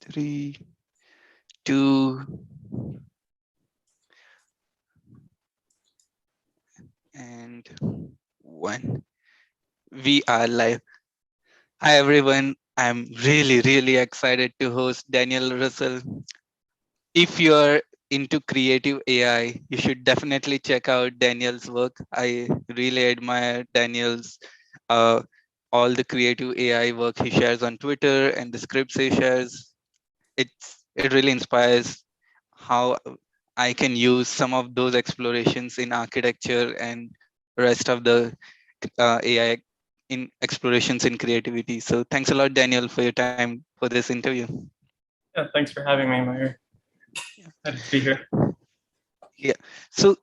Three, two, and one. We are live. Hi, everyone. I'm really excited to host Daniel Russell. If you're into creative AI, you should definitely check out Daniel's work. I really admire Daniel's uh, all the creative AI work he shares on Twitter and the scripts he shares. It really inspires how I can use some of those explorations in architecture and rest of the AI in explorations in creativity. So thanks a lot, Daniel, for your time for this interview. Yeah, thanks for having me, Meyer. Yeah. Happy to be here. Yeah. So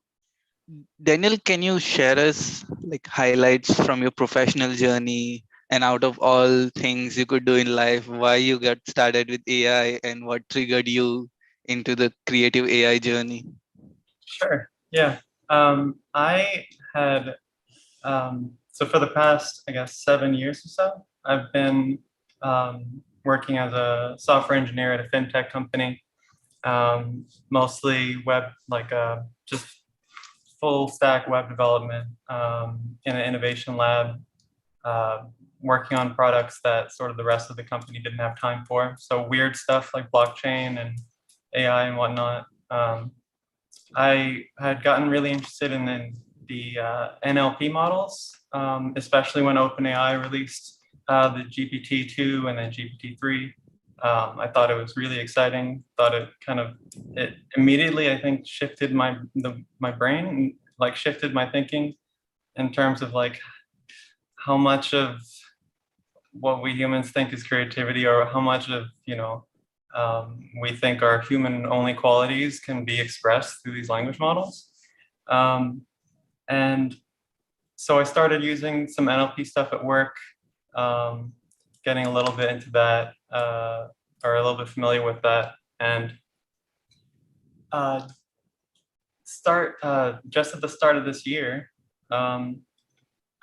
Daniel, can you share us like highlights from your professional journey and out of all things you could do in life, why you got started with AI and what triggered you into the creative AI journey? Sure. Yeah. I had, so for the past, I guess, 7 years or so, I've been working as a software engineer at a fintech company, mostly web, just full stack web development in an innovation lab, uh, working on products that sort of the rest of the company didn't have time for. So weird stuff like blockchain and AI and whatnot. I had gotten really interested in the NLP models, especially when OpenAI released the GPT-2 and then GPT-3. I thought it was really exciting. Thought it immediately, I think, shifted my brain, like shifted my thinking in terms of like how much of what we humans think is creativity, or how much of we think our human only qualities can be expressed through these language models. Um, and so I started using some NLP stuff at work, getting a little bit into that, or a little bit familiar with that, and just at the start of this year,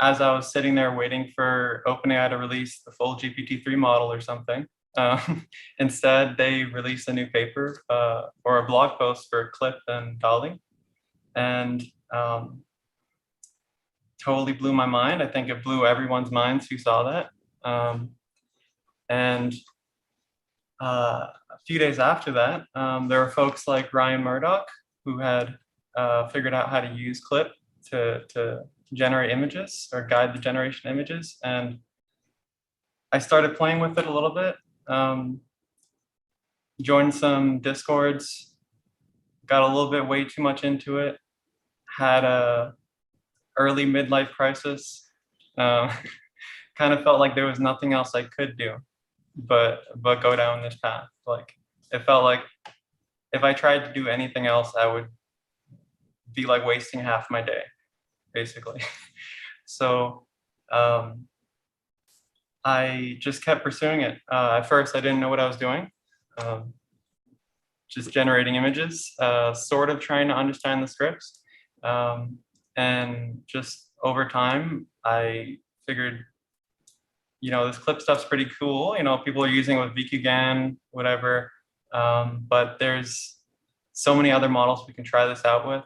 as I was sitting there waiting for OpenAI to release the full GPT-3 model or something, instead they released a new paper or a blog post for Clip and Dolly, and totally blew my mind. I think it blew everyone's minds who saw that. And a few days after that, there were folks like Ryan Murdoch who had figured out how to use Clip to generate images or guide the generation of images. And I started playing with it a little bit, joined some discords, got a little bit way too much into it, had a early midlife crisis, kind of felt like there was nothing else I could do but go down this path. Like it felt like if I tried to do anything else, I would be like wasting half my day, basically. So I just kept pursuing it. At first, I didn't know what I was doing. Just generating images, sort of trying to understand the scripts. And just over time, I figured, this clip stuff's pretty cool. People are using it with VQGAN, whatever. But there's so many other models we can try this out with.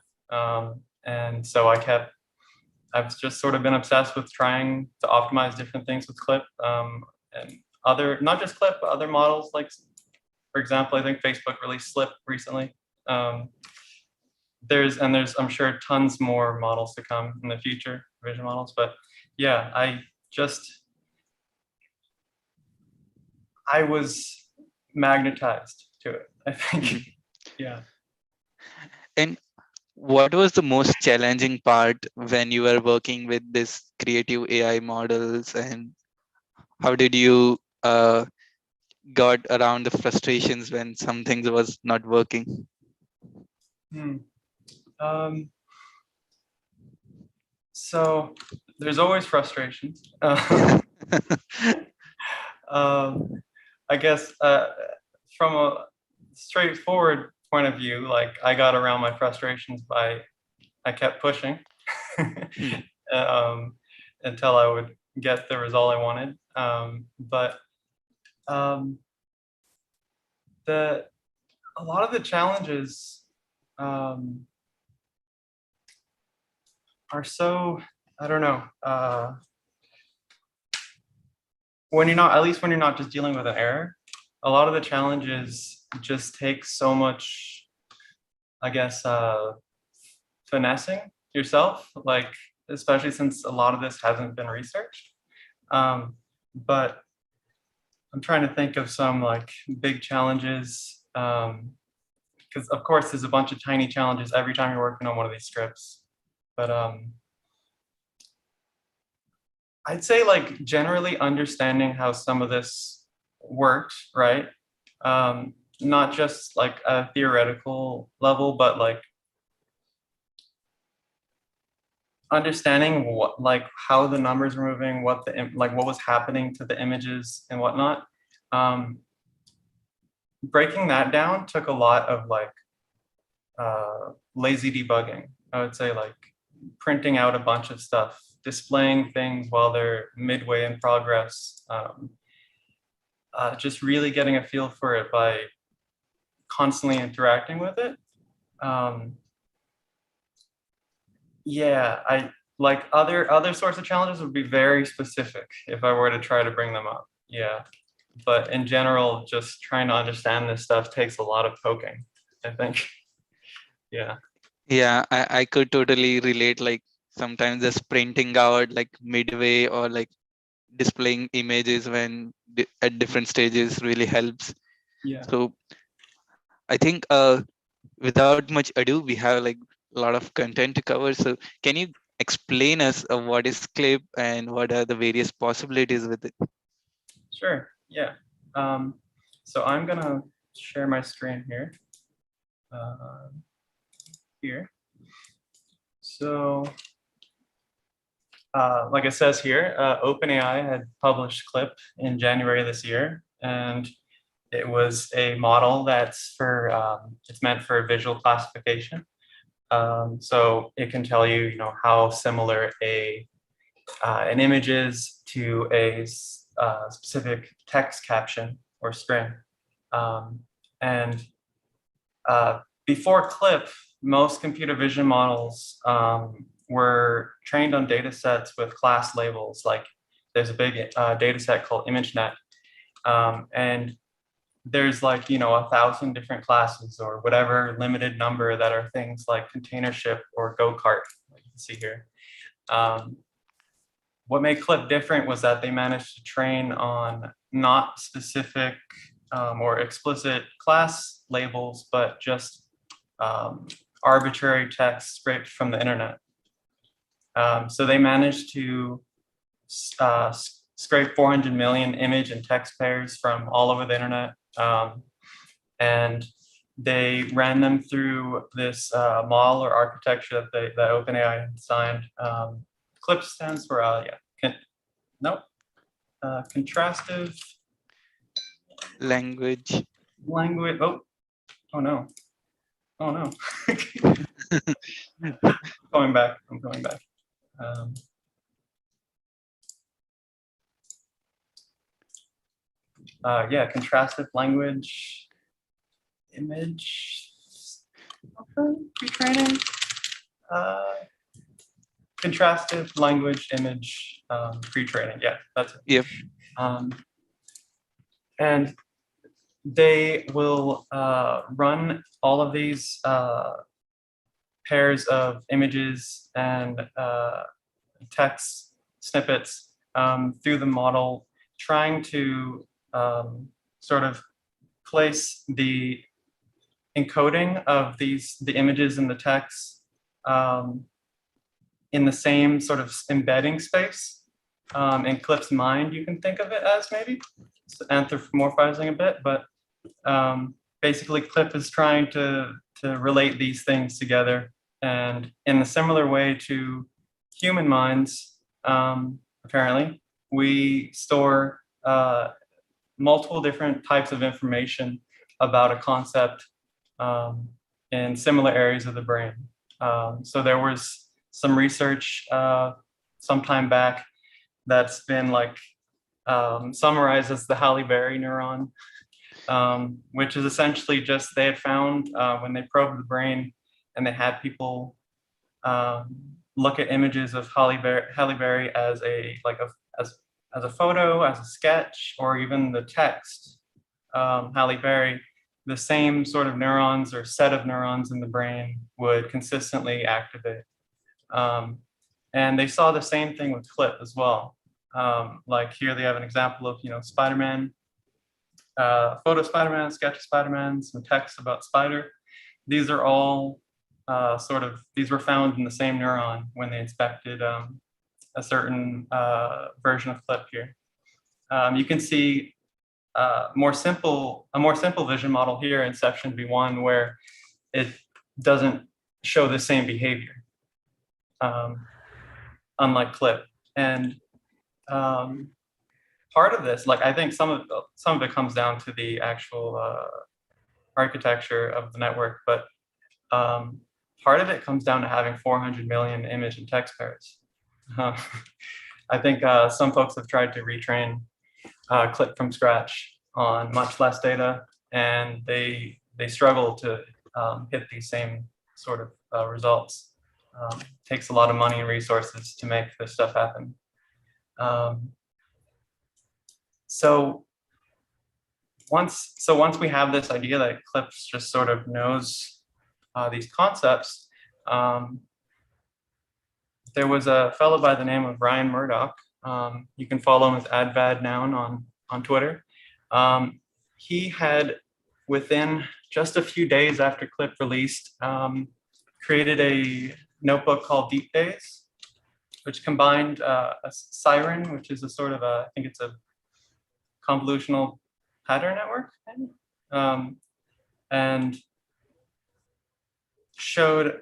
And so I've just sort of been obsessed with trying to optimize different things with Clip, and not just Clip, but other models. Like, for example, I think Facebook released Slip recently. There's I'm sure tons more models to come in the future, vision models. But yeah, I was magnetized to it, I think. Yeah. And what was the most challenging part when you were working with this creative AI models, and how did you got around the frustrations when some things was not working? So there's always frustration. I guess from a straightforward point of view, like I got around my frustrations by I kept pushing until I would get the result I wanted. But a lot of the challenges are so, I don't know, when you're not, at least when you're not just dealing with an error, a lot of the challenges just take so much, I guess, finessing yourself, like, especially since a lot of this hasn't been researched. But I'm trying to think of some like big challenges, because of course there's a bunch of tiny challenges every time you're working on one of these scripts. But I'd say like generally understanding how some of this worked, right? Not just like a theoretical level, but like understanding what, like how the numbers were moving, what the like what was happening to the images and whatnot. Breaking that down took a lot of like lazy debugging. I would say like printing out a bunch of stuff, displaying things while they're midway in progress, just really getting a feel for it by constantly interacting with it. Yeah, I like other sorts of challenges would be very specific if I were to try to bring them up. Yeah, but in general, just trying to understand this stuff takes a lot of poking, I think. Yeah. Yeah, I could totally relate. Like sometimes just printing out like midway or like displaying images when at different stages really helps. Yeah. So I think without much ado, we have like a lot of content to cover. So can you explain us what is clip and what are the various possibilities with it? Sure. Yeah. So I'm gonna share my screen here. Uh, here. So, like it says here, OpenAI had published CLIP in January this year, and it was a model that's for it's meant for visual classification. So it can tell you, you know, how similar an image is to a specific text caption or string. And before CLIP, most computer vision models were trained on data sets with class labels. Like there's a big data set called ImageNet. And there's like, you know, 1,000 different classes or whatever limited number that are things like container ship or go-kart, like you can see here. What made CLIP different was that they managed to train on not specific or explicit class labels, but just arbitrary text scraped from the internet. So they managed to scrape 400 million image and text pairs from all over the internet. And they ran them through this model or architecture that OpenAI had designed. CLIP stands for, contrastive Language. language. Oh no. Oh no. I'm going back. Yeah, contrastive language image pre-training. Contrastive language image pre-training. Yeah, that's it. Yep. And they will run all of these pairs of images and text snippets through the model, trying to sort of place the encoding of the images and the text in the same sort of embedding space. In CLIP's mind, you can think of it as maybe anthropomorphizing a bit, but basically CLIP is trying to relate these things together. And in a similar way to human minds, apparently, we store multiple different types of information about a concept in similar areas of the brain. So there was some research some time back that's been like summarized as the Halle Berry neuron. which is essentially just they had found when they probed the brain and they had people look at images of Halle Berry as as a photo, as a sketch, or even the text Halle Berry, the same sort of neurons or set of neurons in the brain would consistently activate. And they saw the same thing with Clip as well. Like here they have an example of, Spider-Man, photo Spider-Man, sketch of Spider-Man, some text about Spider. These are all these were found in the same neuron when they inspected a certain version of Clip here. You can see a more simple vision model here in Inception V1 where it doesn't show the same behavior, unlike Clip. And part of this, I think some of it comes down to the actual architecture of the network, but part of it comes down to having 400 million image and text pairs. I think some folks have tried to retrain Clip from scratch on much less data, and they struggle to hit these same sort of results. Takes a lot of money and resources to make this stuff happen. So once we have this idea that Clips just sort of knows these concepts, there was a fellow by the name of Ryan Murdoch. You can follow him as advadnoun on Twitter. He had, within just a few days after Clip released, created a notebook called Deep Days, which combined a siren, which is a sort of I think it's a convolutional pattern network, and showed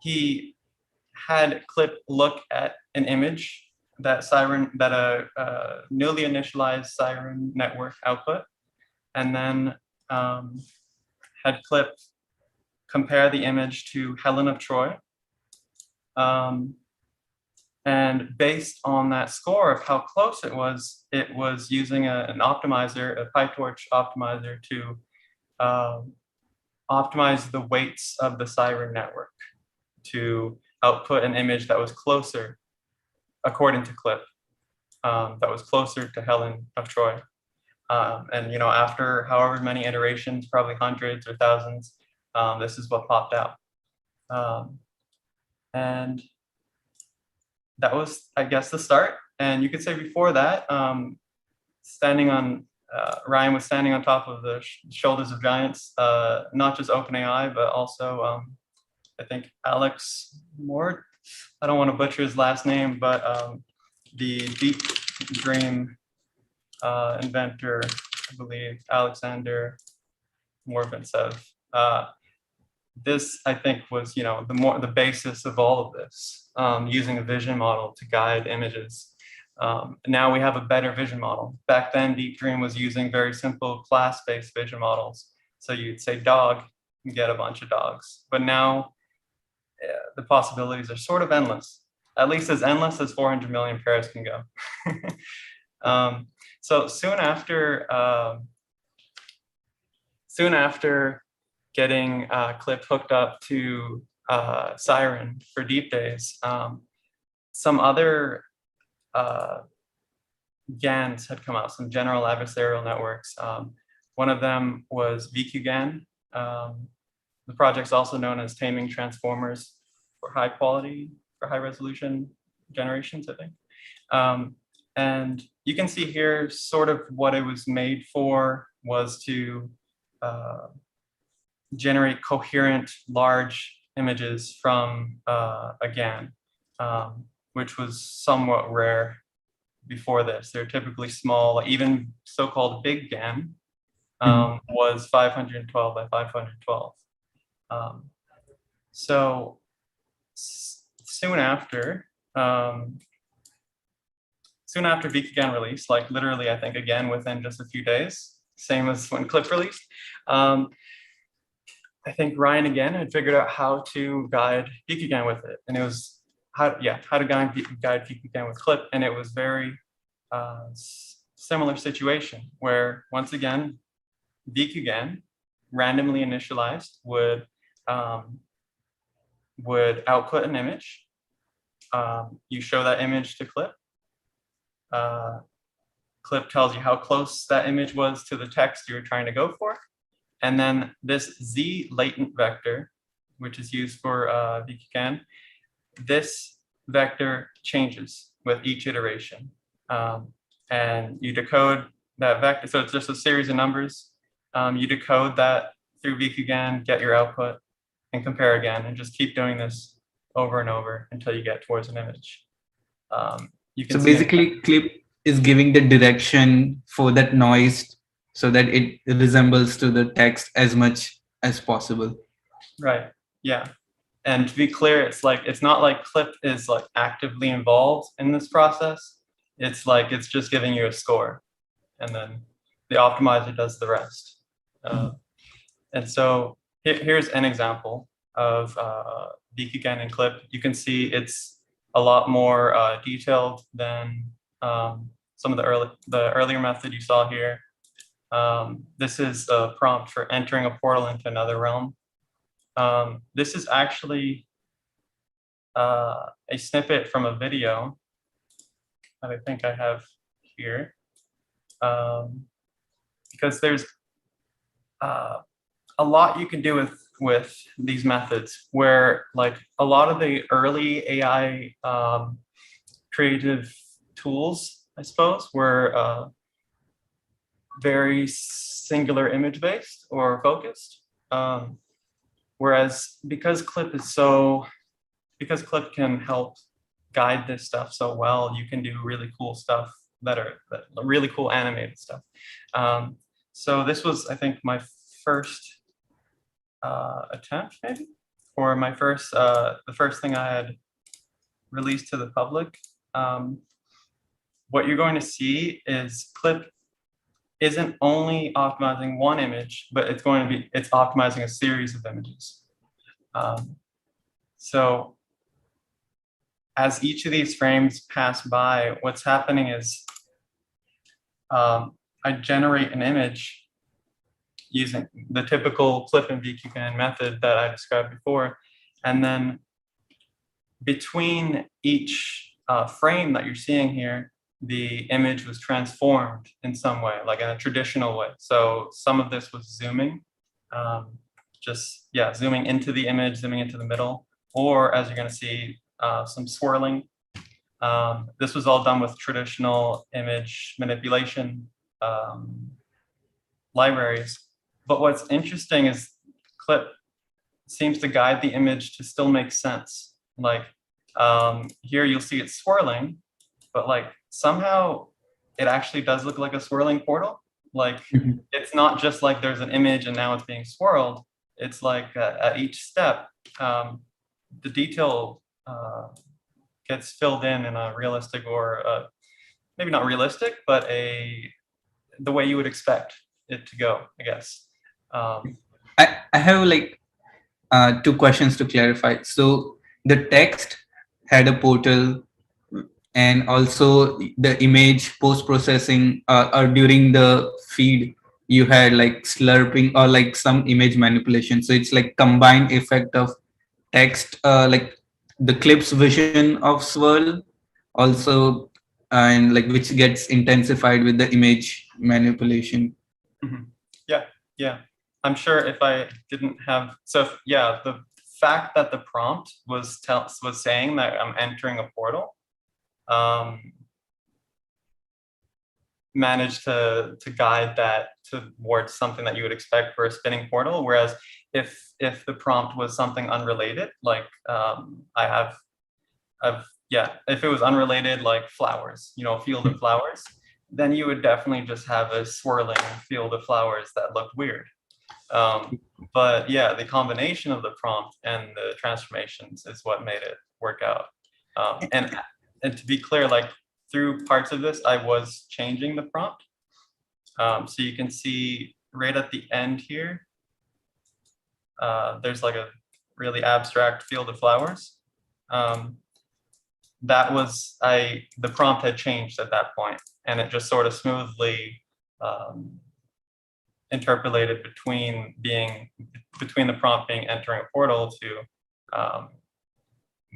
he had Clip look at an image that a newly initialized siren network output, and then had Clip compare the image to Helen of Troy. And based on that score of how close it was using an optimizer, a PyTorch optimizer, to optimize the weights of the siren network to output an image that was closer, according to Clip, that was closer to Helen of Troy. And after however many iterations, probably hundreds or thousands, this is what popped out. And that was, I guess, the start. And you could say before that, Ryan was standing on top of the shoulders of giants, not just OpenAI, but also I think Alex Mort. I don't want to butcher his last name, but the Deep Dream inventor, I believe, Alexander Morvintsev. This, I think, was the basis of all of this, using a vision model to guide images. Now we have a better vision model. Back then, Deep Dream was using very simple class-based vision models. So you'd say dog, you get a bunch of dogs. But now the possibilities are sort of endless, at least as endless as 400 million pairs can go. So soon after getting Clip hooked up to Siren for Deep Days, some other GANs had come out, some general adversarial networks. One of them was VQGAN. The project's also known as Taming Transformers for high resolution generations, I think. And you can see here sort of what it was made for was to generate coherent large images from a GAN, which was somewhat rare before this. They're typically small. Even so-called big GAN was 512 by 512. So soon after VQGAN released, like literally, I think again within just a few days, same as when Clip released, I think Ryan again had figured out how to guide VQGAN with it, and it was how to guide VQGAN with Clip, and it was very similar situation where, once again, VQGAN, randomly initialized, would output an image. You show that image to Clip. Clip tells you how close that image was to the text you were trying to go for. And then this Z latent vector, which is used for VQGAN, this vector changes with each iteration. And you decode that vector. So it's just a series of numbers. You decode that through VQGAN, get your output, and compare again, and just keep doing this over and over until you get towards an image. You can So basically, Clip is giving the direction for that noise so that it resembles to the text as much as possible. Right. Yeah. And to be clear, it's not like Clip is like actively involved in this process. It's like it's just giving you a score, and then the optimizer does the rest. And so here's an example of VQGAN and Clip. You can see it's a lot more detailed than some of the earlier method you saw here. This is a prompt for entering a portal into another realm. This is actually a snippet from a video that I think I have here, because there's a lot you can do with these methods, where like a lot of the early AI creative tools, I suppose, were very singular image based or focused. Whereas because Clip can help guide this stuff so well, you can do really cool stuff really cool animated stuff. So this was, I think, my first attempt, maybe, or the first thing I had released to the public. What you're going to see is Clip isn't only optimizing one image, but it's optimizing a series of images. So as each of these frames pass by, what's happening is I generate an image using the typical Clip and VQGAN method that I described before. And then between each frame that you're seeing here, the image was transformed in some way, like in a traditional way. So some of this was zooming, zooming into the image, zooming into the middle, or as you're going to see, some swirling. This was all done with traditional image manipulation libraries. But what's interesting is Clip seems to guide the image to still make sense. Like here you'll see it swirling, but like somehow it actually does look like a swirling portal. Like it's not just like there's an image and now it's being swirled. It's like at each step, the detail gets filled in a realistic, or maybe not realistic, but the way you would expect it to go, I guess. I have like two questions to clarify. So the text had a portal, and also the image post-processing or during the feed, you had like slurping or like some image manipulation. So it's like combined effect of text, like the Clip's vision of swirl also, and like which gets intensified with the image manipulation. Yeah. I'm sure if I didn't have, the fact that the prompt was saying that I'm entering a portal, managed to guide that towards something that you would expect for a spinning portal. Whereas if the prompt was something unrelated, like if it was unrelated, like flowers, a field of flowers, then you would definitely just have a swirling field of flowers that looked weird. But yeah, the combination of the prompt and the transformations is what made it work out. And to be clear, like through parts of this, I was changing the prompt. So you can see right at the end here, there's like a really abstract field of flowers. the prompt had changed at that point, and it just sort of smoothly interpolated between the prompt being entering a portal to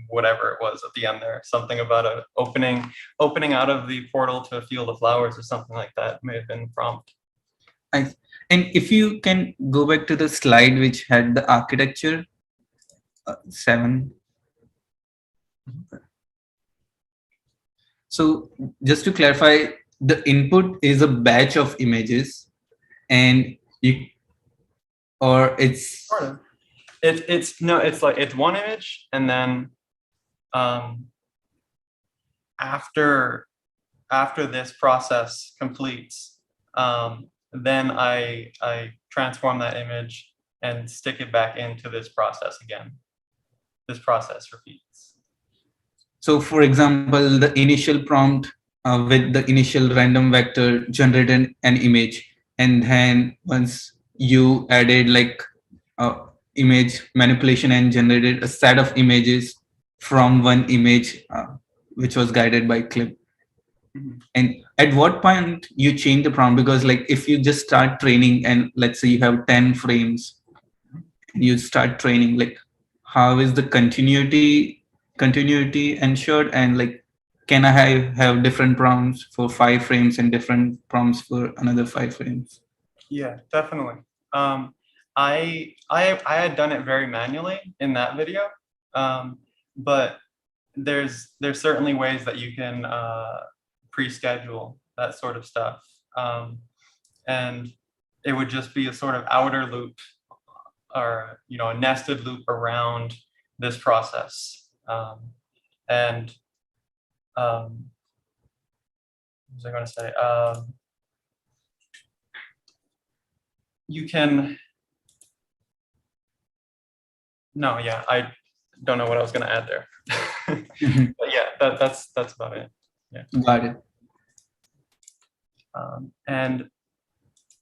whatever it was at the end there, something about a opening out of the portal to a field of flowers or something like that may have been prompt. And if you can go back to the slide which had the architecture 7. So just to clarify, the input is a batch of images, and you, or it's Sort of. It's like it's one image, and then after this process completes, then I transform that image and stick it back into this process again. This process repeats. So for example, the initial prompt with the initial random vector generated an image, and then once you added like image manipulation and generated a set of images from one image which was guided by clip. And at what point you change the prompt? Because like if you just start training and let's say you have 10 frames, you start training, like how is the continuity ensured, and like can I have different prompts for 5 frames and different prompts for another 5 frames? Yeah, definitely. I had done it very manually in that video, but there's certainly ways that you can pre-schedule that sort of stuff, and it would just be a sort of outer loop, or a nested loop around this process, and what was I going to say? You can. No, yeah, I don't know what I was going to add there. But yeah, that's about it. Yeah. Got it. And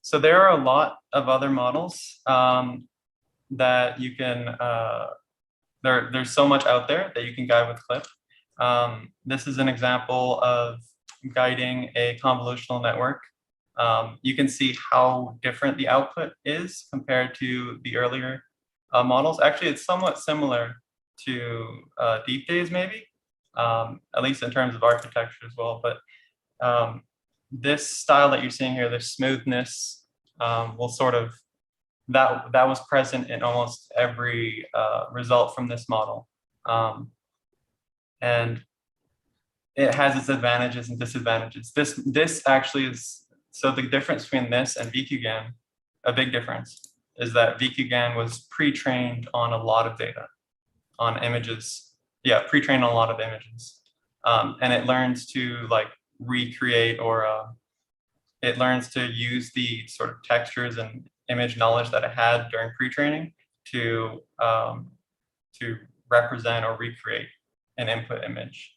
so there are a lot of other models that you can. There's so much out there that you can guide with CLIP. This is an example of guiding a convolutional network. You can see how different the output is compared to the earlier models. Actually, it's somewhat similar to Deep Days, maybe, at least in terms of architecture as well. But this style that you're seeing here, this smoothness, will sort of, that was present in almost every result from this model. And it has its advantages and disadvantages. This actually is, so the difference between this and VQGAN, a big difference, is that VQGAN was pre-trained on a lot of data, on images. Yeah, pre-trained on a lot of images. And it learns to like recreate, or it learns to use the sort of textures and image knowledge that it had during pre-training to represent or recreate an input image.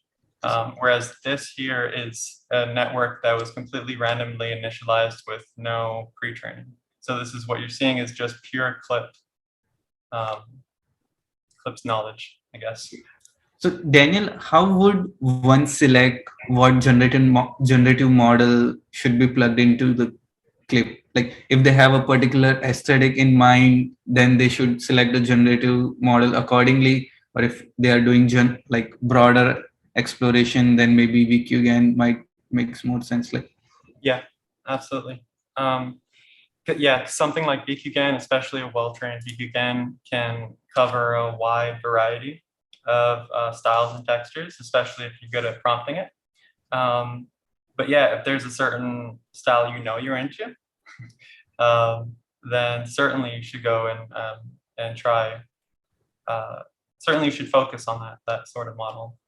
Whereas this here is a network that was completely randomly initialized with no pre-training. So this is what you're seeing is just pure CLIP's knowledge, I guess. So Daniel, how would one select what generative model should be plugged into the clip? Like if they have a particular aesthetic in mind, then they should select the generative model accordingly. Or if they are doing like broader exploration, then maybe VQGAN might makes more sense. Like, yeah, absolutely. Yeah, something like VQGAN, especially a well-trained VQGAN, can cover a wide variety of styles and textures, especially if you're good at prompting it. But yeah, if there's a certain style you're into, then certainly you should go and try. Certainly, you should focus on that sort of model.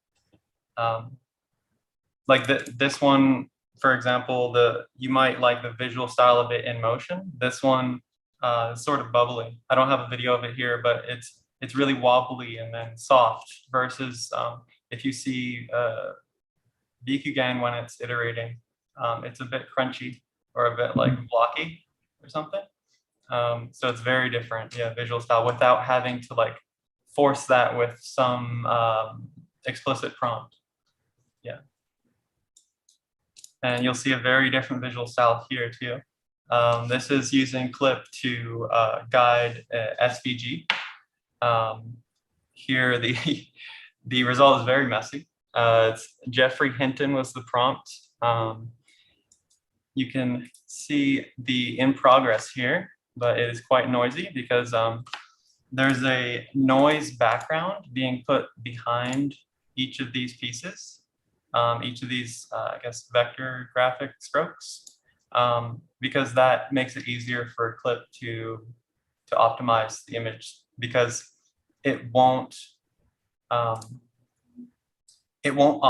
Like this one, for example, you might like the visual style of it in motion. This one is sort of bubbly. I don't have a video of it here, but it's really wobbly and then soft. Versus if you see VQGAN when it's iterating, it's a bit crunchy or a bit like blocky or something. So it's very different, yeah, visual style, without having to like force that with some explicit prompt. And you'll see a very different visual style here too. This is using Clip to guide SVG. Here, the result is very messy. It's Jeffrey Hinton was the prompt. You can see the in progress here, but it is quite noisy because there's a noise background being put behind each of these pieces, each of these, I guess, vector graphic strokes, because that makes it easier for Clip to optimize the image, because it won't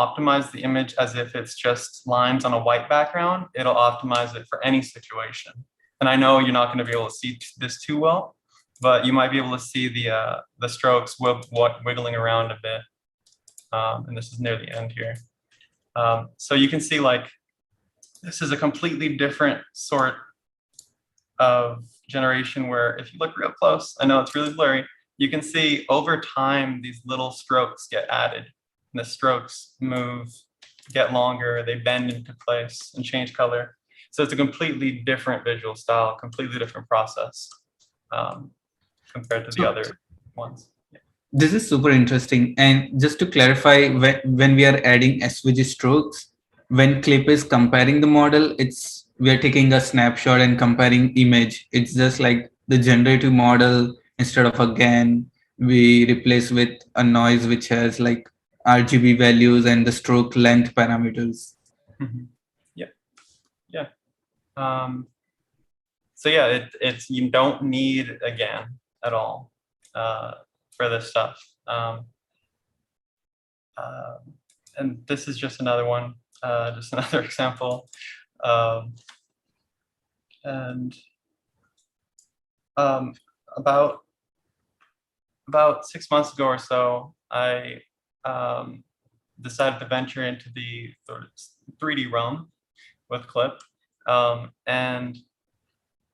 optimize the image as if it's just lines on a white background. It'll optimize it for any situation. And I know you're not going to be able to see this too well, but you might be able to see the strokes wiggling around a bit. And this is near the end here. So you can see, like, this is a completely different sort of generation where if you look real close, I know it's really blurry, you can see over time these little strokes get added. And the strokes move, get longer, they bend into place and change color. So it's a completely different visual style, completely different process compared to the other ones. Yeah. This is super interesting. And just to clarify, when we are adding SVG strokes, when Clip is comparing the model, we are taking a snapshot and comparing image. It's just like the generative model, instead of a GAN, we replace with a noise which has like RGB values and the stroke length parameters. Mm-hmm. Yeah, yeah. So yeah, it's you don't need a GAN at all for this stuff. And this is just another one, just another example. And about 6 months ago or so, I decided to venture into the 3D realm with Clip. And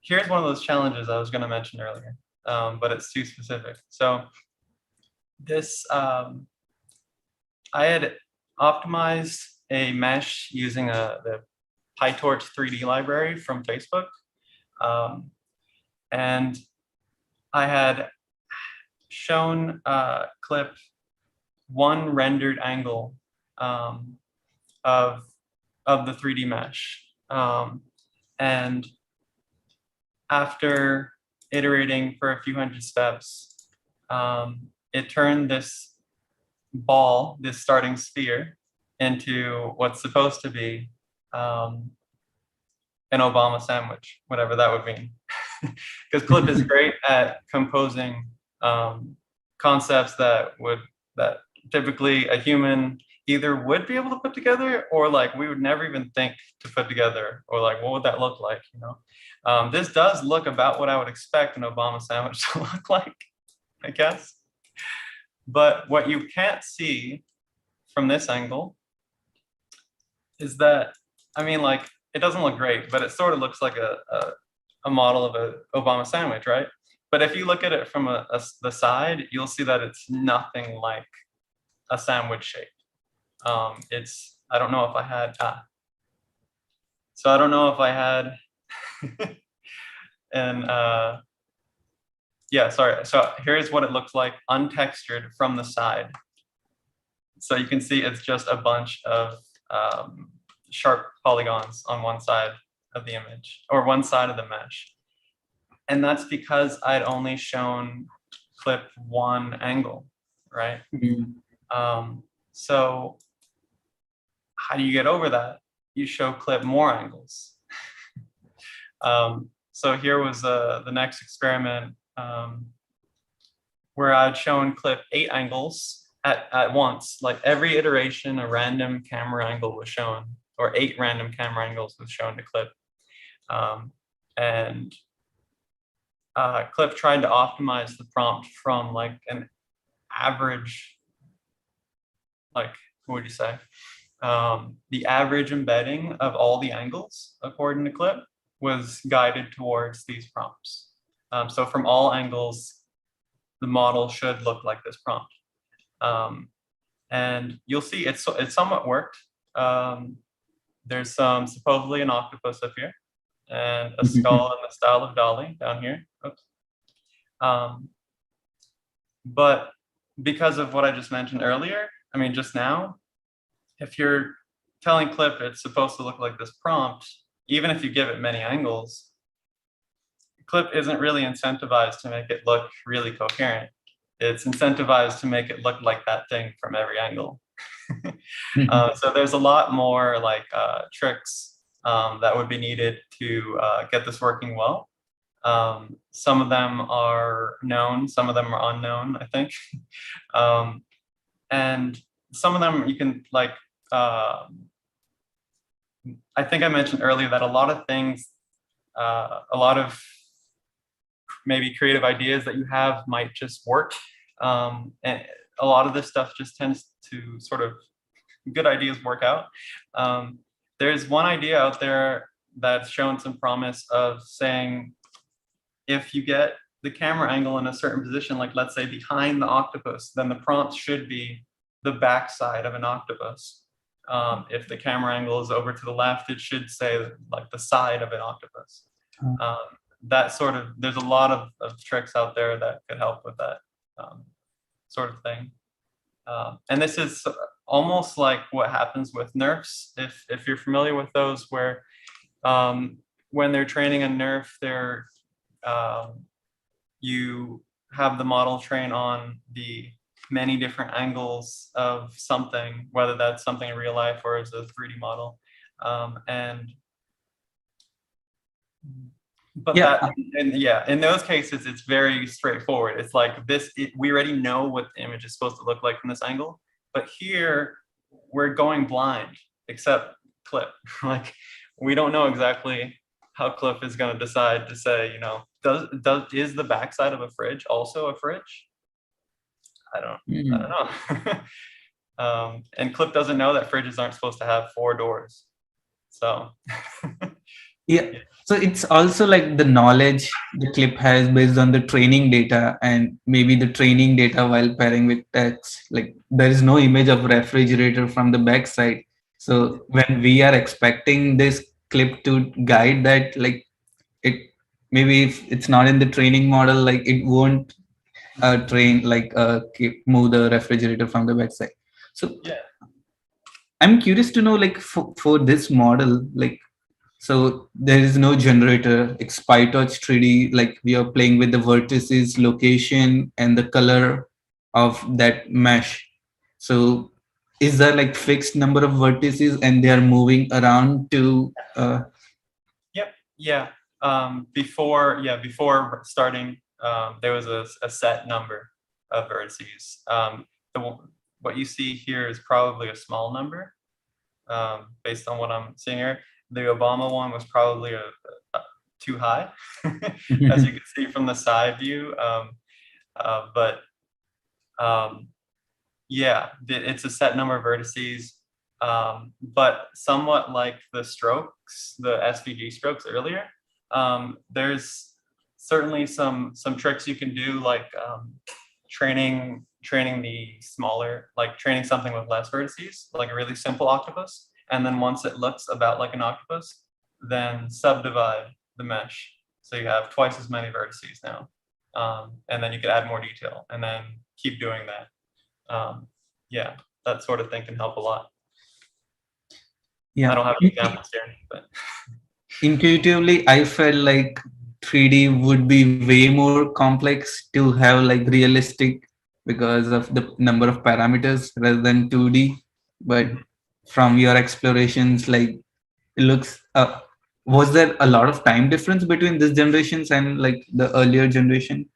here's one of those challenges I was going to mention earlier, but it's too specific. So this, I had optimized a mesh using the PyTorch 3D library from Facebook. And I had shown Clip one rendered angle of the 3D mesh. And after iterating for a few hundred steps, it turned this ball, this starting sphere, into what's supposed to be an Obama sandwich, whatever that would mean. Because Clip is great at composing concepts that typically a human either would be able to put together, or like we would never even think to put together, or like what would that look like, you know? This does look about what I would expect an Obama sandwich to look like, I guess. But what you can't see from this angle is that, I mean, like, it doesn't look great, but it sort of looks like a model of an Obama sandwich, right? But if you look at it from the side, you'll see that it's nothing like a sandwich shape. I don't know if I had, so I don't know if I had, and yeah, sorry. So here's what it looks like untextured from the side. So you can see it's just a bunch of sharp polygons on one side of the image, or one side of the mesh. And that's because I'd only shown Clip one angle, right? Mm-hmm. So how do you get over that? You show Clip more angles. So here was the next experiment where I'd shown Clip 8 angles at once. Like every iteration, a random camera angle was shown, or 8 random camera angles was shown to Clip. And Clip tried to optimize the prompt from like an average, like, what would you say? The average embedding of all the angles, according to Clip, was guided towards these prompts. So from all angles, the model should look like this prompt. And you'll see it somewhat worked. There's supposedly an octopus up here, and a skull in the style of Dolly down here. Oops. But because of what I just mentioned earlier, I mean, just now, if you're telling Clip it's supposed to look like this prompt, even if you give it many angles, Clip isn't really incentivized to make it look really coherent. It's incentivized to make it look like that thing from every angle. So there's a lot more like tricks that would be needed to get this working well. Some of them are known, some of them are unknown, I think. And some of them you can like, I think I mentioned earlier that a lot of things, a lot of maybe creative ideas that you have might just work. And a lot of this stuff just tends to sort of, good ideas work out. There's one idea out there that's shown some promise of saying, if you get the camera angle in a certain position, like let's say behind the octopus, then the prompt should be the backside of an octopus. If the camera angle is over to the left, it should say like the side of an octopus. That sort of, there's a lot of tricks out there that could help with that sort of thing. And this is almost like what happens with NERFs. If you're familiar with those, where when they're training a NERF, they're you have the model train on the many different angles of something, whether that's something in real life or as a 3D model. But Yeah. in those cases, it's very straightforward. It's like this, we already know what the image is supposed to look like from this angle, but here we're going blind, except Clip. Like, we don't know exactly how Clip is going to decide to say, you know, is the backside of a fridge also a fridge? I don't know. And Clip doesn't know that fridges aren't supposed to have 4 doors. So Yeah. So it's also like the knowledge the clip has based on the training data, and maybe the training data while pairing with text. Like there is no image of refrigerator from the backside. So when we are expecting this clip to guide that, like it, maybe if it's not in the training model, like it won't train like move the refrigerator from the backside. So yeah. I'm curious to know, like for this model, like, so there is no generator, it's PyTorch 3D, like we are playing with the vertices, location, and the color of that mesh. So is there like fixed number of vertices and they are moving around to Yep. Yeah. Before starting, there was a set number of vertices. What you see here is probably a small number, based on what I'm seeing here. The Obama one was probably too high, as you can see from the side view. Yeah, it's a set number of vertices, but somewhat like the strokes, the SVG strokes earlier, there's certainly some tricks you can do, like training the smaller, like training something with less vertices, like a really simple octopus. And then once it looks about like an octopus, then subdivide the mesh. So you have twice as many vertices now. And then you could add more detail and then keep doing that. Yeah, that sort of thing can help a lot. yeah. I don't have any examples here, but Intuitively, I felt like 3D would be way more complex to have like realistic because of the number of parameters rather than 2D. But from your explorations, like it looks, was there a lot of time difference between this generations and like the earlier generation?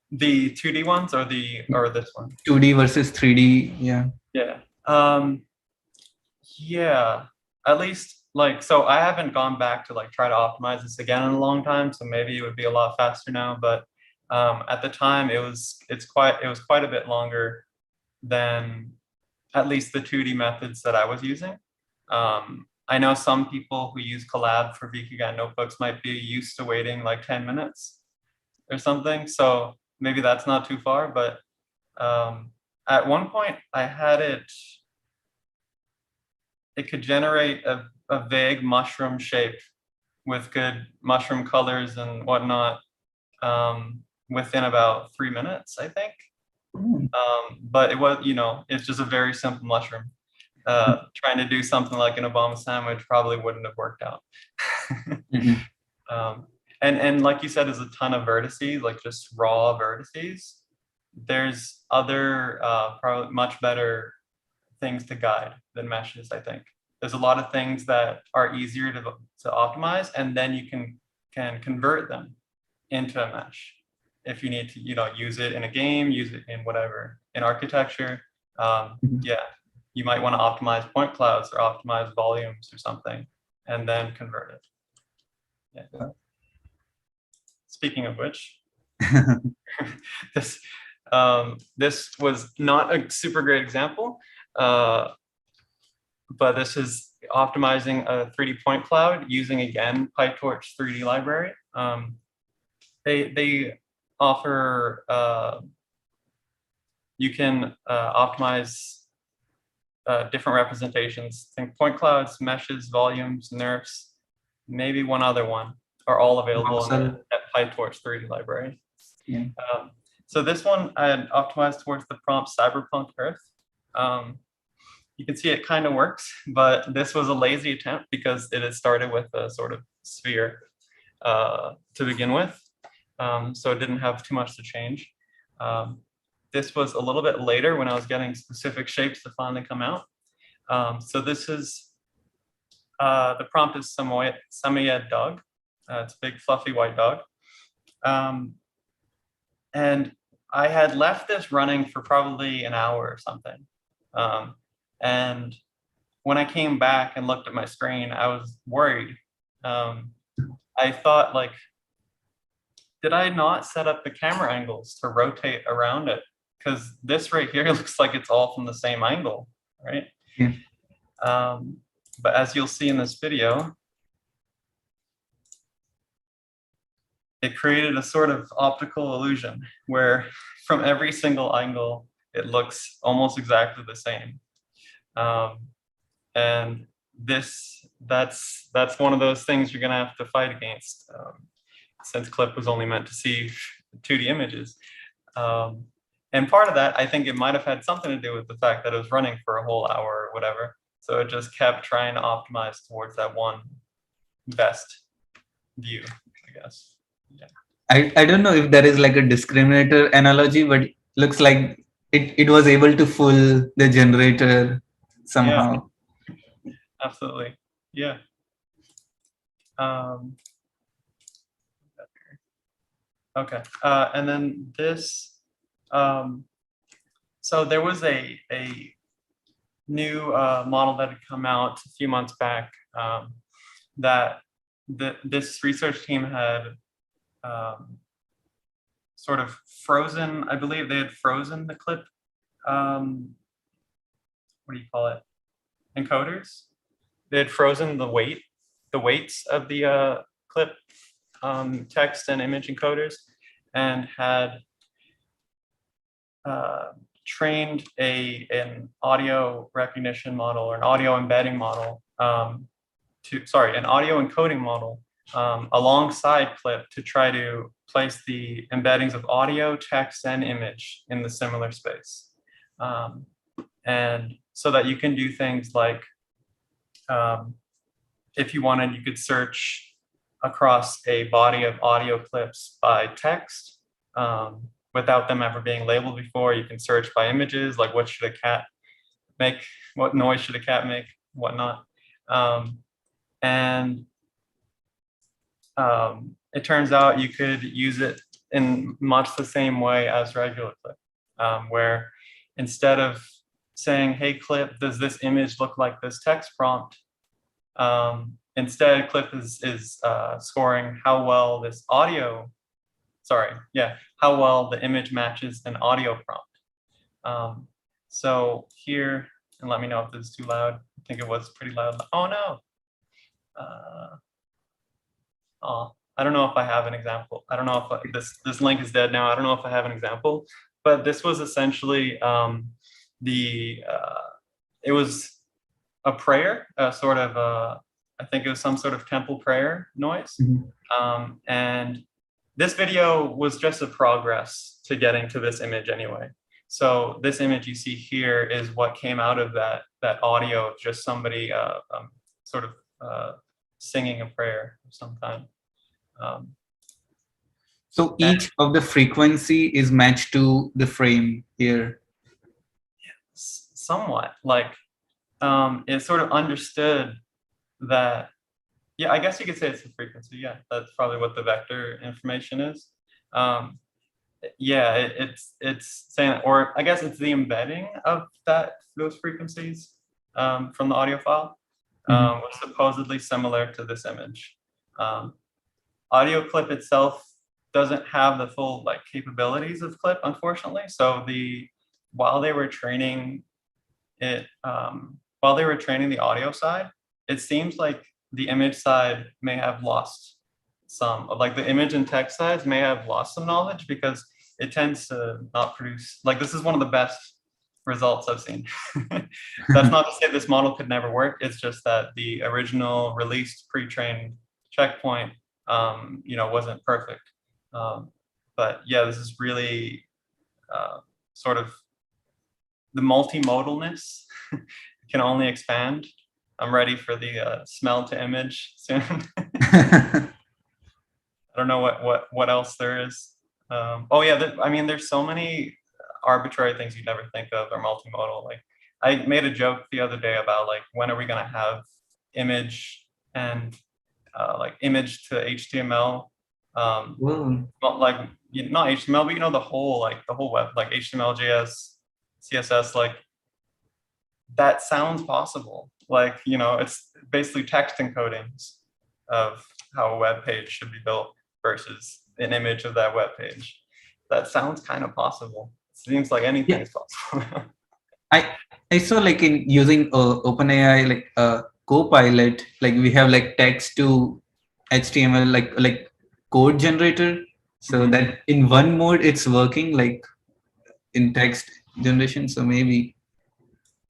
the 2D ones or this one? 2D versus 3D, yeah. Yeah. Yeah. At least like, so I haven't gone back to like try to optimize this again in a long time, so maybe it would be a lot faster now. But at the time, it was quite a bit longer than at least the 2D methods that I was using. I know some people who use Colab for Vikagan notebooks might be used to waiting like 10 minutes or something. So maybe that's not too far, but at one point I had it, it could generate a vague mushroom shape with good mushroom colors and whatnot within about 3 minutes, I think. But it was, it's just a very simple mushroom. Trying to do something like an Obama sandwich probably wouldn't have worked out. And like you said, there's a ton of vertices, like just raw vertices. There's other probably much better things to guide than meshes, I think. There's a lot of things that are easier to optimize, and then you can convert them into a mesh. If you need to, use it in a game, use it in whatever, in architecture. Yeah, you might want to optimize point clouds or optimize volumes or something, and then convert it. Yeah. Speaking of which, this was not a super great example, but this is optimizing a 3D point cloud using, again, PyTorch 3D library. They offer, you can optimize different representations. I think point clouds, meshes, volumes, nerfs, maybe one other one are all available at PyTorch 3D library. Yeah. So this one I had optimized towards the prompt Cyberpunk Earth. You can see it kind of works, but this was a lazy attempt because it had started with a sort of sphere to begin with. So it didn't have too much to change. This was a little bit later when I was getting specific shapes to finally come out. So this is, the prompt is Samoyed dog. It's a big fluffy white dog. And I had left this running for probably an hour or something. And when I came back and looked at my screen, I was worried. I thought, like, did I not set up the camera angles to rotate around it? Because this right here looks like it's all from the same angle, right? Yeah. But as you'll see in this video, it created a sort of optical illusion where from every single angle, it looks almost exactly the same. And that's one of those things you're gonna have to fight against, since Clip was only meant to see 2D images. And part of that, I think it might have had something to do with the fact that it was running for a whole hour or whatever. So it just kept trying to optimize towards that one best view, I guess. Yeah. I don't know if there is like a discriminator analogy, but it looks like it was able to fool the generator somehow. Yeah, absolutely. Yeah. Okay. And then this, so there was a new model that had come out a few months back that this research team had sort of frozen. I believe they had frozen the clip. What do you call it? Encoders. They had frozen the weights of the clip text and image encoders, and had trained an audio recognition model or an audio embedding model an audio encoding model alongside Clip to try to place the embeddings of audio, text, and image in the similar space. And so that you can do things like, if you wanted, you could search across a body of audio clips by text without them ever being labeled before. You can search by images, like what should a cat make, what noise should a cat make, whatnot. It turns out you could use it in much the same way as regular Clip, where instead of saying, hey, Clip, does this image look like this text prompt? Instead, Clip is scoring how well this how well the image matches an audio prompt. So here, and let me know if this is too loud. I think it was pretty loud. Oh no. I don't know if I have an example. I don't know if this link is dead now. I don't know if I have an example, but this was essentially it was a prayer, a sort of I think it was some sort of temple prayer noise. And this video was just a progress to getting to this image anyway. So this image you see here is what came out of that audio, just somebody sort of singing a prayer of some kind. So each of the frequency is matched to the frame here. Somewhat, like it sort of understood that, yeah, I guess you could say it's a frequency. Yeah, that's probably what the vector information is. Yeah, it's saying, or I guess it's the embedding of those frequencies from the audio file, was supposedly similar to this image. Audio clip itself doesn't have the full like capabilities of clip, unfortunately. So while they were training it, while they were training the audio side, it seems like the image side may have lost some, like the image and text sides may have lost some knowledge, because it tends to not produce, like this is one of the best results I've seen. That's not to say this model could never work. It's just that the original released pre-trained checkpoint, wasn't perfect. But yeah, this is really sort of the multimodalness can only expand. I'm ready for the smell to image soon. I don't know what else there is. Oh yeah, I mean, there's so many arbitrary things you'd never think of are multimodal. Like I made a joke the other day about like, when are we gonna have image and like image to HTML? Like not HTML, but the whole web, like HTML, JS, CSS, like that sounds possible. Like, it's basically text encodings of how a web page should be built versus an image of that web page. That sounds kind of possible. It seems like anything is possible. I saw like in using OpenAI like Copilot, like we have like text to HTML like code generator, so that in one mode it's working like in text generation. So maybe.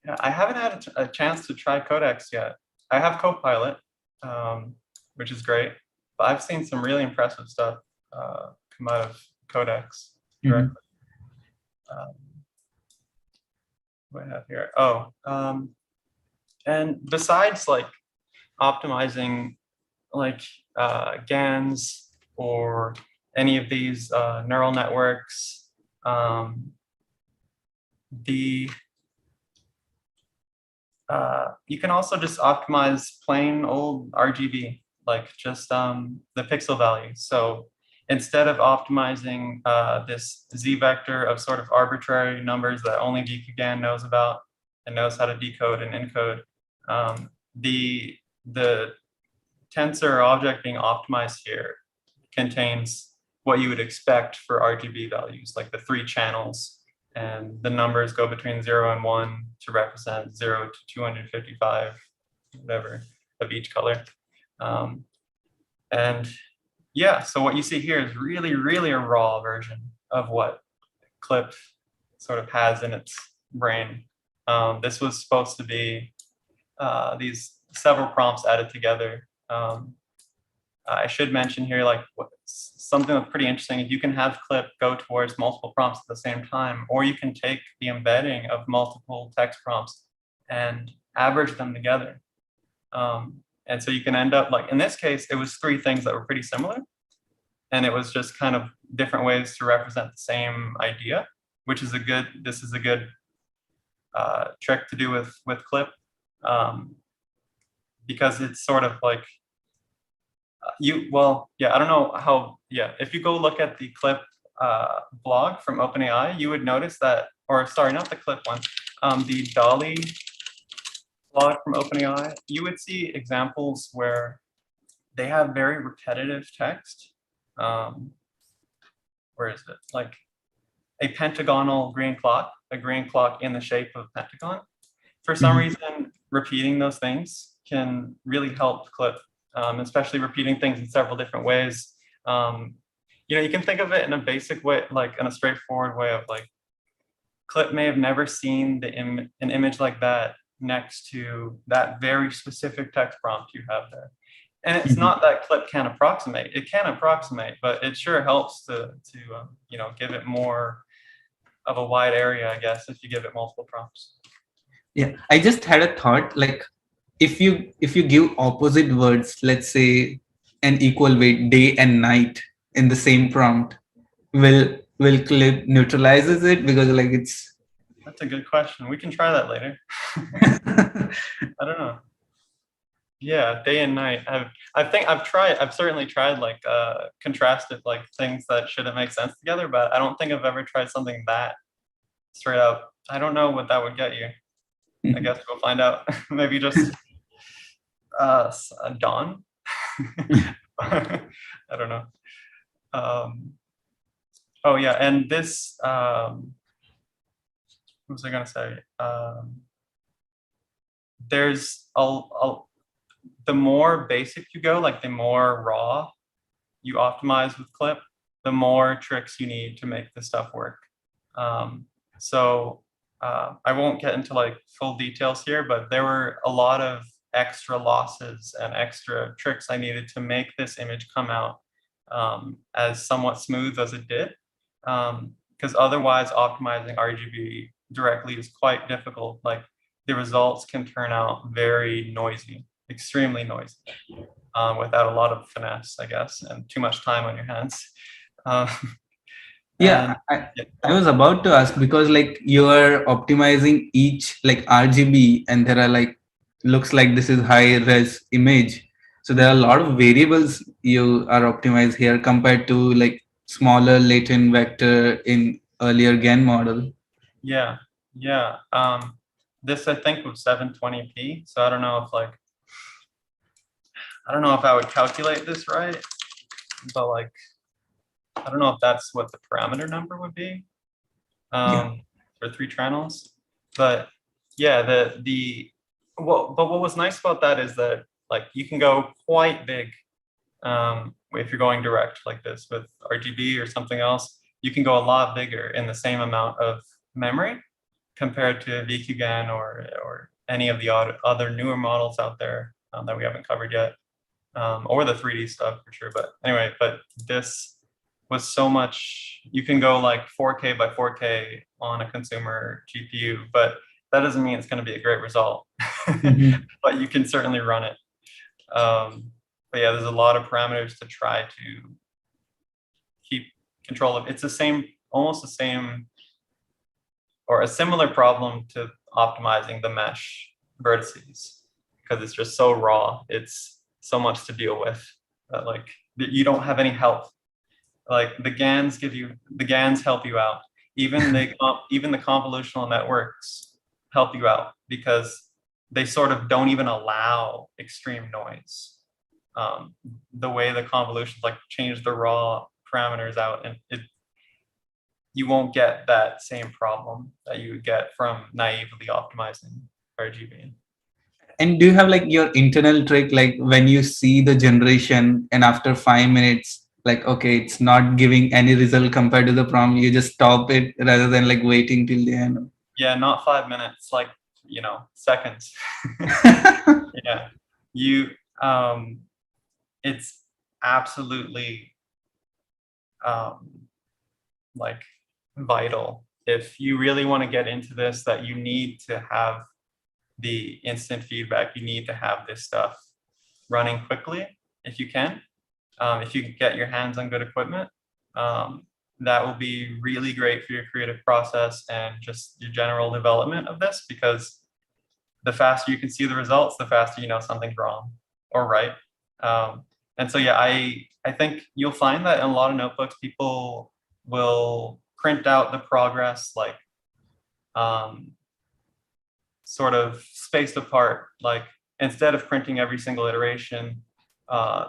Yeah, I haven't had a chance to try Codex yet. I have Copilot, which is great, but I've seen some really impressive stuff come out of Codex directly. What do I have here? Oh, and besides like optimizing like GANs or any of these neural networks, you can also just optimize plain old RGB, like just the pixel values. So instead of optimizing this Z vector of sort of arbitrary numbers that only DQGAN knows about and knows how to decode and encode, the tensor object being optimized here contains what you would expect for RGB values, like the 3 channels, and the numbers go between 0 and 1 to represent 0 to 255, whatever, of each color. And yeah, so what you see here is really, really a raw version of what Clip sort of has in its brain. This was supposed to be these several prompts added together. I should mention here, like something that's pretty interesting is you can have Clip go towards multiple prompts at the same time, or you can take the embedding of multiple text prompts and average them together. And so you can end up, like in this case, it was 3 things that were pretty similar, and it was just kind of different ways to represent the same idea, which is this is a good trick to do with Clip, because it's sort of like, I don't know how, if you go look at the Clip blog from OpenAI, you would notice that, or sorry, not the Clip one, the Dolly blog from OpenAI, you would see examples where they have very repetitive text. Where is it? Like a pentagonal green clock, a green clock in the shape of a pentagon. For some reason, repeating those things can really help Clip, especially repeating things in several different ways. You can think of it in a basic way, like in a straightforward way of like, Clip may have never seen an image like that next to that very specific text prompt you have there. And it's not that Clip can approximate. It can approximate, but it sure helps to you know, give it more of a wide area, I guess, if you give it multiple prompts. Yeah, I just had a thought, like if you give opposite words, let's say an equal weight, day and night, in the same prompt, will Clip neutralizes it? Because like it's That's a good question. We can try that later. I don't know. Yeah, day and night. I've certainly tried like contrasted like things that shouldn't make sense together, but I don't think I've ever tried something that straight up. I don't know what that would get you. I guess we'll find out. Maybe just dawn. I don't know. Oh yeah, and this what was I gonna say? There's the more basic you go, like the more raw you optimize with Clip, the more tricks you need to make the stuff work. So I won't get into like full details here, but there were a lot of extra losses and extra tricks I needed to make this image come out as somewhat smooth as it did. Because otherwise optimizing RGB directly is quite difficult. Like the results can turn out very noisy, extremely noisy, without a lot of finesse, I guess, and too much time on your hands. yeah, I was about to ask, because like you are optimizing each like RGB, and there are like, looks like this is high res image, so there are a lot of variables you are optimized here compared to like smaller latent vector in earlier GAN model. Yeah. This I think was 720p, so I don't know if like I would calculate this right, but like I don't know if that's what the parameter number would be for 3 channels. But yeah, but what was nice about that is that like you can go quite big if you're going direct like this with RGB or something else. You can go a lot bigger in the same amount of memory compared to VQGAN or any of the other newer models out there that we haven't covered yet, or the 3D stuff for sure. But anyway, but this was so much. You can go like 4K by 4K on a consumer GPU, but that doesn't mean it's going to be a great result. But you can certainly run it. But yeah, there's a lot of parameters to try to keep control of. It's the same, almost the same, or a similar problem to optimizing the mesh vertices, because it's just so raw. It's so much to deal with that like you don't have any help. Like the GANs help you out. Even the convolutional networks help you out because they sort of don't even allow extreme noise. The way the convolutions like change the raw parameters out, and you won't get that same problem that you would get from naively optimizing RGB. And do you have like your internal trick, like when you see the generation and after 5 minutes, like, okay, it's not giving any result compared to the prompt, you just stop it rather than like waiting till the end? Yeah, not 5 minutes, like, you know, seconds. Yeah, it's absolutely like vital if you really want to get into this, that you need to have the instant feedback. You need to have this stuff running quickly if you can. If you can get your hands on good equipment, that will be really great for your creative process and just your general development of this, because the faster you can see the results, the faster you know something's wrong or right. And so, yeah, I think you'll find that in a lot of notebooks, people will print out the progress like sort of spaced apart. Like instead of printing every single iteration,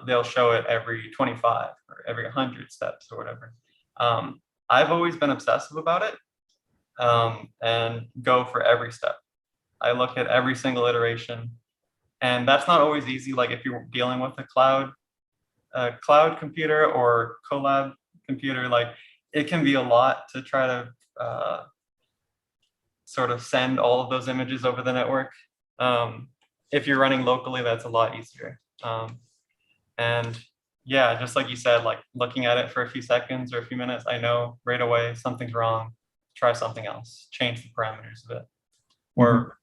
they'll show it every 25 or every 100 steps or whatever. I've always been obsessive about it and go for every step. I look at every single iteration, and that's not always easy. Like if you're dealing with a cloud computer or Colab computer, like it can be a lot to try to sort of send all of those images over the network. If you're running locally, that's a lot easier. And yeah, just like you said, like looking at it for a few seconds or a few minutes, I know right away something's wrong. Try something else, change the parameters of it. Or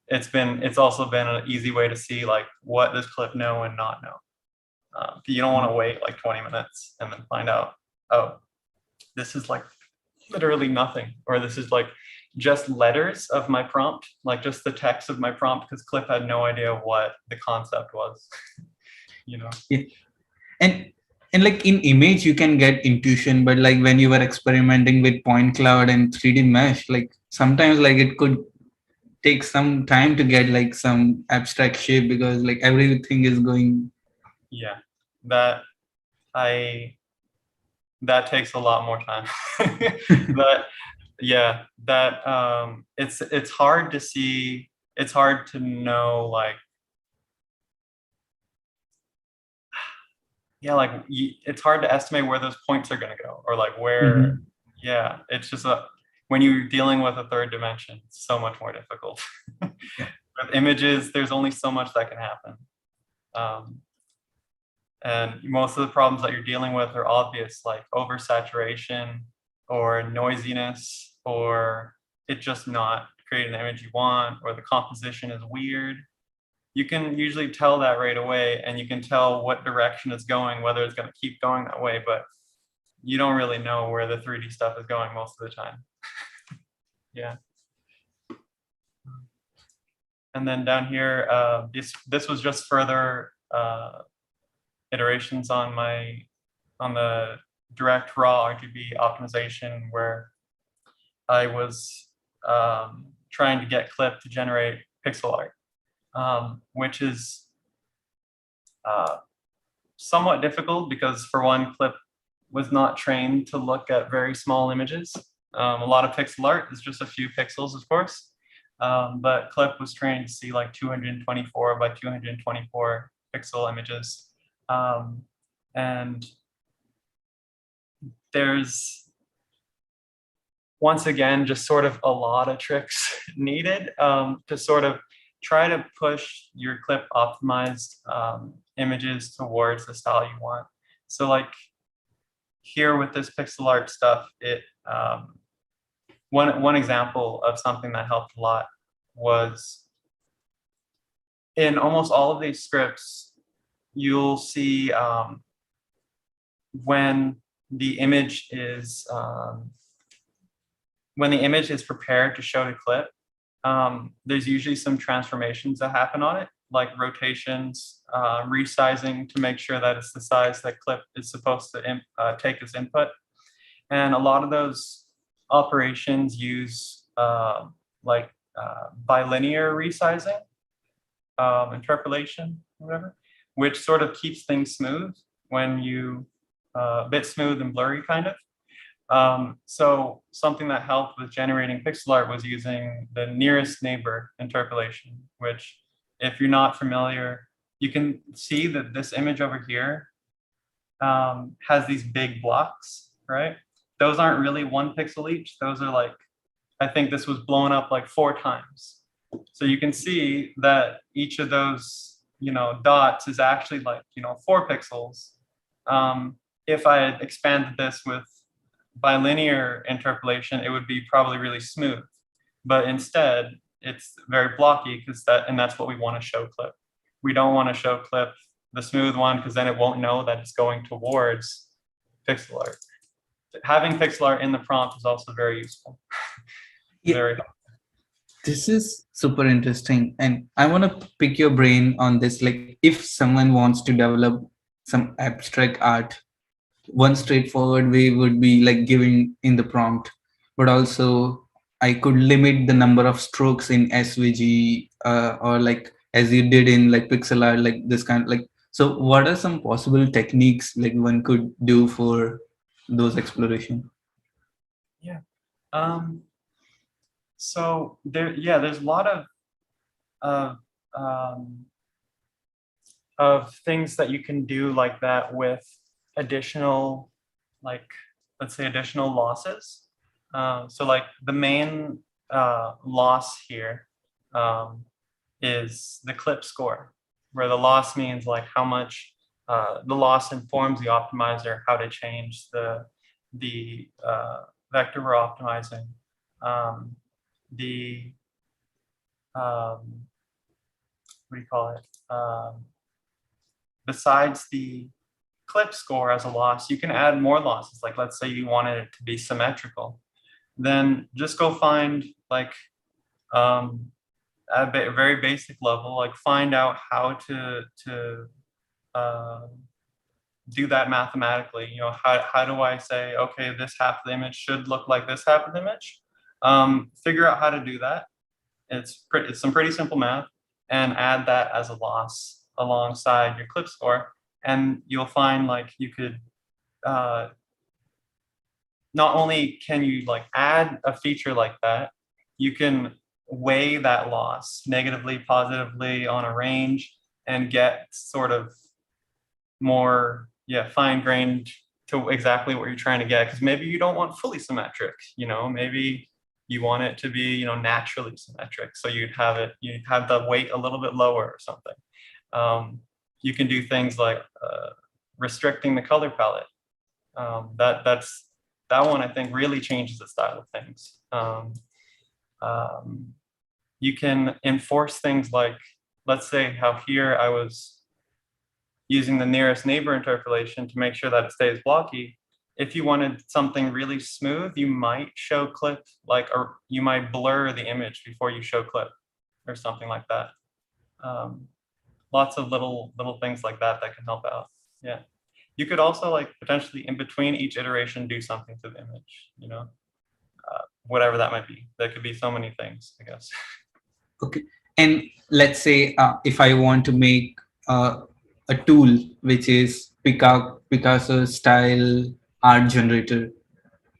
it's also been an easy way to see like what does clip know and not know. You don't want to wait like 20 minutes and then find out, oh, this is like literally nothing, or this is like just letters of my prompt, like just the text of my prompt, because clip had no idea what the concept was. You know. Yeah. And like in image you can get intuition, but like when you were experimenting with point cloud and 3D mesh, like sometimes like it could take some time to get like some abstract shape, because like everything is going. Yeah, that takes a lot more time. But yeah, that it's hard to see, it's hard to know, like, yeah, like it's hard to estimate where those points are going to go, or like where, yeah, it's just when you're dealing with a third dimension, it's so much more difficult. With images, there's only so much that can happen. And most of the problems that you're dealing with are obvious, like oversaturation or noisiness, or it just not creating the image you want, or the composition is weird. You can usually tell that right away, and you can tell what direction it's going, whether it's going to keep going that way, but you don't really know where the 3D stuff is going most of the time. Yeah. And then down here, this was just further iterations on the direct raw RGB optimization, where I was trying to get Clip to generate pixel art, which is somewhat difficult because, for one, Clip was not trained to look at very small images. A lot of pixel art is just a few pixels, of course, but Clip was trained to see like 224 by 224 pixel images. And there's, once again, just sort of a lot of tricks needed to sort of try to push your Clip optimized images towards the style you want. So like here with this pixel art stuff, one example of something that helped a lot was, in almost all of these scripts, you'll see when the image is prepared to show to Clip, there's usually some transformations that happen on it, like rotations, resizing to make sure that it's the size that Clip is supposed to take as input. And a lot of those operations use bilinear resizing, interpolation, whatever, which sort of keeps things smooth when you a bit smooth and blurry, kind of. So something that helped with generating pixel art was using the nearest neighbor interpolation, which, if you're not familiar, you can see that this image over here has these big blocks, right? Those aren't really 1 pixel each. Those are like, I think this was blown up like 4 times. So you can see that each of those, dots is actually like, 4 pixels. If I had expanded this with bilinear interpolation, it would be probably really smooth. But instead, it's very blocky, and that's what we want to show Clip. We don't want to show Clip the smooth one, because then it won't know that it's going towards pixel art. Having pixel art in the prompt is also very useful. Very helpful. This is super interesting, and I want to pick your brain on this. Like, if someone wants to develop some abstract art, one straightforward way would be like giving in the prompt, but also I could limit the number of strokes in SVG, or like as you did in like pixel art, like this kind of like. So what are some possible techniques like one could do for those exploration? Yeah. So there's a lot of things that you can do like that with additional, like, let's say, additional losses. So like the main loss here is the clip score, where the loss means like how much the loss informs the optimizer how to change the vector we're optimizing. The what do you call it? Besides the clip score as a loss, you can add more losses. Like let's say you wanted it to be symmetrical, then just go find like at a very basic level, like find out how to do that mathematically. You know, how do I say, okay, this half of the image should look like this half of the image? Figure out how to do that. It's some pretty simple math, and add that as a loss alongside your clip score, and you'll find like you could not only can you like add a feature like that, you can weigh that loss negatively, positively on a range and get sort of more fine-grained to exactly what you're trying to get. Because maybe you don't want fully symmetric, you know, maybe you want it to be, you know, naturally symmetric. So you'd have the weight a little bit lower or something. You can do things like restricting the color palette. That one I think really changes the style of things. You can enforce things like, let's say how here I was using the nearest neighbor interpolation to make sure that it stays blocky. If you wanted something really smooth, you might show clip, like, or you might blur the image before you show clip or something like that. Lots of little things like that can help out. Yeah. You could also like potentially in between each iteration do something to the image, you know, whatever that might be. There could be so many things, I guess. Okay. And let's say if I want to make a tool which is Picasso style art generator,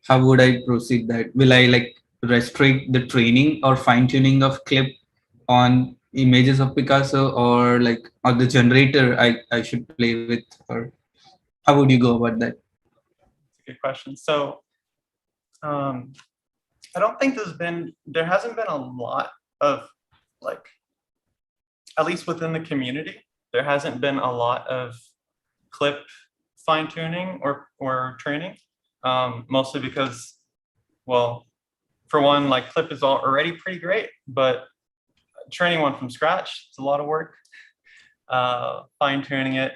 how would I proceed that? Will I like restrict the training or fine tuning of clip on images of Picasso, or like or the generator I should play with, or how would you go about that? That's a good question. So I don't think there hasn't been a lot of like, at least within the community, there hasn't been a lot of clip fine tuning or training, mostly because, well, for one, like clip is already pretty great, but training one from scratch, it's a lot of work. Fine tuning it.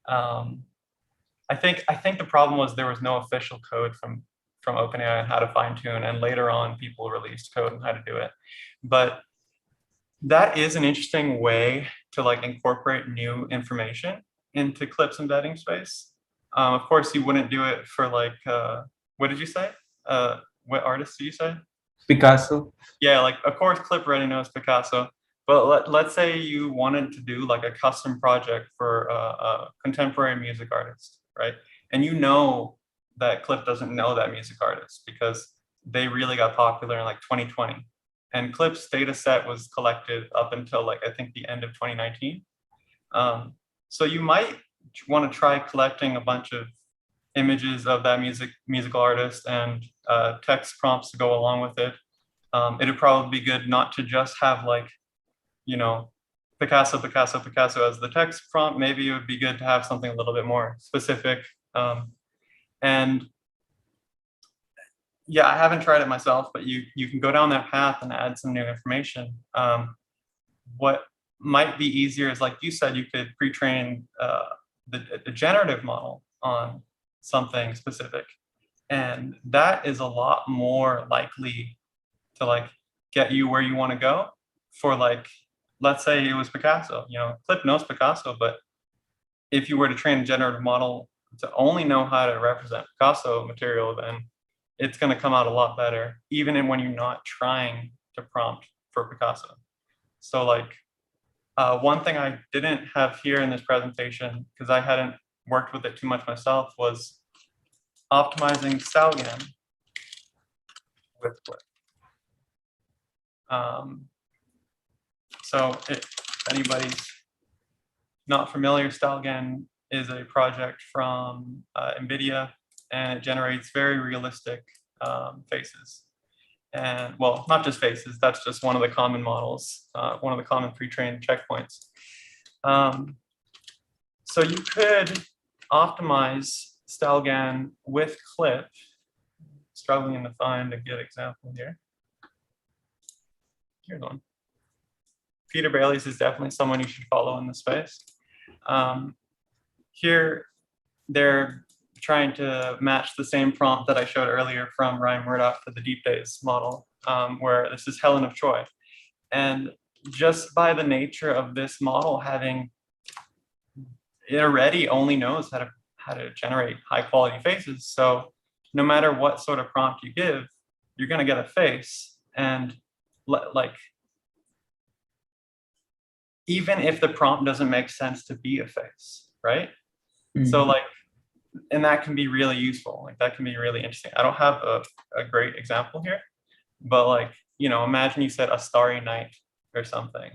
I think the problem was there was no official code from OpenAI on how to fine tune, and later on people released code on how to do it. But that is an interesting way to like incorporate new information into clips embedding space. Of course, you wouldn't do it for like, what did you say? What artist did you say? Picasso. Yeah, like of course clip already knows Picasso, but let's say you wanted to do like a custom project for a contemporary music artist, right? And you know that clip doesn't know that music artist because they really got popular in like 2020. And clip's data set was collected up until like, I think the end of 2019. So you might want to try collecting a bunch of images of that musical artist and text prompts to go along with it. It'd probably be good not to just have like, you know, Picasso, Picasso, Picasso as the text prompt. Maybe it would be good to have something a little bit more specific. And yeah, I haven't tried it myself, but you can go down that path and add some new information. What might be easier is, like you said, you could pre-train the generative model on something specific, and that is a lot more likely to like get you where you want to go. For like, let's say it was Picasso, you know, Clip knows Picasso, but if you were to train a generative model to only know how to represent Picasso material, then it's going to come out a lot better, even when you're not trying to prompt for Picasso. So like, one thing I didn't have here in this presentation, because I hadn't worked with it too much myself, was optimizing Stalgan with Clip. So if anybody's not familiar, Stalgan is a project from NVIDIA, and it generates very realistic faces. and well, not just faces, that's just one of the common models, one of the common pre-trained checkpoints. So you could optimize StyleGAN with CLIP. Struggling to find a good example here. Here's one. Peter Bailey's is definitely someone you should follow in the space. Here, they're trying to match the same prompt that I showed earlier from Ryan Murdoch for the Deep Days model, where this is Helen of Troy. And just by the nature of this model having, it already only knows how to generate high quality faces. So no matter what sort of prompt you give, you're gonna get a face. And like, even if the prompt doesn't make sense to be a face, right? Mm-hmm. So like, and that can be really useful. Like that can be really interesting. I don't have a great example here, but like, you know, imagine you said a starry night or something.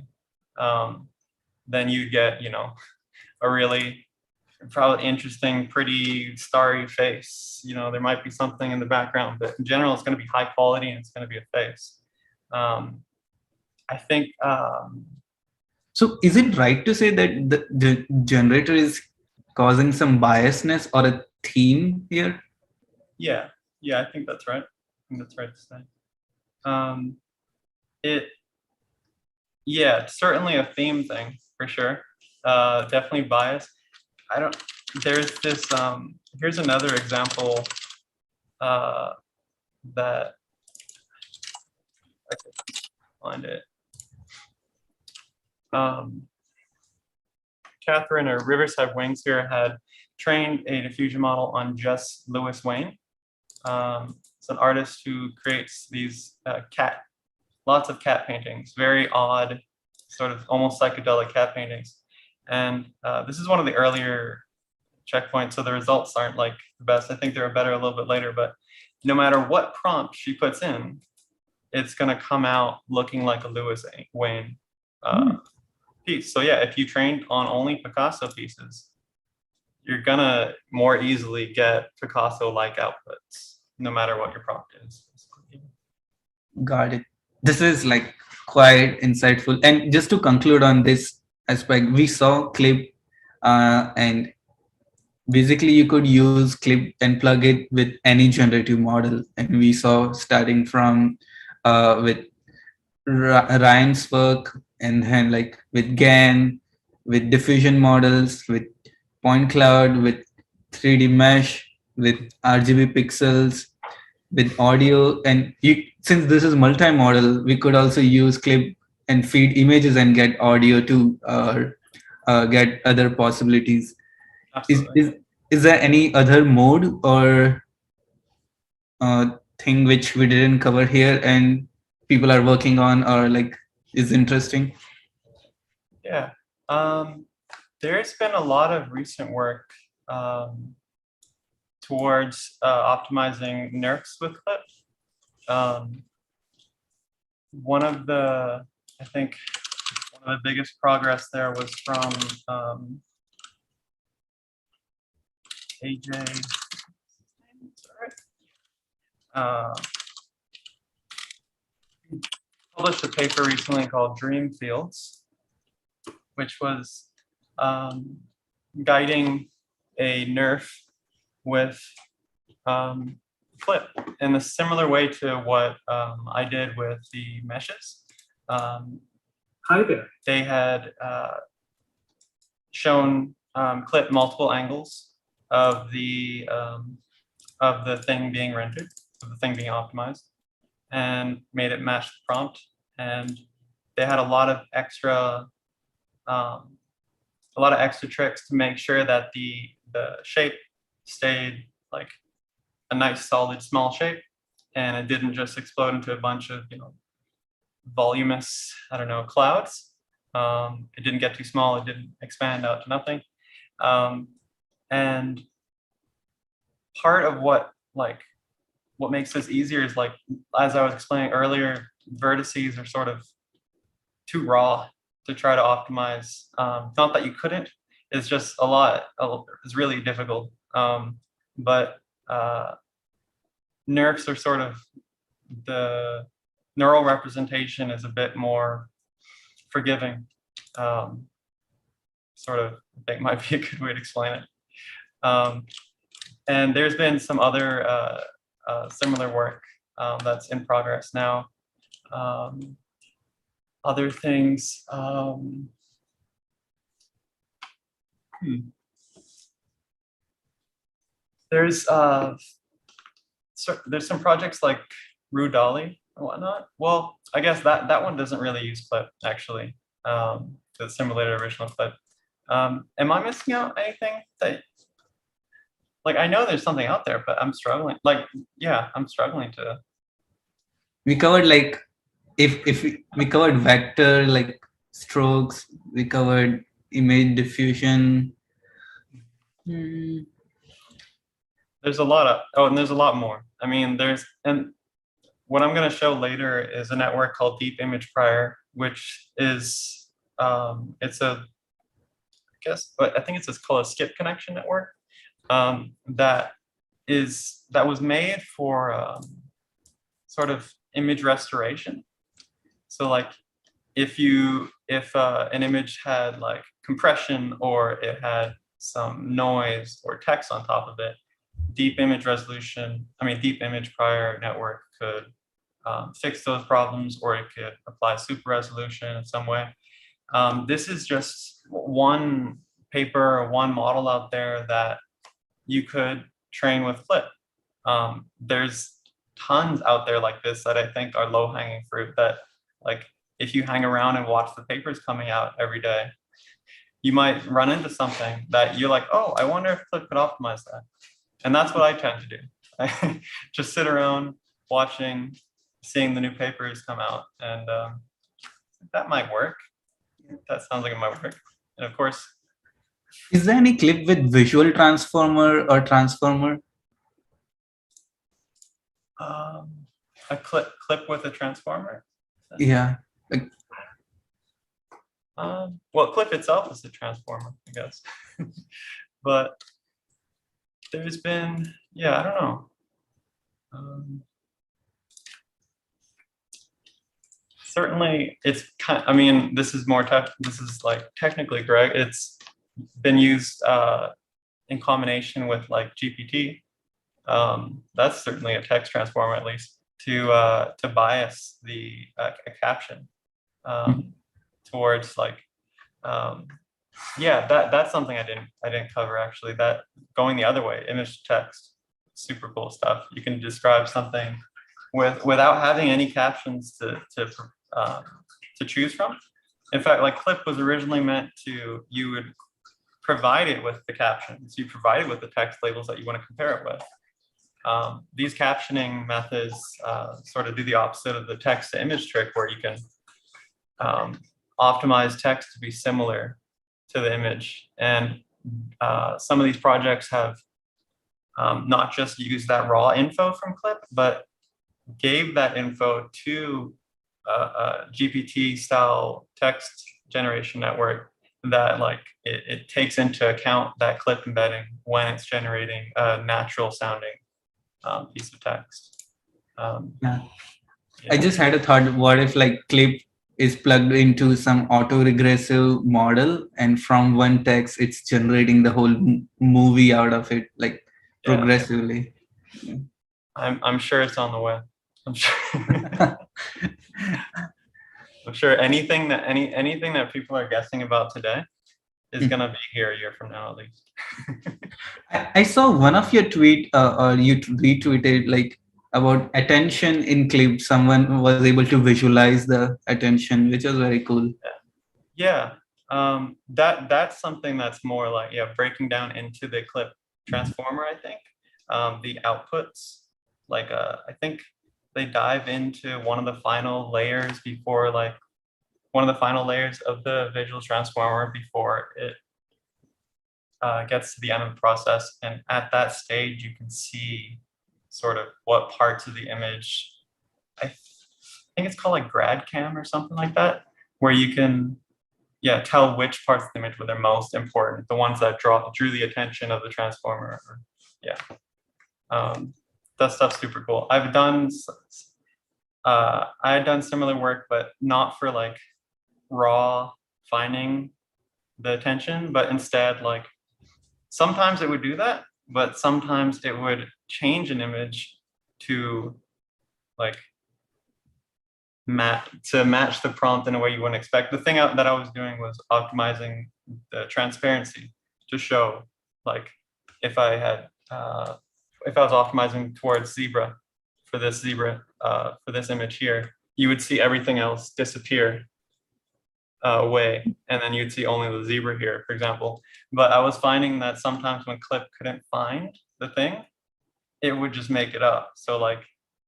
Then you get, you know, a really probably interesting, pretty starry face. You know, there might be something in the background, but in general, it's going to be high quality and it's going to be a face. I think. So is it right to say that the generator is causing some biasness or a theme here? Yeah, I think that's right. I think that's right to say. It's certainly a theme thing for sure. Definitely bias. There's this, here's another example that I could find it. Catherine or Riverside Wings here had trained a diffusion model on just Lewis Wayne. It's an artist who creates these lots of cat paintings, very odd, sort of almost psychedelic cat paintings. And this is one of the earlier checkpoints, so the results aren't like the best. I think they're better a little bit later, but no matter what prompt she puts in, it's gonna come out looking like a Lewis Wayne piece. So yeah, if you trained on only Picasso pieces, you're gonna more easily get Picasso-like outputs, no matter what your prompt is. Got it. This is like quite insightful. And just to conclude on this aspect, we saw CLIP, and basically you could use CLIP and plug it with any generative model. And we saw starting from with Ryan's work, and then like with GAN, with diffusion models, with point cloud, with 3D mesh, with RGB pixels, with audio. And since this is multi-model, we could also use CLIP and feed images and get audio to get other possibilities. Is there any other mode or thing which we didn't cover here and people are working on or like is interesting? Yeah, there's been a lot of recent work towards optimizing NERFs with CLIP. One of the biggest progress there was from AJ. Published a paper recently called Dream Fields, which was guiding a NERF with CLIP in a similar way to what I did with the meshes. Hi there. They had shown CLIP multiple angles of the thing being rendered, of the thing being optimized, and made it match the prompt. And they had a lot of extra tricks to make sure that the shape stayed like a nice solid small shape, and it didn't just explode into a bunch of, you know, voluminous, I don't know, clouds. It didn't get too small, it didn't expand out to nothing. And part of what makes this easier is, like, as I was explaining earlier, vertices are sort of too raw to try to optimize. Not that you couldn't, it's just it's really difficult. But NERFs are sort of the neural representation is a bit more forgiving. Sort of, I think might be a good way to explain it. And there's been some other similar work that's in progress now. Other things. There's some projects like Rudali and whatnot. Well, I guess that one doesn't really use Clip actually. The simulated original Clip. Am I missing out anything that, like, I know there's something out there, but I'm struggling. Like, yeah, I'm struggling to. We covered like if we covered vector, like strokes. We covered image diffusion. There's a lot of, and there's a lot more. I mean, and what I'm going to show later is a network called Deep Image Prior, which is, it's a, but I think it's called a skip connection network that was made for sort of image restoration. So like if an image had like compression or it had some noise or text on top of it, Deep Image Prior network could fix those problems, or it could apply super resolution in some way. This is just one paper or one model out there that you could train with Clip. There's tons out there like this that I think are low-hanging fruit that, like, if you hang around and watch the papers coming out every day, you might run into something that you're like, oh, I wonder if Clip could optimize that. And that's what I tend to do. I just sit around watching, seeing the new papers come out, and that might work. That sounds like it might work. And of course, is there any clip with visual transformer or transformer? A clip with a transformer? Yeah. Well, Clip itself is a transformer, I guess. But there's been, yeah, I don't know. Certainly, it's kind of, I mean, this is like technically correct. It's been used in combination with like GPT. That's certainly a text transformer, at least, to bias a caption towards like, yeah, that's something I didn't cover actually. That going the other way, image to text, super cool stuff. You can describe something without having any captions to choose from. In fact, like Clip was originally meant to, you would provide it with the captions, you provide it with the text labels that you want to compare it with. These captioning methods sort of do the opposite of the text to image trick, where you can optimize text to be similar to the image. And some of these projects have not just used that raw info from Clip, but gave that info to a GPT style text generation network that like it takes into account that Clip embedding when it's generating a natural sounding piece of text. Yeah. I just had a thought, what if like Clip is plugged into some auto-regressive model, and from one text it's generating the whole movie out of it, like progressively. Yeah. I'm sure it's on the way. I'm sure. I'm sure anything that people are guessing about today is gonna be here a year from now at least. I saw one of your tweet or you retweeted like about attention in Clip. Someone was able to visualize the attention, which was very cool. Yeah. That's something that's more like, breaking down into the Clip transformer, I think. The outputs, like I think they dive into one of the final layers before, like one of the final layers of the visual transformer before it gets to the end of the process. And at that stage, you can see sort of what parts of the image, I think it's called like grad cam or something like that, where you can tell which parts of the image were the most important, the ones that drew the attention of the transformer. That stuff's super cool. I've done I had done similar work, but not for like raw finding the attention, but instead like sometimes it would do that, but sometimes it would change an image to like match the prompt in a way you wouldn't expect. The thing that I was doing was optimizing the transparency to show like if I had if I was optimizing towards zebra for this image here, you would see everything else disappear away, and then you'd see only the zebra here, for example. But I was finding that sometimes when Clip couldn't find the thing, it would just make it up. So like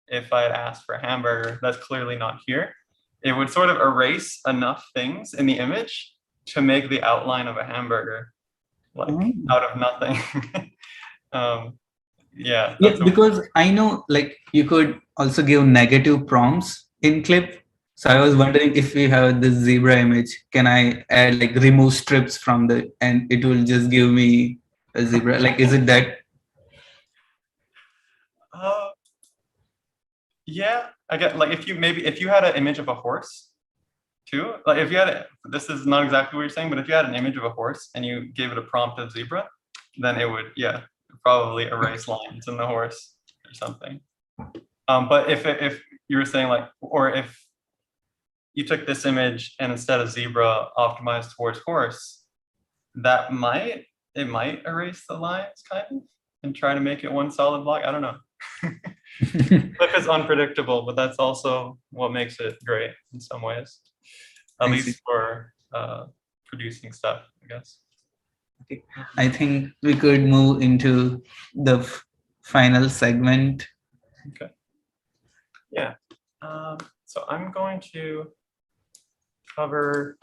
if I had asked for a hamburger that's clearly not here, it would sort of erase enough things in the image to make the outline of a hamburger like out of nothing. Yeah, because I know like you could also give negative prompts in Clip. So I was wondering if we have this zebra image, can I add like remove strips from the, and it will just give me a zebra? Like, is it that? Yeah, I get like if you had an image of a horse too, like if you had this is not exactly what you're saying, but if you had an image of a horse and you gave it a prompt of zebra, then it would probably erase lines in the horse or something. But if you were saying like, or if you took this image and instead of zebra optimized towards horse, that might erase the lines kind of and try to make it one solid block. I don't know. Clip is unpredictable, but that's also what makes it great in some ways, at least for producing stuff, I guess. Okay. I think we could move into the final segment. Okay. Yeah. So I'm going to cover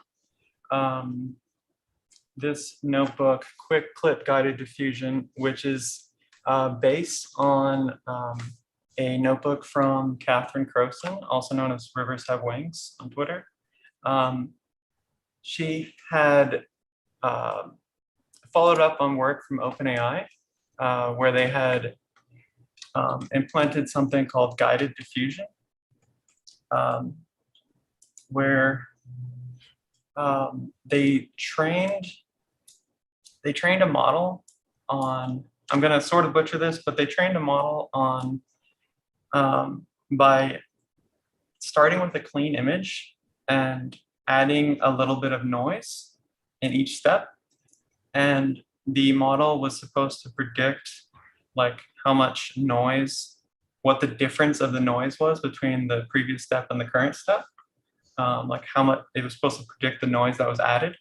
this notebook, Quick Clip Guided Diffusion, which is based on a notebook from Catherine Croson, also known as Rivers Have Wings on Twitter. She had followed up on work from OpenAI, where they had implemented something called guided diffusion, where they trained a model on, I'm going to sort of butcher this, but they trained a model on by starting with a clean image and adding a little bit of noise in each step. And the model was supposed to predict like how much noise, what the difference of the noise was between the previous step and the current step. Like how much it was supposed to predict the noise that was added.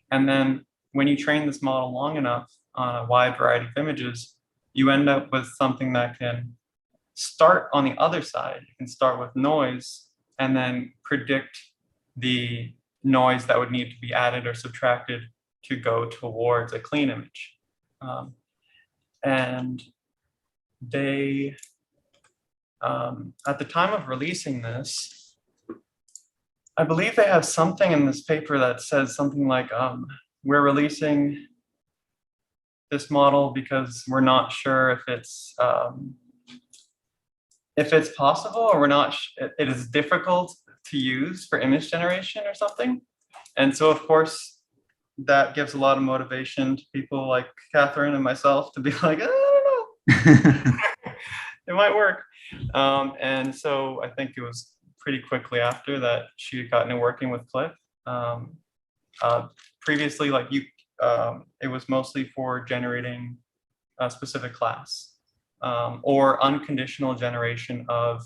And then when you train this model long enough on a wide variety of images, you end up with something that can start on the other side. You can start with noise and then predict the noise that would need to be added or subtracted to go towards a clean image. And they, at the time of releasing this, I believe they have something in this paper that says something like, we're releasing this model because we're not sure if it's possible, or we're not, it is difficult to use for image generation or something. And so of course, that gives a lot of motivation to people like Catherine and myself to be like, I don't know, it might work. And so I think it was pretty quickly after that she had gotten to working with Clip. Previously, like it was mostly for generating a specific class or unconditional generation of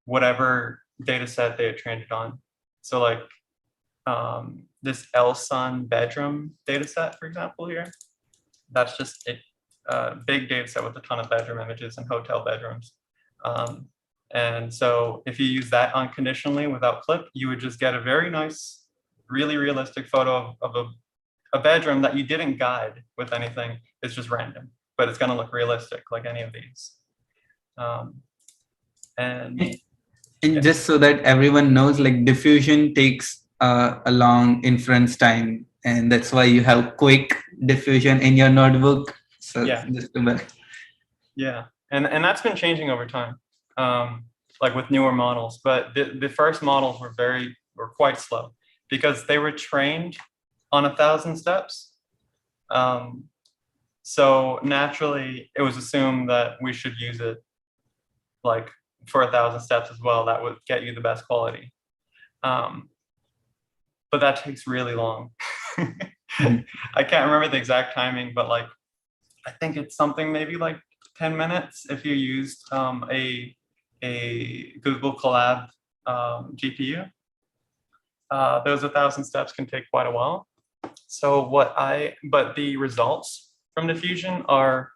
whatever data set they had trained it on. So like this Elson bedroom data set, for example, here, that's just a big data set with a ton of bedroom images and hotel bedrooms. And so if you use that unconditionally without Clip, you would just get a very nice, really realistic photo of a bedroom that you didn't guide with anything. It's just random, but it's going to look realistic like any of these. And just so that everyone knows, like diffusion takes a long inference time, and that's why you have quick diffusion in your notebook. So yeah, just to yeah, and that's been changing over time. like with newer models, but the first models were quite slow because they were trained on 1,000 steps. So naturally, it was assumed that we should use it like for 1,000 steps as well. That would get you the best quality. But that takes really long. I can't remember the exact timing, but like, I think it's something maybe like 10 minutes if you used a Google Colab GPU. Those 1,000 steps can take quite a while. So but the results from diffusion are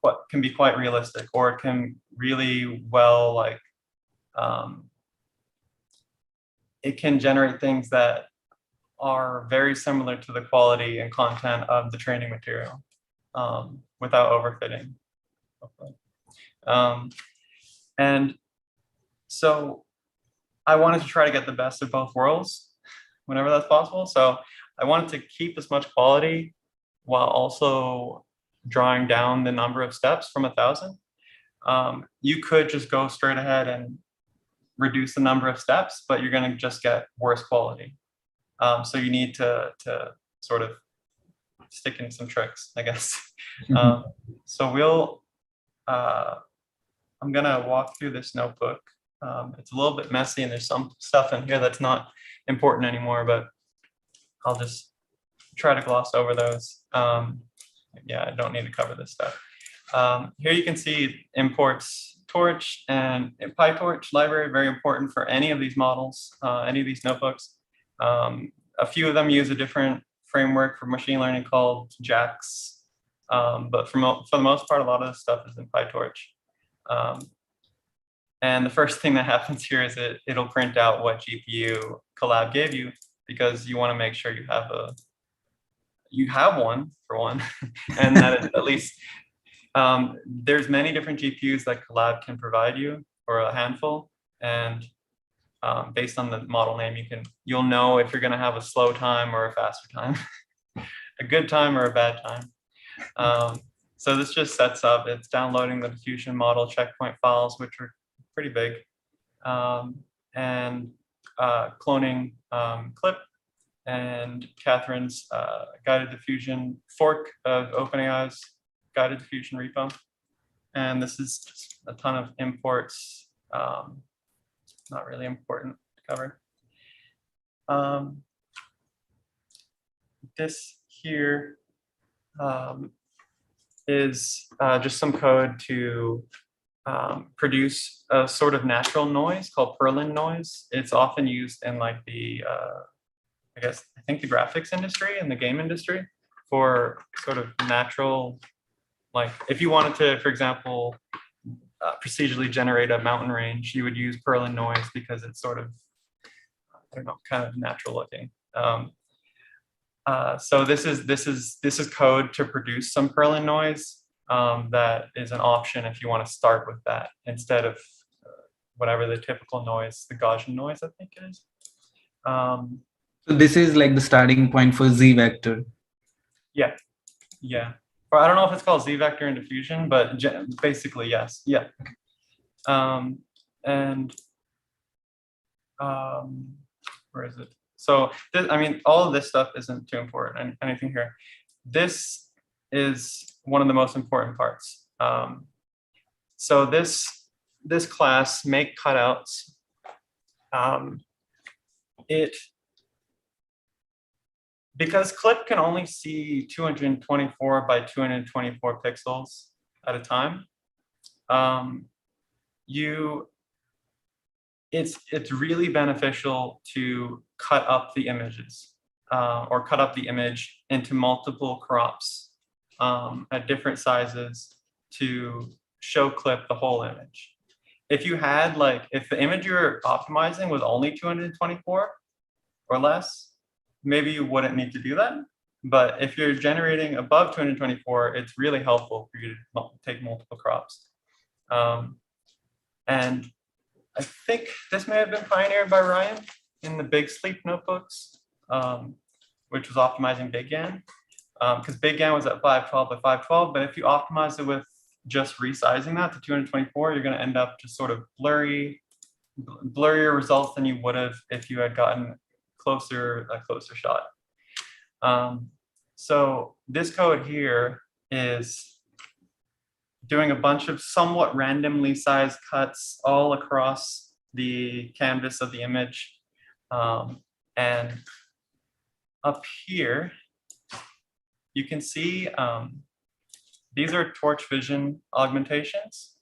what can be quite realistic, or it can really well like it can generate things that are very similar to the quality and content of the training material without overfitting. And so I wanted to try to get the best of both worlds whenever that's possible. So I wanted to keep as much quality while also drawing down the number of steps from 1,000. You could just go straight ahead and reduce the number of steps, but you're going to just get worse quality. So you need to sort of stick in some tricks, I guess. So I'm going to walk through this notebook. It's a little bit messy and there's some stuff in here that's not important anymore, but I'll just try to gloss over those. Yeah, I don't need to cover this stuff. Here you can see imports Torch and PyTorch library, very important for any of these models, any of these notebooks. A few of them use a different framework for machine learning called JAX, but for the most part, a lot of this stuff is in PyTorch. And the first thing that happens here is it'll print out what GPU Colab gave you, because you want to make sure you have one for one, and that at least there's many different GPUs that Colab can provide you, or a handful, and based on the model name, you'll know if you're going to have a slow time or a faster time, a good time or a bad time. So this just sets up, it's downloading the diffusion model checkpoint files, which are pretty big, and cloning CLIP and Catherine's guided diffusion fork of OpenAI's guided diffusion repo. And this is just a ton of imports, not really important to cover. This here is just some code to produce a sort of natural noise called Perlin noise. It's often used in like the, I think the graphics industry and the game industry for sort of natural, like if you wanted to, for example, procedurally generate a mountain range, you would use Perlin noise because it's sort of, I don't know, kind of natural looking. So this is code to produce some Perlin noise. That is an option if you want to start with that instead of whatever the typical noise, the Gaussian noise, I think it is. So this is like the starting point for Z vector. Yeah, yeah. Or I don't know if it's called Z vector in diffusion, but basically yes, yeah. Where is it? So I mean, all of this stuff isn't too important. Anything here? This is one of the most important parts. So this class, make cutouts, because CLIP can only see 224 by 224 pixels at a time, it's really beneficial to cut up the images or cut up the image into multiple crops at different sizes to show CLIP the whole image. If you had if the image you're optimizing was only 224 or less, maybe you wouldn't need to do that. But if you're generating above 224, it's really helpful for you to take multiple crops. And I think this may have been pioneered by Ryan in the Big Sleep notebooks, which was optimizing BigGAN. Because BigGAN was at 512 by 512, but if you optimize it with just resizing that to 224, you're going to end up just sort of blurrier results than you would have if you had gotten a closer shot. So this code here is doing a bunch of somewhat randomly sized cuts all across the canvas of the image. And up here, you can see these are torch vision augmentations.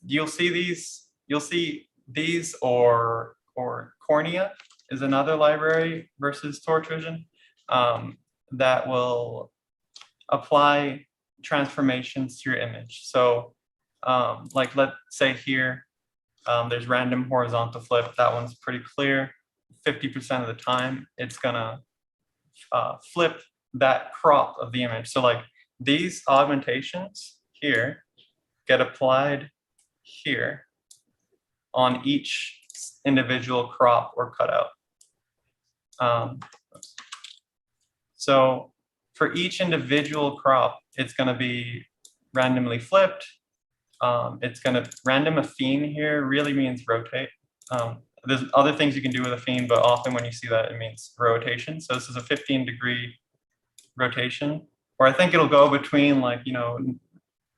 You'll see these or Cornea is another library versus torch vision that will apply transformations to your image. So like let's say here, there's random horizontal flip. That one's pretty clear. 50% of the time, it's gonna flip that crop of the image. So like these augmentations here get applied here on each individual crop or cutout. So for each individual crop, it's going to be randomly flipped. It's going to random affine here really means rotate. There's other things you can do with affine, but often when you see that, it means rotation. So this is a 15-degree rotation, or I think it'll go between like, you know,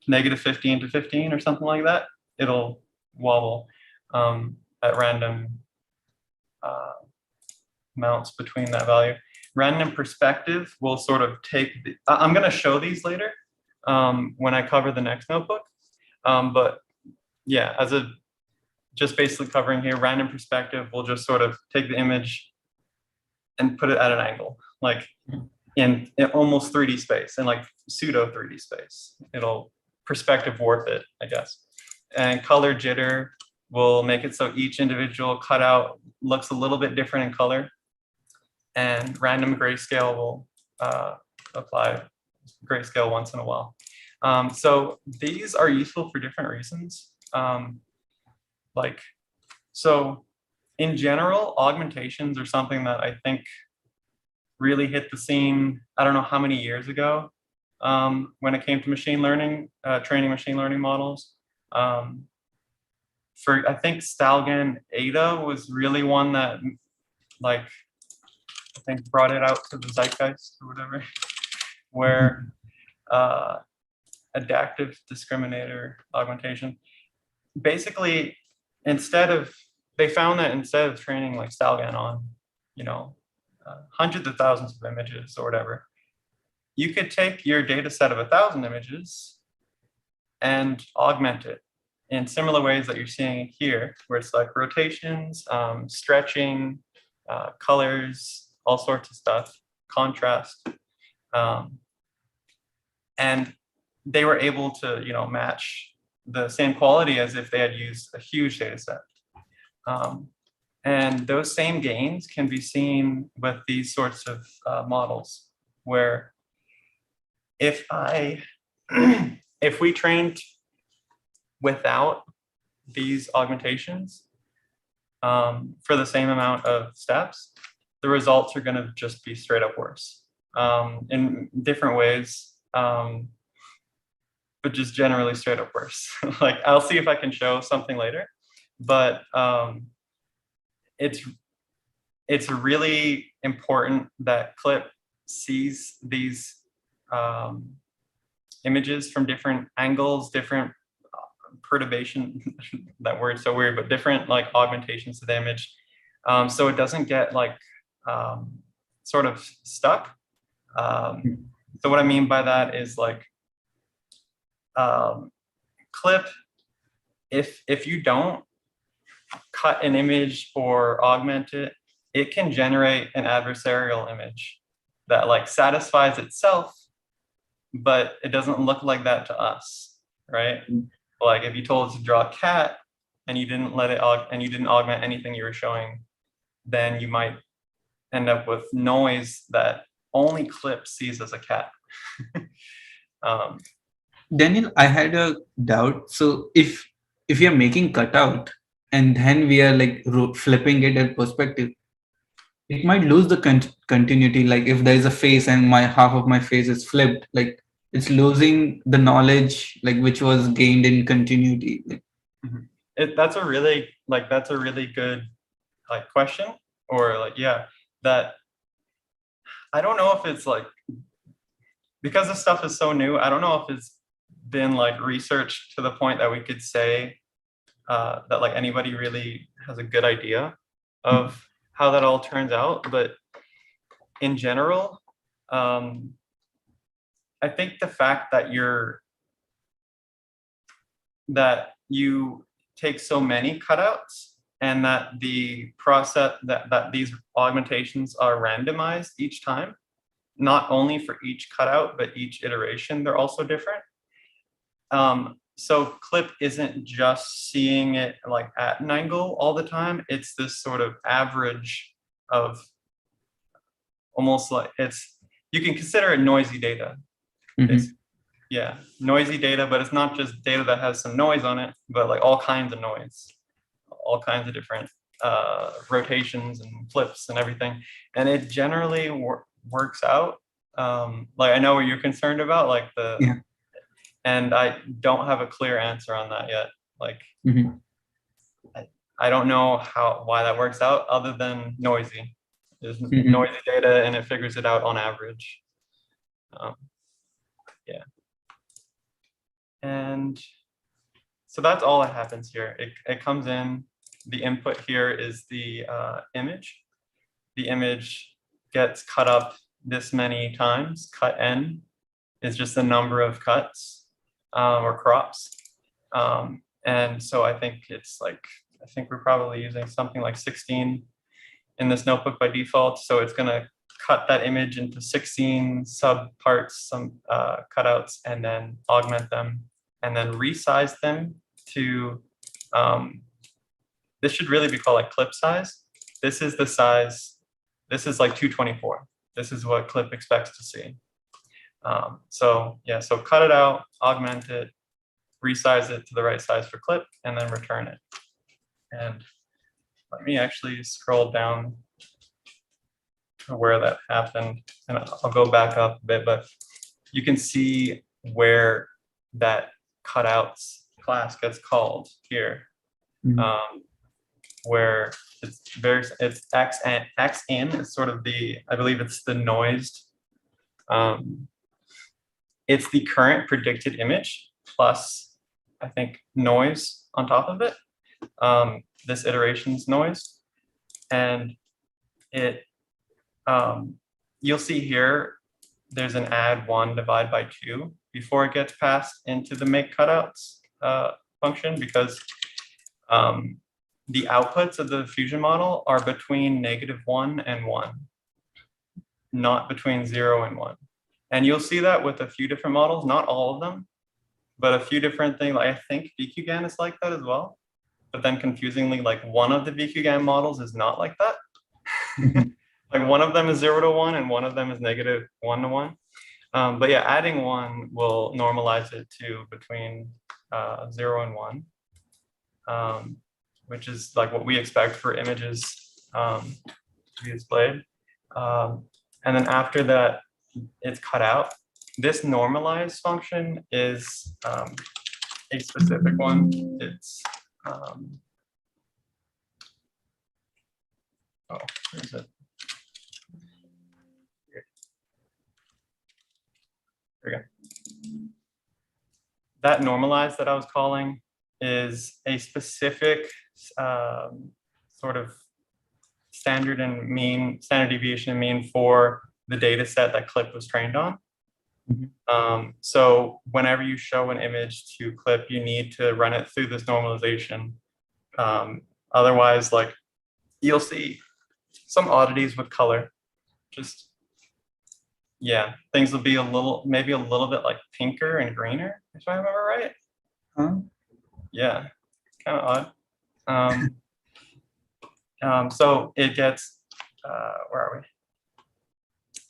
-15 to 15 or something like that. It'll wobble at random amounts between that value. Random perspective will sort of take, I'm going to show these later when I cover the next notebook. But yeah, just basically covering here, random perspective will just sort of take the image and put it at an angle, like in almost 3D space, in like pseudo 3D space. It'll perspective warp it, I guess. And color jitter will make it so each individual cutout looks a little bit different in color. And random grayscale will apply grayscale once in a while. So these are useful for different reasons. So in general, augmentations are something that I think really hit the scene, I don't know how many years ago, when it came to machine learning, training machine learning models. I think Stalgan Ada was really one that like, I think brought it out to the zeitgeist or whatever, where adaptive discriminator augmentation, basically, they found that instead of training like Stalgan on, you know, hundreds of thousands of images or whatever, you could take your data set of 1,000 images and augment it in similar ways that you're seeing here, where it's like rotations, stretching, colors, all sorts of stuff, contrast. And they were able to, you know, match the same quality as if they had used a huge data set. And those same gains can be seen with these sorts of models, where if we trained without these augmentations for the same amount of steps, the results are going to just be straight up worse in different ways, but just generally straight up worse. Like, I'll see if I can show something later, but it's really important that CLIP sees these images from different angles, different perturbation, that word's so weird, but different like augmentations to the image. So it doesn't get like sort of stuck. So what I mean by that is like CLIP, if you don't cut an image or augment it, it can generate an adversarial image that like satisfies itself, but it doesn't look like that to us, right? Like if you told it to draw a cat and you didn't augment anything you were showing, then you might end up with noise that only CLIP sees as a cat. Daniel, I had a doubt. So if you're making cutout and then we are like flipping it at perspective, it might lose the continuity. Like if there is a face and half of my face is flipped, like it's losing the knowledge like which was gained in continuity. That's a really good like question, or like, yeah, that I don't know if it's like, because this stuff is so new, I don't know if it's been like researched to the point that we could say that like anybody really has a good idea of how that all turns out. But in general, I think the fact that you take so many cutouts, and that the process that these augmentations are randomized each time, not only for each cutout, but each iteration, they're also different. So CLIP isn't just seeing it like at an angle all the time. It's this sort of average of almost like you can consider it noisy data. Yeah, noisy data, but it's not just data that has some noise on it, but like all kinds of noise, all kinds of different rotations and flips and everything. And it generally works out. Like I know what you're concerned about, like and I don't have a clear answer on that yet. Like I don't know why that works out, other than noisy. There's noisy data and it figures it out on average. Yeah. And so that's all that happens here. It comes in, the input here is the image. The image gets cut up this many times. Cut n is just the number of cuts or crops. And so I think we're probably using something like 16 in this notebook by default. So it's gonna cut that image into 16 subparts, some cutouts, and then augment them, and then resize them to, this should really be called like clip size. This is the size, this is like 224. This is what CLIP expects to see. So yeah, so cut it out, augment it, resize it to the right size for CLIP, and then return it. And let me actually scroll down to where that happened, and I'll go back up a bit, but you can see where that cutouts class gets called here, where it's x in is sort of I believe it's the noised, it's the current predicted image plus I think noise on top of it, this iteration's noise. And you'll see here there's an add 1 divide by 2 before it gets passed into the make cutouts function, because the outputs of the fusion model are between -1 and 1, not between 0 and 1. And you'll see that with a few different models, not all of them, but a few different things. Like I think VQGAN is like that as well. But then confusingly, like one of the VQGAN models is not like that. Like one of them is 0 to 1 and one of them is -1 to 1. But yeah, adding 1 will normalize it to between 0 and 1, which is like what we expect for images to be displayed. And then after that, it's cut out. This normalize function is a specific one. It's oh, where is it? There we go. That normalize that I was calling is a specific sort of standard deviation and mean for the data set that CLIP was trained on. So whenever you show an image to CLIP, you need to run it through this normalization. Otherwise, like you'll see some oddities with color. Just, yeah, things will be maybe a little bit like pinker and greener, if I remember right. Yeah, kind of odd. So it gets, where are we?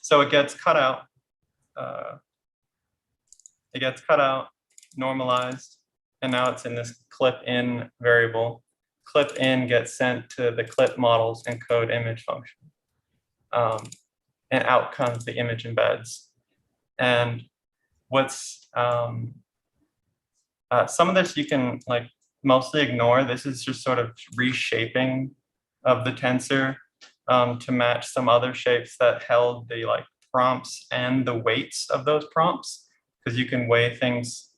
So it gets cut out. It gets cut out, normalized, and now it's in this clip in variable. Clip in gets sent to the clip models encode image function. And out comes the image embeds. And what's some of this you can like mostly ignore. This is just sort of reshaping of the tensor to match some other shapes that held the like prompts and the weights of those prompts, because you can weigh things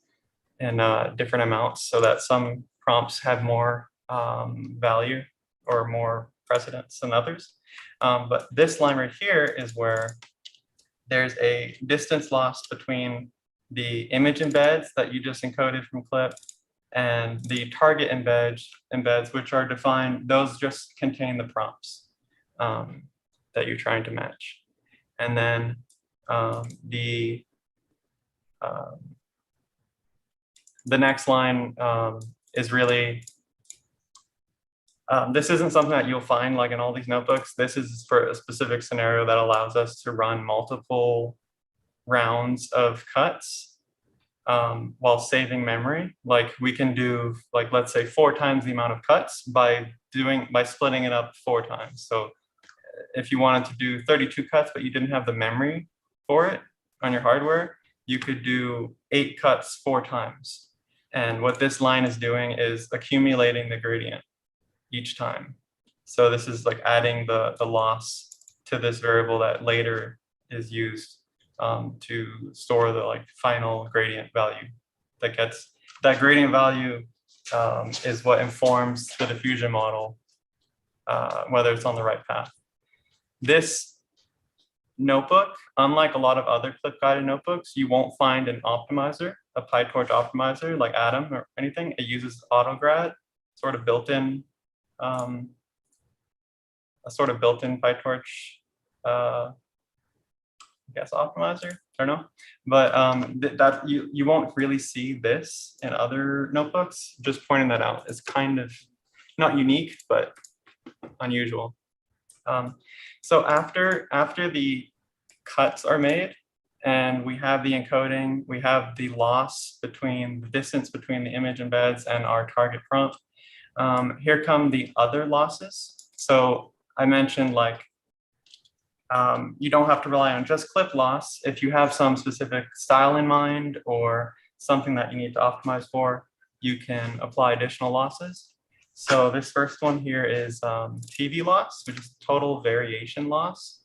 in different amounts so that some prompts have more value or more precedence than others. But this line right here is where there's a distance lost between the image embeds that you just encoded from CLIP and the target embeds, which are defined, those just contain the prompts that you're trying to match. And then the next line is really, this isn't something that you'll find like in all these notebooks. This is for a specific scenario that allows us to run multiple rounds of cuts while saving memory. Like we can do, like, let's say 4 times the amount of cuts by splitting it up 4 times. So if you wanted to do 32 cuts, but you didn't have the memory for it on your hardware, you could do 8 cuts 4 times. And what this line is doing is accumulating the gradient each time. So this is like adding the loss to this variable that later is used to store the like final gradient value that gets, that gradient value is what informs the diffusion model, whether it's on the right path. This notebook, unlike a lot of other CLIP guided notebooks, you won't find an optimizer, a PyTorch optimizer like Atom or anything. It uses AutoGrad, sort of built-in, a sort of built-in PyTorch, I guess optimizer, I don't know. But that you won't really see this in other notebooks. Just pointing that out. It's kind of not unique, but unusual. So after the cuts are made and we have the encoding, we have the loss between the distance between the image embeds and our target prompt. Here come the other losses. So I mentioned like you don't have to rely on just clip loss. If you have some specific style in mind or something that you need to optimize for, you can apply additional losses. So this first one here is TV loss, which is total variation loss.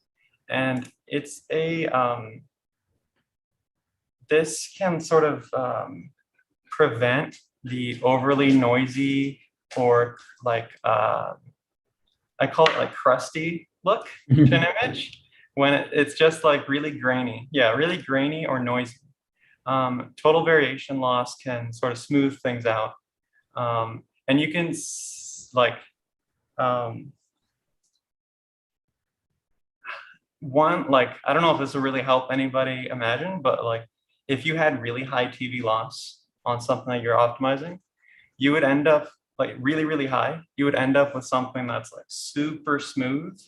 And it's a, this can sort of prevent the overly noisy or like, I call it like crusty look to an image when it's just like really grainy. Yeah, really grainy or noisy. Total variation loss can sort of smooth things out. And you can like, one, like, I don't know if this will really help anybody imagine, but like if you had really high TV loss on something that you're optimizing, you would end up like really, really high. You would end up with something that's like super smooth.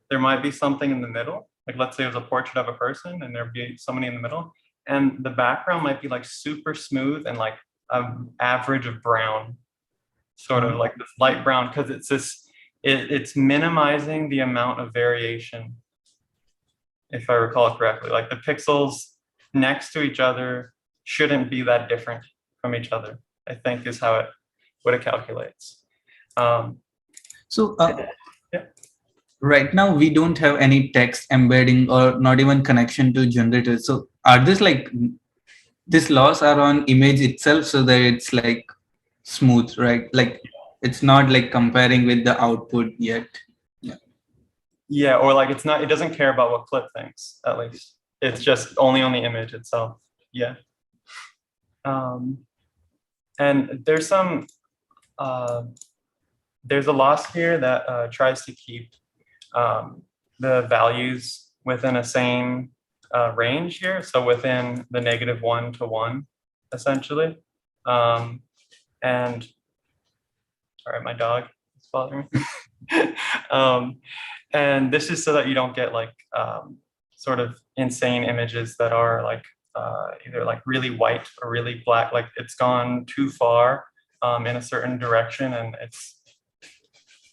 There might be something in the middle. Like let's say it was a portrait of a person and there'd be somebody in the middle. And the background might be like super smooth and like an average of brown, sort of like this light brown, because it's this, it's minimizing the amount of variation, if I recall correctly. Like the pixels next to each other shouldn't be that different from each other, I think is how what it calculates. So yeah. Right now we don't have any text embedding or not even connection to generators. So are this like, this loss are on image itself so that it's like smooth, right? Like it's not like comparing with the output yet. Yeah, or like it's not, it doesn't care about what clip thinks, at least. It's just only on the image itself. Yeah. And there's some, there's a loss here that tries to keep the values within a same range here. So within the -1 to 1, essentially. And, all right, my dog is bothering me. And this is so that you don't get like sort of insane images that are like either like really white or really black, like it's gone too far in a certain direction and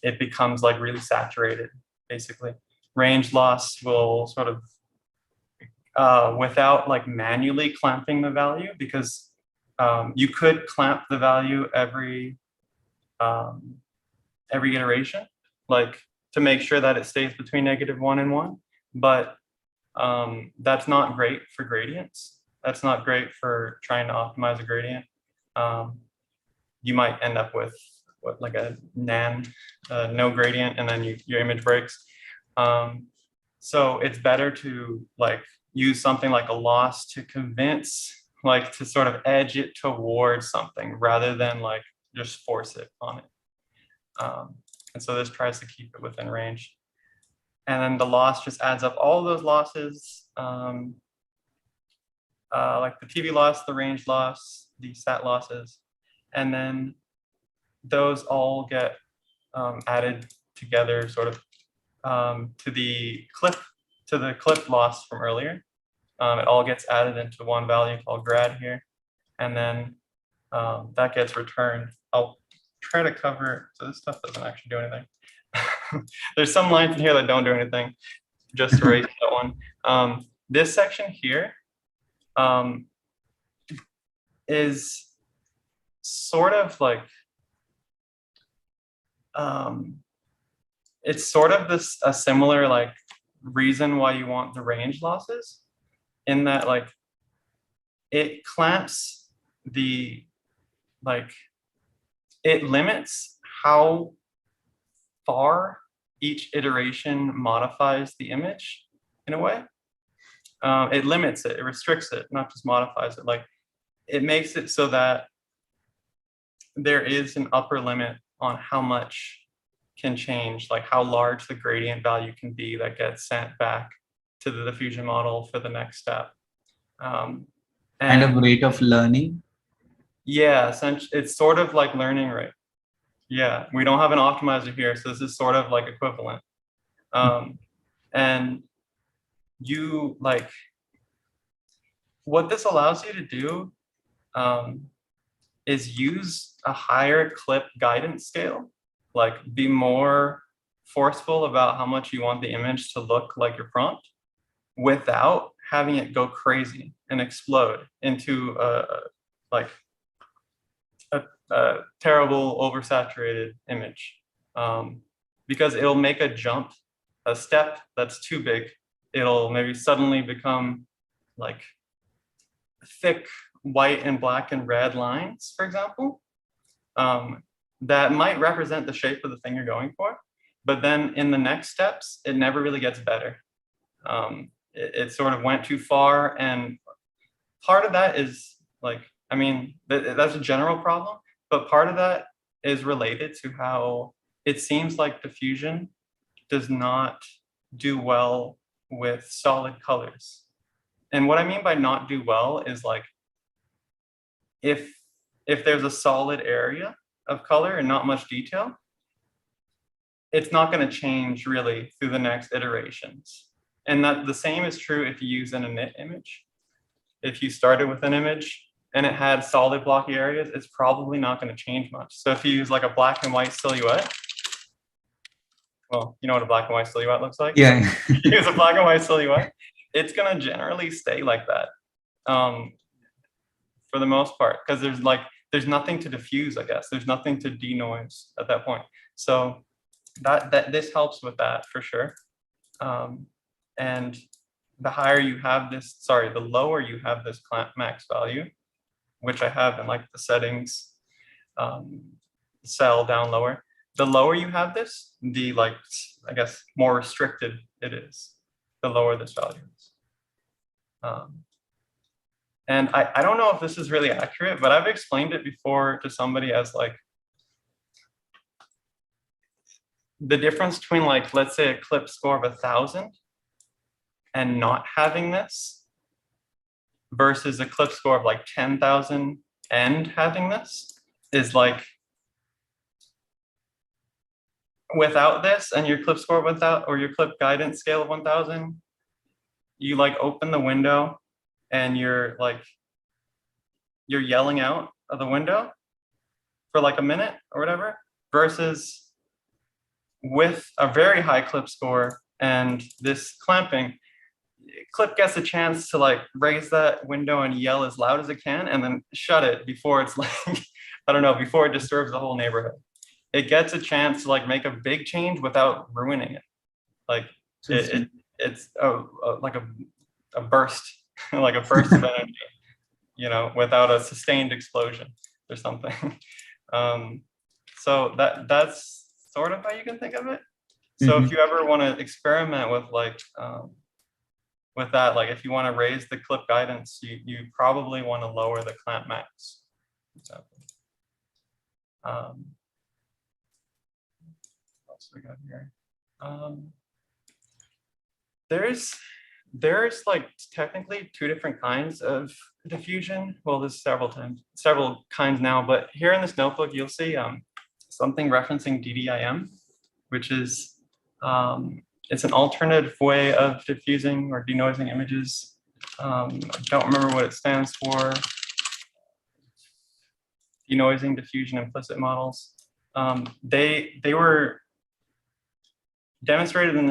it becomes like really saturated, basically. Range loss will sort of without like manually clamping the value, because you could clamp the value every iteration, like to make sure that it stays between -1 and 1, but that's not great for gradients. That's not great for trying to optimize a gradient. You might end up with like a no gradient, and then your image breaks. So it's better to like use something like a loss to convince, like to sort of edge it towards something rather than like just force it on it. And so this tries to keep it within range. And then the loss just adds up all those losses, like the TV loss, the range loss, the stat losses, and then those all get added together sort of to the clip loss from earlier. It all gets added into one value called grad here, and then that gets returned. I'll try to cover, so this stuff doesn't actually do anything. There's some lines in here that don't do anything, just erase that one. This section here is sort of like, it's sort of a similar like reason why you want the range losses, in that like it clamps the, like it limits how far each iteration modifies the image in a way. It limits it, it restricts it, not just modifies it. Like it makes it so that there is an upper limit on how much can change, like how large the gradient value can be that gets sent back to the diffusion model for the next step. Kind of rate of learning. Yeah, essentially, it's sort of like learning rate. Yeah, we don't have an optimizer here, so this is sort of like equivalent. And you like, what this allows you to do is use a higher clip guidance scale, like be more forceful about how much you want the image to look like your prompt, without having it go crazy and explode into a terrible oversaturated image, because it'll make a jump, a step that's too big. It'll maybe suddenly become like thick white and black and red lines, for example, that might represent the shape of the thing you're going for. But then in the next steps, it never really gets better. It sort of went too far. And part of that is like, I mean, that's a general problem, but part of that is related to how it seems like diffusion does not do well with solid colors. And what I mean by not do well is like, if there's a solid area of color and not much detail, it's not going to change really through the next iterations. And that the same is true if you use an init image. If you started with an image and it had solid blocky areas, it's probably not going to change much. So if you use like a black and white silhouette, well, you know what a black and white silhouette looks like? Yeah. Use a black and white silhouette, it's going to generally stay like that for the most part, because there's nothing to diffuse, I guess. There's nothing to denoise at that point. So that this helps with that for sure. And the higher you have this, the lower you have this clamp max value, which I have in like the settings cell down lower. The lower you have this, the like, I guess, more restricted it is, the lower this value is. And I don't know if this is really accurate, but I've explained it before to somebody as like, the difference between like, let's say a clip score of 1,000 and not having this versus a clip score of like 10,000 and having this is like, without this and your clip score of 1,000 or your clip guidance scale of 1,000, you like open the window and you're yelling out of the window for like a minute or whatever, versus with a very high clip score and this clamping, Clip gets a chance to like raise that window and yell as loud as it can, and then shut it before it's like, I don't know, before it disturbs the whole neighborhood. It gets a chance to like make a big change without ruining it. Like it's like a burst, like a burst of energy, you know, without a sustained explosion or something. So that's sort of how you can think of it. So if you ever want to experiment with like with that, like if you want to raise the clip guidance, you probably want to lower the clamp max. So, what else we got here? There's like technically two different kinds of diffusion. Well, there's several kinds now, but here in this notebook, you'll see something referencing DDIM, which is it's an alternative way of diffusing or denoising images. I don't remember what it stands for. Denoising diffusion implicit models. They were demonstrated in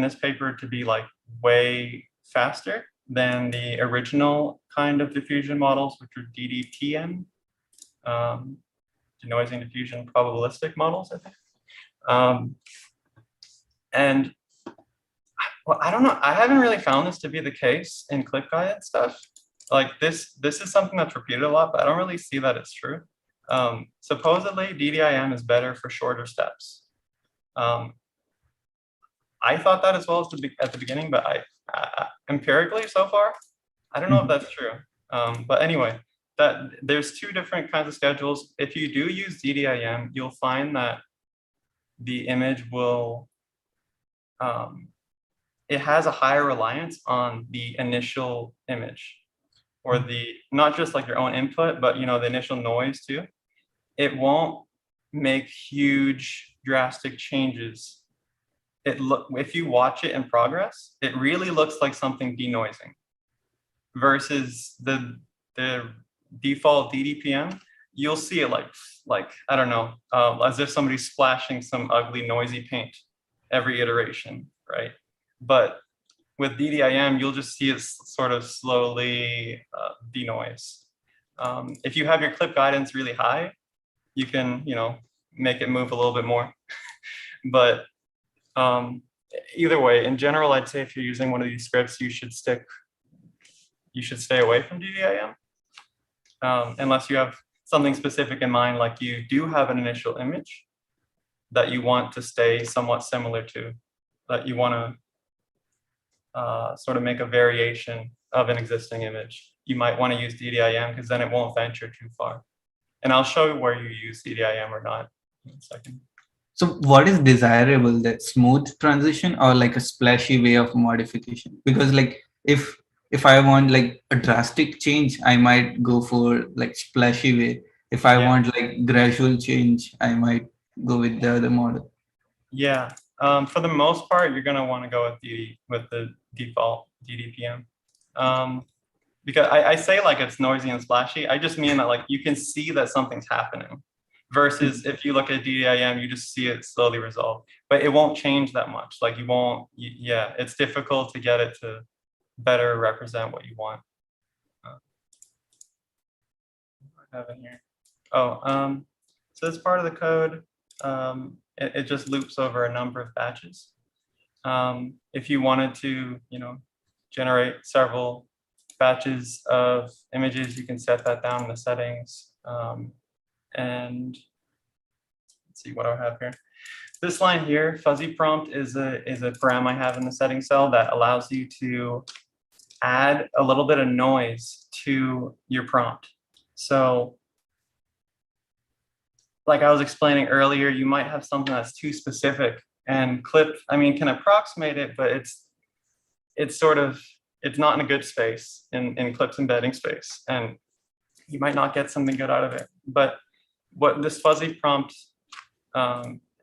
this paper to be like way faster than the original kind of diffusion models, which are DDPM, denoising diffusion probabilistic models, I think. And well, I don't know. I haven't really found this to be the case in clip guided stuff. Like this is something that's repeated a lot, but I don't really see that it's true. Supposedly DDIM is better for shorter steps. I thought that as well as at the beginning, but I empirically so far, I don't know if that's true. But anyway, that there's two different kinds of schedules. If you do use DDIM, you'll find that the image will, it has a higher reliance on the initial image, or the, not just like your own input, but you know, the initial noise too. It won't make huge drastic changes. If you watch it in progress, it really looks like something denoising, versus the default DDPM. You'll see it like I don't know, as if somebody's splashing some ugly noisy paint every iteration, right? But with DDIM, you'll just see it sort of slowly denoise. If you have your clip guidance really high, you can, you know, make it move a little bit more. But either way, in general, I'd say if you're using one of these scripts, you should stay away from DDIM, unless you have something specific in mind, like you do have an initial image that you want to stay somewhat similar to, that you want to sort of make a variation of an existing image. You might want to use DDIM because then it won't venture too far. And I'll show you where you use DDIM or not in a second. So what is desirable, that smooth transition or like a splashy way of modification? Because like if I want like a drastic change, I might go for like splashy way. If I want like gradual change, I might go with the other model. Yeah, for the most part, you're gonna want to go with the default DDPM. Because I say like it's noisy and splashy. I just mean that like you can see that something's happening. Versus if you look at DDIM, you just see it slowly resolve, but it won't change that much. Like you won't, yeah, it's difficult to get it to better represent what you want. What I have in here? Oh, so this part of the code, it just loops over a number of batches. If you wanted to, you know, generate several batches of images, you can set that down in the settings. And let's see what I have here. This line here, fuzzy prompt, is a param I have in the settings cell that allows you to add a little bit of noise to your prompt. So like I was explaining earlier, you might have something that's too specific, and Clip, I mean, can approximate it, but it's sort of, it's not in a good space in Clip's embedding space, and you might not get something good out of it. But what this fuzzy prompt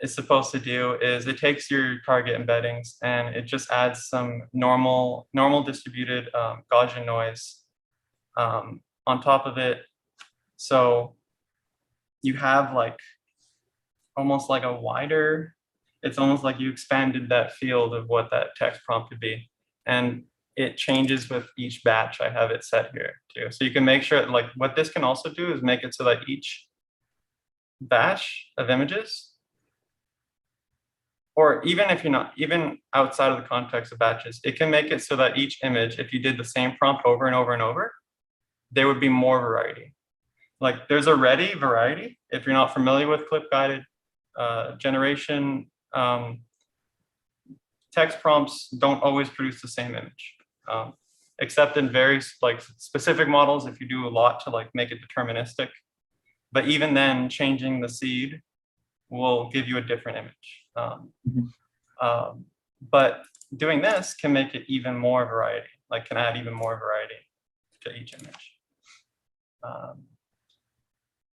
is supposed to do is it takes your target embeddings and it just adds some normal distributed Gaussian noise on top of it. So you have like almost like a wider, it's almost like you expanded that field of what that text prompt could be. And it changes with each batch. I have it set here too. So you can make sure, like what this can also do is make it so that each batch of images, or even if you're not, even outside of the context of batches, it can make it so that each image, if you did the same prompt over and over and over, there would be more variety. Like there's already variety. If you're not familiar with clip guided generation, text prompts don't always produce the same image, except in very like specific models if you do a lot to like make it deterministic. But even then, changing the seed will give you a different image. But doing this can make it even more variety, like can add even more variety to each image.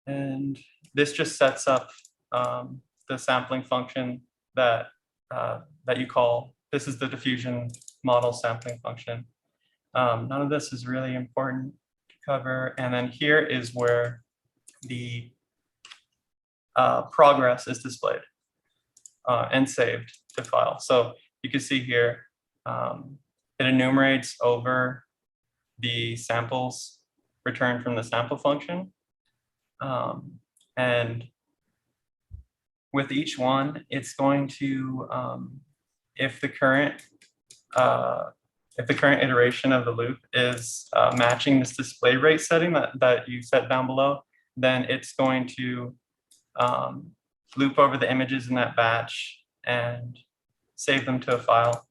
And this just sets up the sampling function that that you call. This is the diffusion model sampling function. None of this is really important to cover. And then here is where the progress is displayed and saved to file. So you can see here, it enumerates over the samples returned from the sample function. And with each one, it's going to, if the current iteration of the loop is matching this display rate setting that you set down below, then it's going to loop over the images in that batch and save them to a file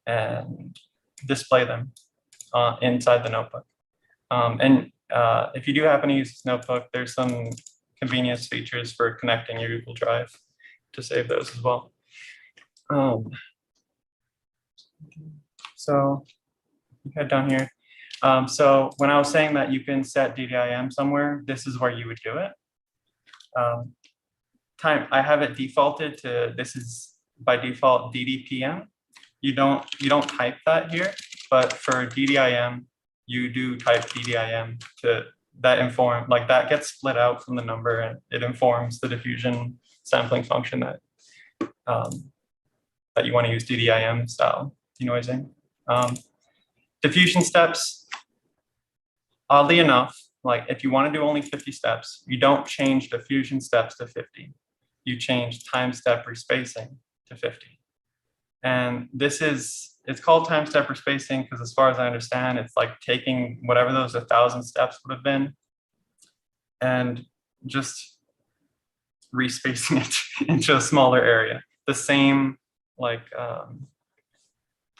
and display them inside the notebook. And if you do happen to use this notebook, there's some convenience features for connecting your Google Drive to save those as well. So you head down here. So when I was saying that you can set DDIM somewhere, this is where you would do it. I have it defaulted to, this is by default DDPM. You don't type that here, but for DDIM, you do type DDIM to that inform, like that gets split out from the number and it informs the diffusion sampling function that that you want to use DDIM style denoising. Diffusion steps, oddly enough, like if you want to do only 50 steps, you don't change diffusion steps to 50. You change time step respacing to 50. And this is, it's called time step respacing because as far as I understand, it's like taking whatever those 1,000 steps would have been and just respacing it into a smaller area. The same, like,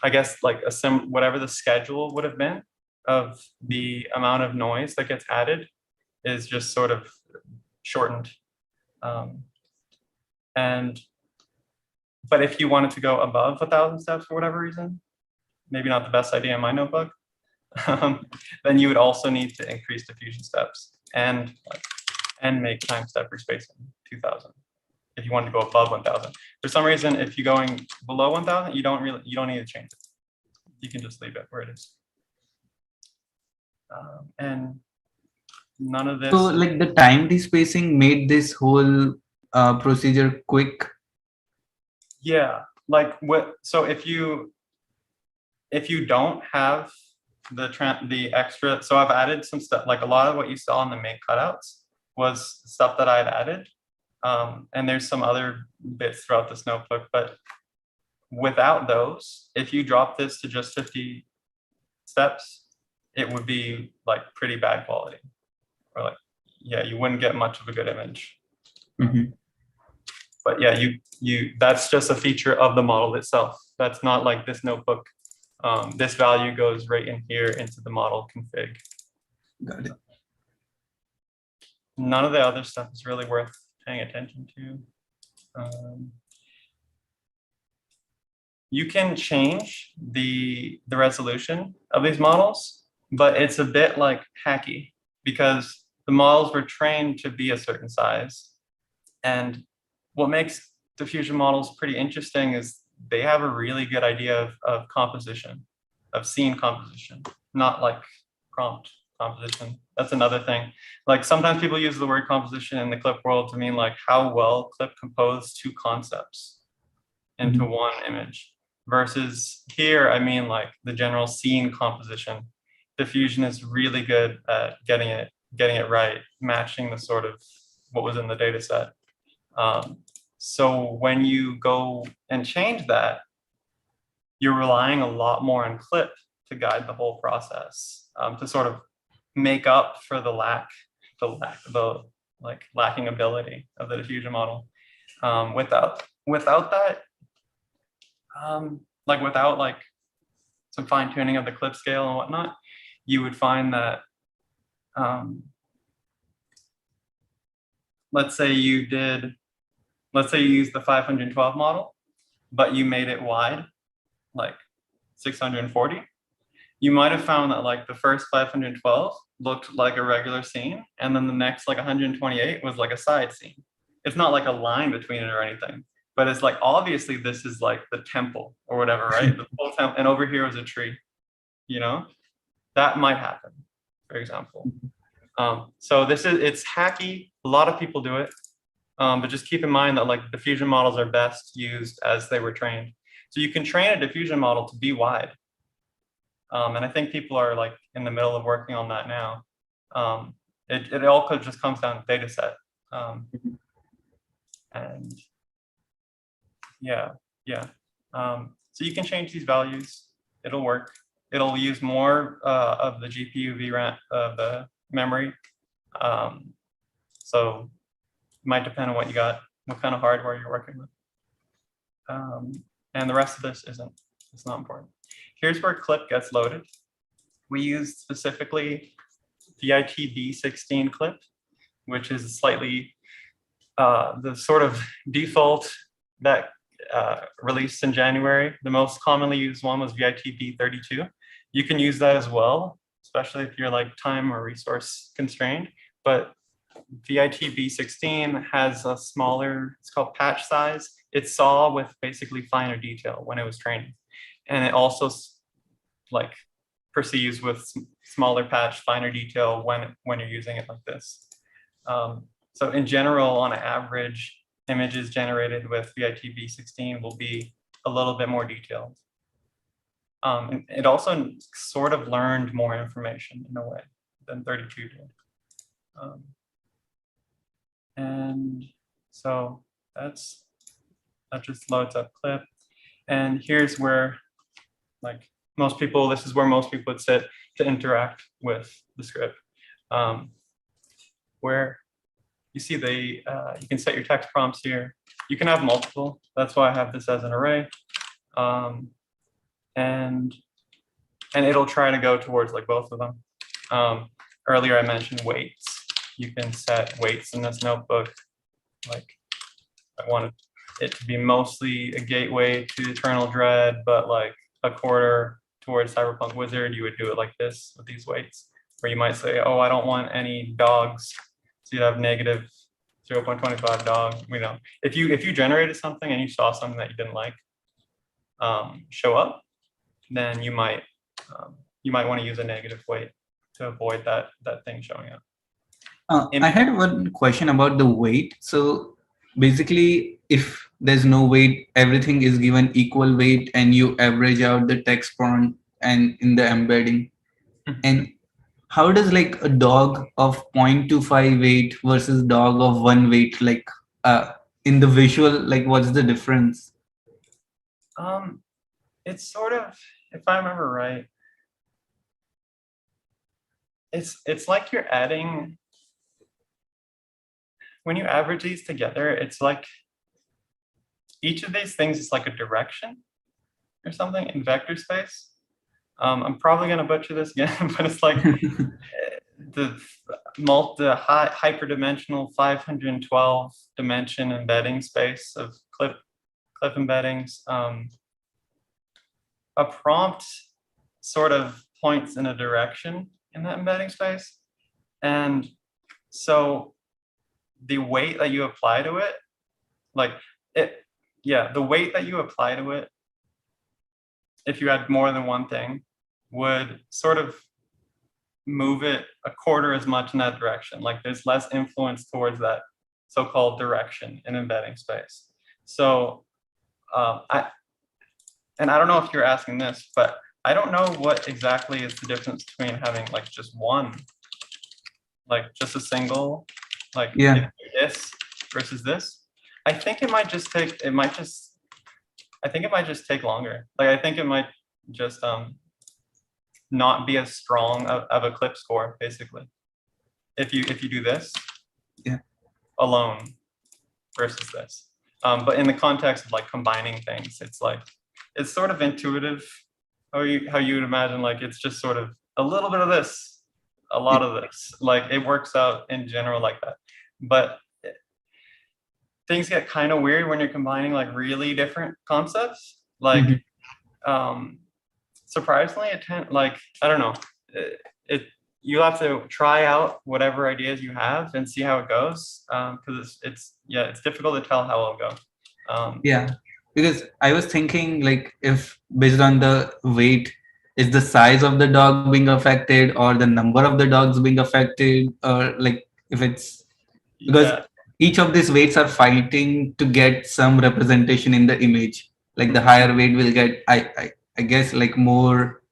I guess like whatever the schedule would have been of the amount of noise that gets added is just sort of shortened. But if you wanted to go above 1,000 steps for whatever reason, maybe not the best idea in my notebook, then you would also need to increase diffusion steps and make time step respacing 2,000 if you want to go above 1,000. For some reason, if you're going below 1,000, you don't need to change it. You can just leave it where it is. And none of this. So like the time despacing made this whole procedure quick. Yeah, like what? So if you don't have the extra, so I've added some stuff. Like a lot of what you saw in the make cutouts was stuff that I had added, and there's some other bits throughout this notebook. But without those, if you drop this to just 50 steps, it would be like pretty bad quality, or like, yeah, you wouldn't get much of a good image. Mm-hmm. But yeah, that's just a feature of the model itself. That's not like this notebook. This value goes right in here into the model config. Got it. None of the other stuff is really worth paying attention to. You can change the resolution of these models, but it's a bit like hacky because the models were trained to be a certain size. And what makes diffusion models pretty interesting is they have a really good idea of composition, of scene composition, not like prompt composition. That's another thing. Like sometimes people use the word composition in the clip world to mean like how well clip composed two concepts into one image. versus here, I mean like the general scene composition. Diffusion is really good at getting it right, matching the sort of what was in the data set. So when you go and change that, you're relying a lot more on CLIP to guide the whole process, to sort of make up for the lacking ability of the diffusion model. Without that, without like some fine tuning of the CLIP scale and whatnot, you would find that, let's say you used the 512 model, but you made it wide, like 640. You might have found that like the first 512 looked like a regular scene, and then the next like 128 was like a side scene. It's not like a line between it or anything, but it's like, obviously this is like the temple or whatever, right? The full temple, and over here is a tree, you know? That might happen, for example. So it's hacky. A lot of people do it, but just keep in mind that like diffusion models are best used as they were trained. So you can train a diffusion model to be wide. And I think people are like in the middle of working on that now. It all just comes down to data set. And yeah. So you can change these values. It'll work. It'll use more of the GPU VRAM of the memory. So it might depend on what you got, what kind of hardware you're working with. And the rest of this it's not important. Here's where CLIP gets loaded. We used specifically VITB16 CLIP, which is slightly the sort of default that released in January. The most commonly used one was VITB32. You can use that as well, especially if you're like time or resource constrained. But VITB16 has a smaller, it's called patch size. It saw with basically finer detail when it was training. And it also like perceives with smaller patch, finer detail when you're using it like this. So in general, on average, images generated with VITB16 will be a little bit more detailed. And it also sort of learned more information in a way than 32 did. And so that just loads up CLIP. And here's where, like this is where most people would sit to interact with the script. Where you see you can set your text prompts here. You can have multiple. That's why I have this as an array. And it'll try to go towards like both of them. Earlier I mentioned weights. You can set weights in this notebook. Like I wanted it to be mostly a gateway to Eternal Dread, but like a quarter towards Cyberpunk Wizard, you would do it like this with these weights, where you might say, oh, I don't want any dogs. So you'd have negative 0.25 dog. You know, if you generated something and you saw something that you didn't like show up, then you might want to use a negative weight to avoid that thing showing up. I had one question about the weight. So basically, if there's no weight, everything is given equal weight, and you average out the text prompt and in the embedding. And how does like a dog of 0.25 weight versus dog of 1 weight, like in the visual, like what's the difference? It's sort of, if I remember right, it's like you're adding, when you average these together, it's like each of these things is like a direction or something in vector space. I'm probably going to butcher this again, but it's like the hyperdimensional 512 dimension embedding space of clip embeddings. A prompt sort of points in a direction in that embedding space. And so the weight that you apply to it, the weight that you apply to it, if you had more than one thing, would sort of move it a quarter as much in that direction. Like there's less influence towards that so-called direction in embedding space. So and I don't know if you're asking this, but I don't know what exactly is the difference between having like just one, like just a single, like Yeah. this versus this. I think it might just take, I think it might just take longer. Like, I think it might just not be as strong of a clip score, basically. If you do this Yeah. alone versus this. But in the context of like combining things, it's like, it's sort of intuitive how you would imagine, like it's just sort of a little bit of this, a lot of this, like it works out in general like that. But things get kind of weird when you're combining like really different concepts. Like, surprisingly, like, I don't know, you have to try out whatever ideas you have and see how it goes. Because it's difficult to tell how it'll go. Yeah, because I was thinking like if based on the weight, is the size of the dog being affected or the number of the dogs being affected, or like if it's because Yeah. each of these weights are fighting to get some representation in the image. Like the higher weight will get, I guess, like more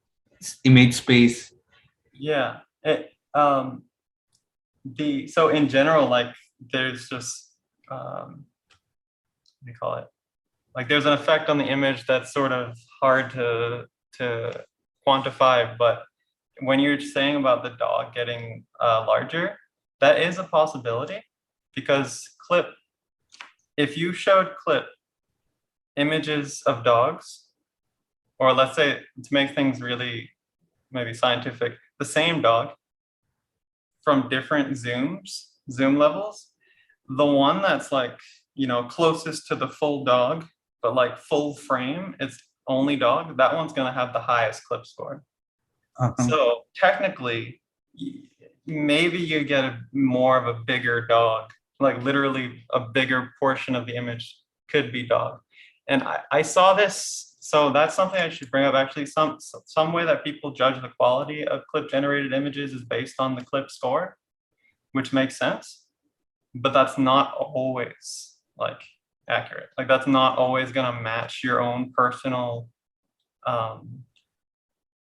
image space. Yeah. So in general, like there's just what do you call it? Like there's an effect on the image that's sort of hard to quantify, but when you're saying about the dog getting larger, that is a possibility, because if you showed clip images of dogs, or let's say to make things really maybe scientific, the same dog from different zoom levels, the one that's like, closest to the full dog, but like full frame, it's only dog, that one's going to have the highest clip score. So technically, maybe you get more of a bigger dog, like literally a bigger portion of the image could be dog. And I saw this, so that's something I should bring up. Actually, some way that people judge the quality of clip generated images is based on the clip score, which makes sense, but that's not always like accurate. Like that's not always going to match your own personal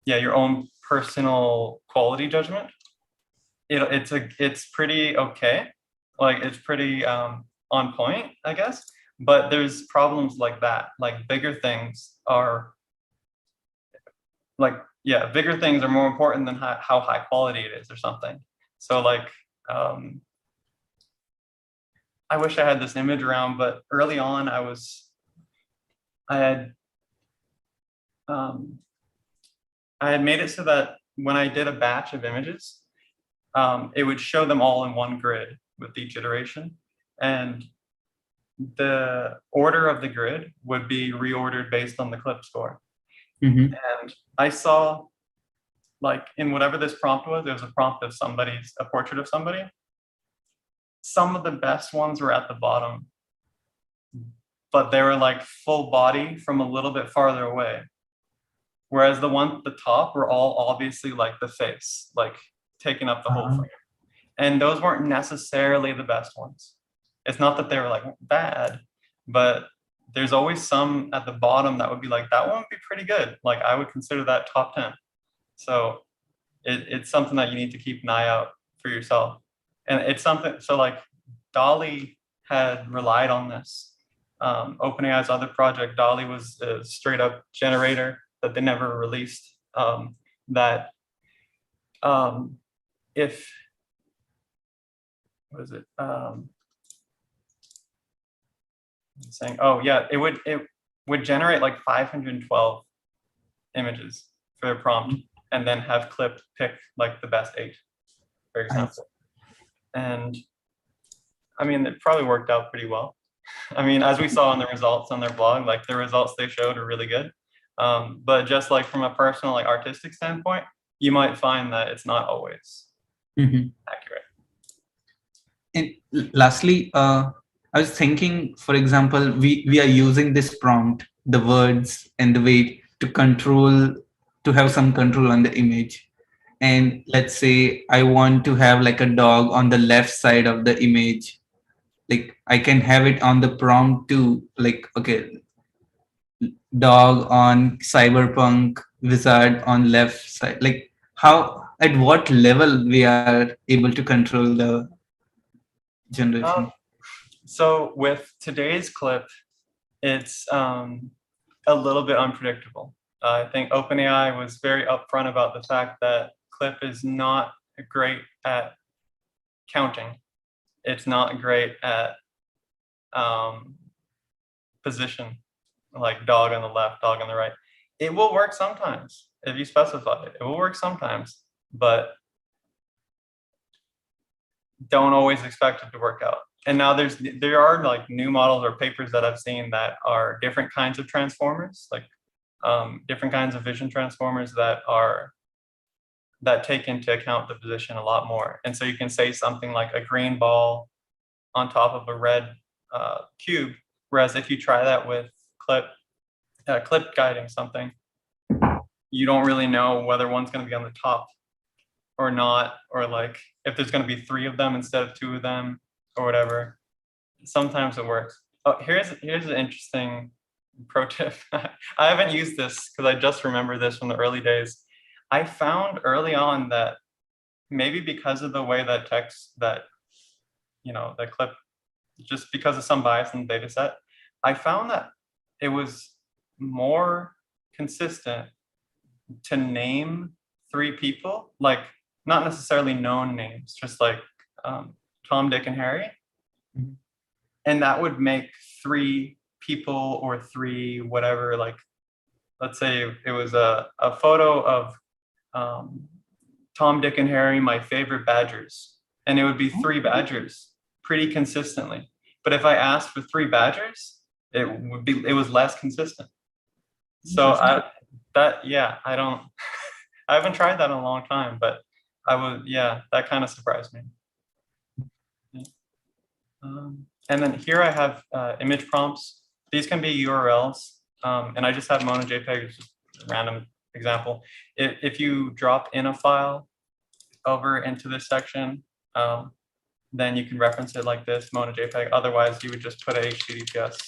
your own personal quality judgment. It's pretty okay, like it's pretty on point, I guess. But there's problems like that. Like bigger things are more important than how high quality it is or something. So like I wish I had this image around, but early on I had made it so that when I did a batch of images, it would show them all in one grid with each iteration. And the order of the grid would be reordered based on the clip score. And I saw, like, in whatever this prompt was, there was a prompt of a portrait of somebody. Some of the best ones were at the bottom, but they were like full body from a little bit farther away. Whereas the ones at the top were all obviously like the face, like taking up the whole frame. And those weren't necessarily the best ones. It's not that they were like bad, but there's always some at the bottom that would be like, that one would be pretty good. Like I would consider that top 10. So it's something that you need to keep an eye out for yourself. And it's something, so like DALL-E had relied on this. OpenAI's other project, DALL-E, was a straight up generator that they never released. If, what is it? Saying, oh yeah, it would generate like 512 images for the prompt, and then have clip pick like the best 8, for example. And I mean, it probably worked out pretty well. I mean, as we saw in the results on their blog, like the results they showed are really good. But just like from a personal, like artistic standpoint, you might find that it's not always accurate. And lastly, I was thinking, for example, we are using this prompt, the words and the weight to have some control on the image. And let's say I want to have like a dog on the left side of the image. Like I can have it on the prompt to like, okay, dog on cyberpunk, wizard on left side. Like how, at what level we are able to control the generation? So with today's clip, it's a little bit unpredictable. I think OpenAI was very upfront about the fact that clip is not great at counting. It's not great at position, like dog on the left, dog on the right. It will work sometimes if you specify it. It will work sometimes, but don't always expect it to work out. And now there are like new models or papers that I've seen that are different kinds of transformers, like different kinds of vision transformers that take into account the position a lot more. And so you can say something like a green ball on top of a red cube, whereas if you try that with clip guiding something, you don't really know whether one's going to be on the top or not, or like if there's going to be 3 of them instead of 2 of them or whatever. Sometimes it works. Oh, here's an interesting pro tip. I haven't used this because I just remember this from the early days. I found early on that maybe because of the way that the clip, just because of some bias in the data set, I found that it was more consistent to name 3 people, like not necessarily known names, just like Tom, Dick, and Harry. Mm-hmm. And that would make 3 people or 3 whatever, like let's say it was a photo of Tom, Dick, and Harry, my favorite badgers. And it would be 3 badgers pretty consistently. But if I asked for 3 badgers, it was less consistent. So I don't I haven't tried that in a long time, but that kind of surprised me. And then here I have image prompts. These can be URLs, and I just have Mono JPEG, just a random example. If you drop in a file over into this section, then you can reference it like this, Mono JPEG. Otherwise, you would just put a HTTPS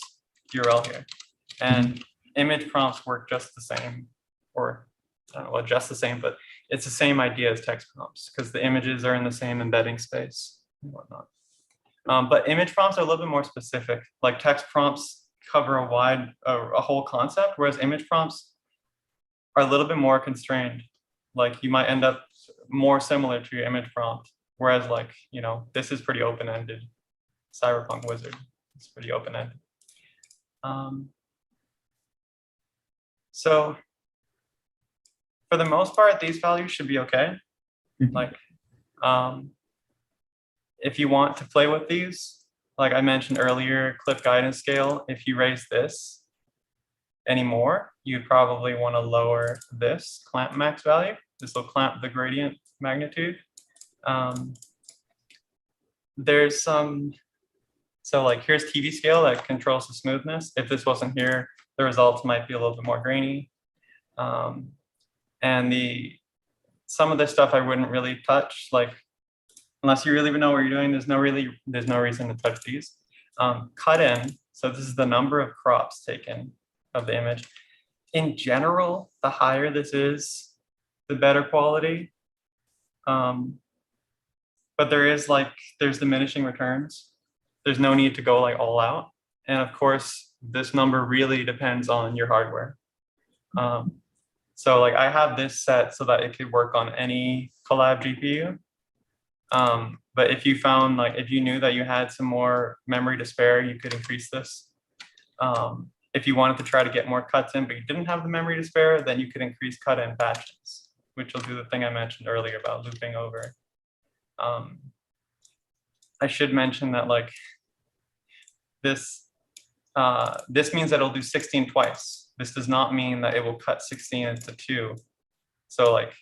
URL here. And image prompts work just the same, or I don't know, well, just the same, but it's the same idea as text prompts because the images are in the same embedding space and whatnot. But image prompts are a little bit more specific. Like text prompts cover a whole concept, whereas image prompts are a little bit more constrained. Like you might end up more similar to your image prompt, whereas like, this is pretty open-ended. Cyberpunk Wizard, it's pretty open-ended. So for the most part, these values should be okay. Like, if you want to play with these, like I mentioned earlier, clip guidance scale, if you raise this anymore, you'd probably want to lower this clamp max value. This will clamp the gradient magnitude. There's some, so like here's TV scale that controls the smoothness. If this wasn't here, the results might be a little bit more grainy. And some of this stuff I wouldn't really touch, like unless you really know what you're doing, there's no reason to touch these. Cut in, so this is the number of crops taken of the image. In general, the higher this is, the better quality. But there's diminishing returns. There's no need to go like all out. And of course, this number really depends on your hardware. So like I have this set so that it could work on any Colab GPU. But if you knew that you had some more memory to spare, you could increase this. If you wanted to try to get more cuts in, but you didn't have the memory to spare, then you could increase cut in batches, which will do the thing I mentioned earlier about looping over. I should mention that like this means that it'll do 16 twice. This does not mean that it will cut 16 into 2. So like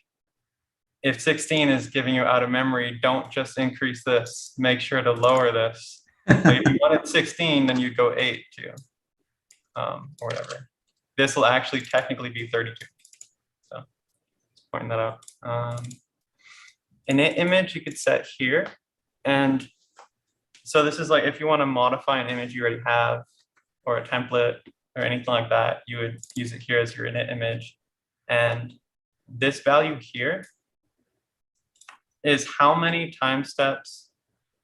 if 16 is giving you out of memory, don't just increase this. Make sure to lower this. So if you wanted 16, then you'd go 8 too, or whatever. This will actually technically be 32. So just pointing that out. An image you could set here. And so this is like if you want to modify an image you already have or a template, or anything like that, you would use it here as your init image. And this value here is how many time steps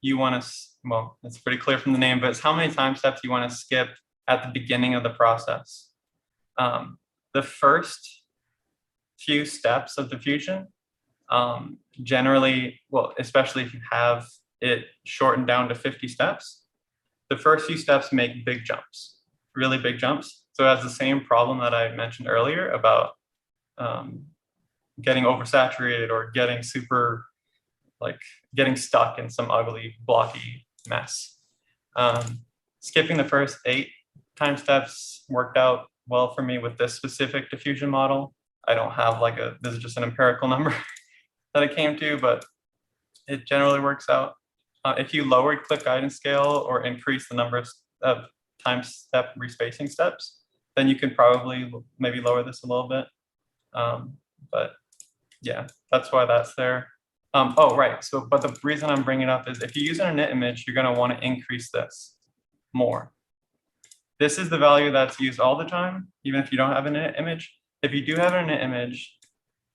you want to, well, it's pretty clear from the name, but it's how many time steps you want to skip at the beginning of the process. The first few steps of diffusion, generally, well, especially if you have it shortened down to 50 steps, the first few steps make big jumps, really big jumps. So it has the same problem that I mentioned earlier about getting oversaturated or getting super, like getting stuck in some ugly, blocky mess. Skipping the first 8 time steps worked out well for me with this specific diffusion model. I don't have like this is just an empirical number that I came to, but it generally works out. If you lowered clip guidance scale or increase the number of time step respacing steps, then you can probably maybe lower this a little bit. But yeah, that's why that's there. Oh, right. So, but the reason I'm bringing it up is if you use an init image, you're going to want to increase this more. This is the value that's used all the time, even if you don't have an init image. If you do have an init image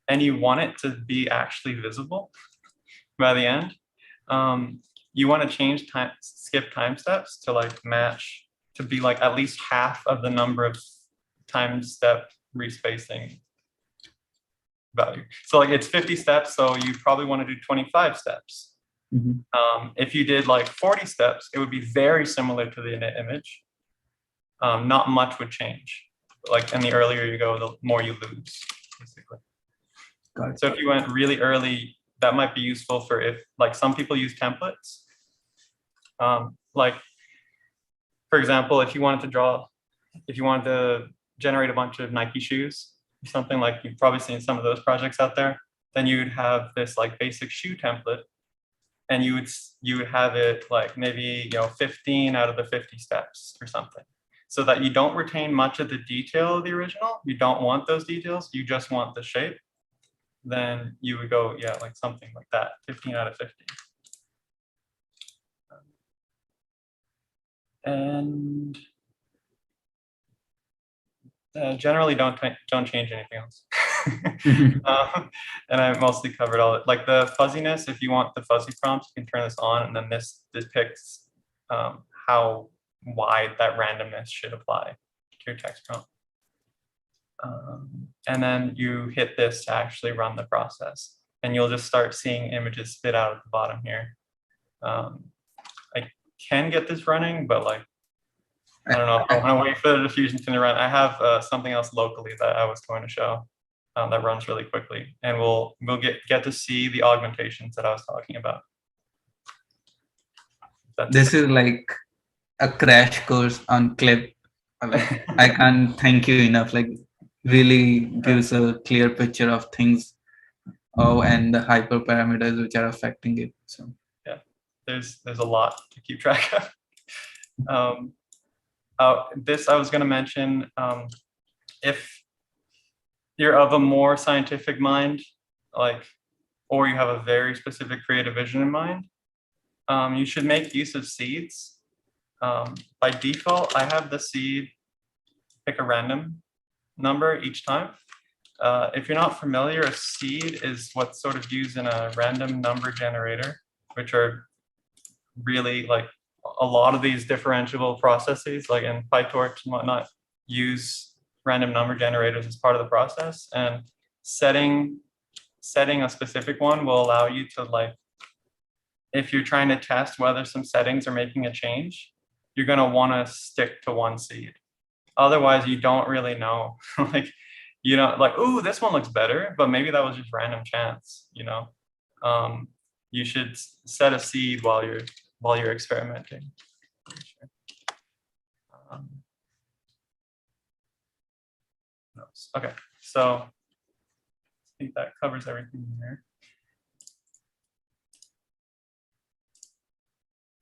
and you want it to be actually visible by the end, you want to change skip time steps to like match, to be like at least half of the number of time step respacing value. So like it's 50 steps, so you probably want to do 25 steps. If you did like 40 steps, it would be very similar to the init image. Not much would change. Like, and the earlier you go, the more you lose, basically. Got it. So if you went really early, that might be useful for if, like, some people use templates. Like, for example, if you wanted to generate a bunch of Nike shoes, or something, like you've probably seen some of those projects out there, then you would have this like basic shoe template, and you would have it like maybe 15 out of the 50 steps or something, so that you don't retain much of the detail of the original. You don't want those details, you just want the shape. Then you would go, yeah, like something like that, 15 out of 50. And generally don't change anything else. And I mostly covered all it. Like the fuzziness, if you want the fuzzy prompts, you can turn this on, and then this depicts how wide that randomness should apply to your text prompt. And then you hit this to actually run the process, and you'll just start seeing images spit out at the bottom here. I can get this running, but like, I don't know if I want to wait for the diffusion to run. I have something else locally that I was going to show that runs really quickly, and we'll get to see the augmentations that I was talking about. This is like a crash course on Clip. Like, I can't thank you enough. Like, really gives a clear picture of things, and the hyperparameters which are affecting it. So yeah, there's a lot to keep track of. This I was going to mention, if you're of a more scientific mind, like, or you have a very specific creative vision in mind, you should make use of seeds. By default, I have the seed pick a random number each time. If you're not familiar, a seed is what's sort of used in a random number generator, which are really like a lot of these differentiable processes, like in PyTorch and whatnot, use random number generators as part of the process. And setting a specific one will allow you to, like, if you're trying to test whether some settings are making a change, you're going to want to stick to one seed. Otherwise, you don't really know. Like, like, ooh, this one looks better, but maybe that was just random chance, You should set a seed while you're experimenting. Okay, so I think that covers everything here.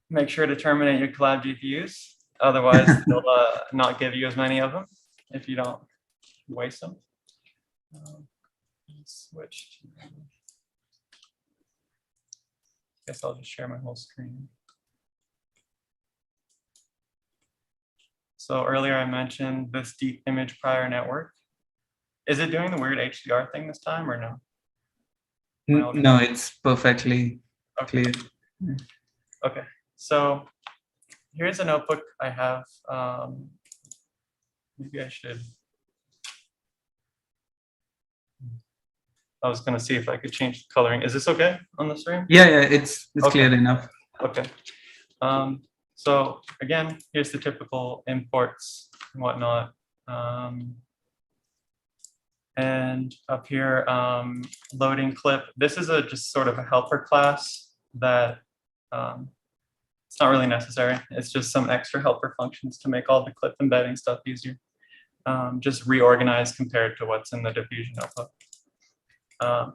Make sure to terminate your Colab GPUs. Otherwise, they'll not give you as many of them if you don't waste them. Switch to, guess I'll just share my whole screen. So earlier I mentioned this deep image prior network. Is it doing the weird HDR thing this time or no? No, it's perfectly Okay. clear. Okay, so here's a notebook I have. Maybe I should. I was going to see if I could change the coloring. Is this okay on the screen? Yeah, it's Okay. clear enough. Okay. So again, here's the typical imports and whatnot. And up here, loading clip. This is just sort of a helper class that it's not really necessary. It's just some extra helper functions to make all the clip embedding stuff easier. Just reorganized compared to what's in the diffusion notebook.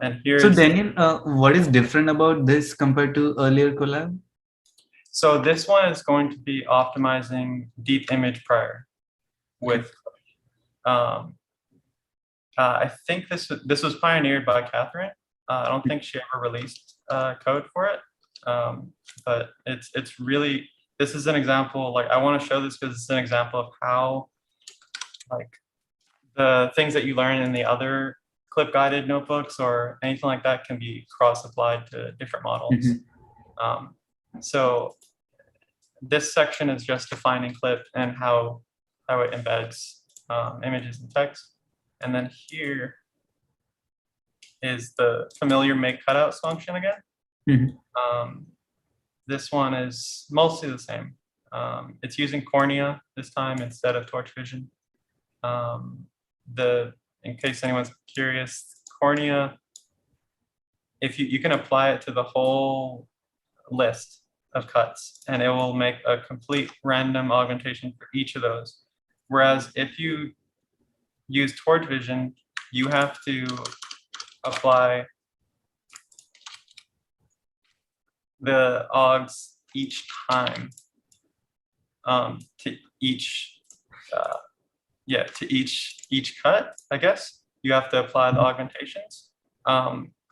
And here's. So Daniel, what is different about this compared to earlier Colab? So this one is going to be optimizing deep image prior with. I think this was pioneered by Catherine. I don't think she ever released code for it, but it's really, this is an example. Like I want to show this because it's an example of how like the things that you learn in the other clip guided notebooks or anything like that can be cross applied to different models. So this section is just defining clip and how it embeds images and text. And then here is the familiar make cutouts function again. This one is mostly the same. It's using Cornea this time instead of Torch Vision. In case anyone's curious, Cornea, if you can apply it to the whole list of cuts and it will make a complete random augmentation for each of those. Whereas if you use Torch Vision, you have to apply the augs each time to each each cut, I guess. You have to apply the augmentations.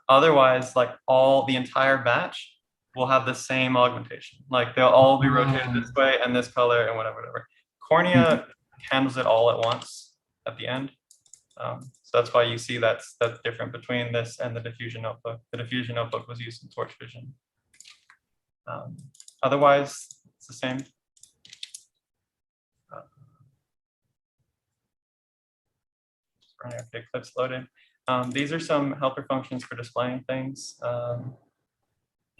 Otherwise, like the entire batch will have the same augmentation. Like they'll all be rotated this way and this color and whatever. Cornea handles it all at once at the end. So that's why you see that's different between this and the diffusion notebook. The diffusion notebook was used in Torch Vision. Otherwise, it's the same. Okay, clips loaded. These are some helper functions for displaying things.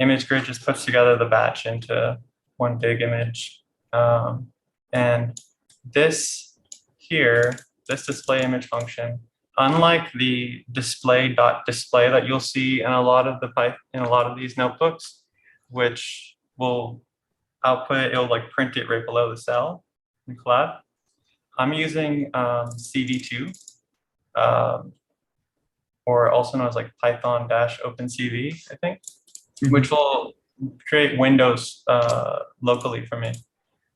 Image grid just puts together the batch into one big image. And this here, this display image function, unlike the display.display that you'll see in a lot of these notebooks, which will output, it'll like print it right below the cell in Colab. I'm using CV2, or also known as like Python-OpenCV, I think, which will create windows locally for me.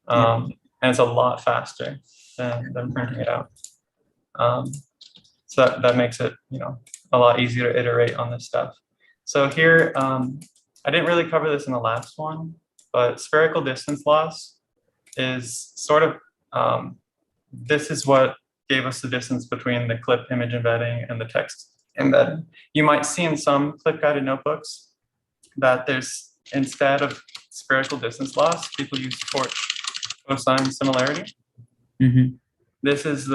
And it's a lot faster than printing it out. So that makes it, a lot easier to iterate on this stuff. So here, I didn't really cover this in the last one, but spherical distance loss is sort of, this is what gave us the distance between the clip image embedding and the text embedding. You might see in some clip guided notebooks that there's, instead of spherical distance loss, people use torch cosine similarity. This is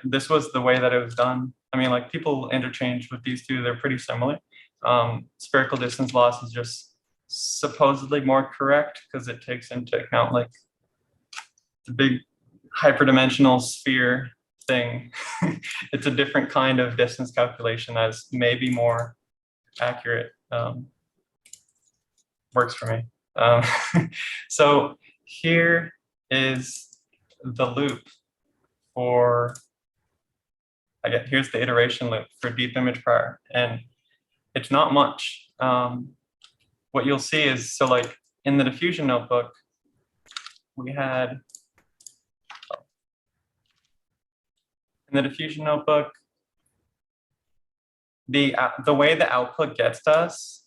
this was the way that it was done. I mean, like people interchange with these two, they're pretty similar. Spherical distance loss is just supposedly more correct because it takes into account like the big hyperdimensional sphere thing. It's a different kind of distance calculation that's maybe more accurate. Works for me. So here is the loop for, here's the iteration loop for deep image prior, and it's not much. What you'll see is, so like in the diffusion notebook, we had, in the diffusion notebook, the way the output gets to us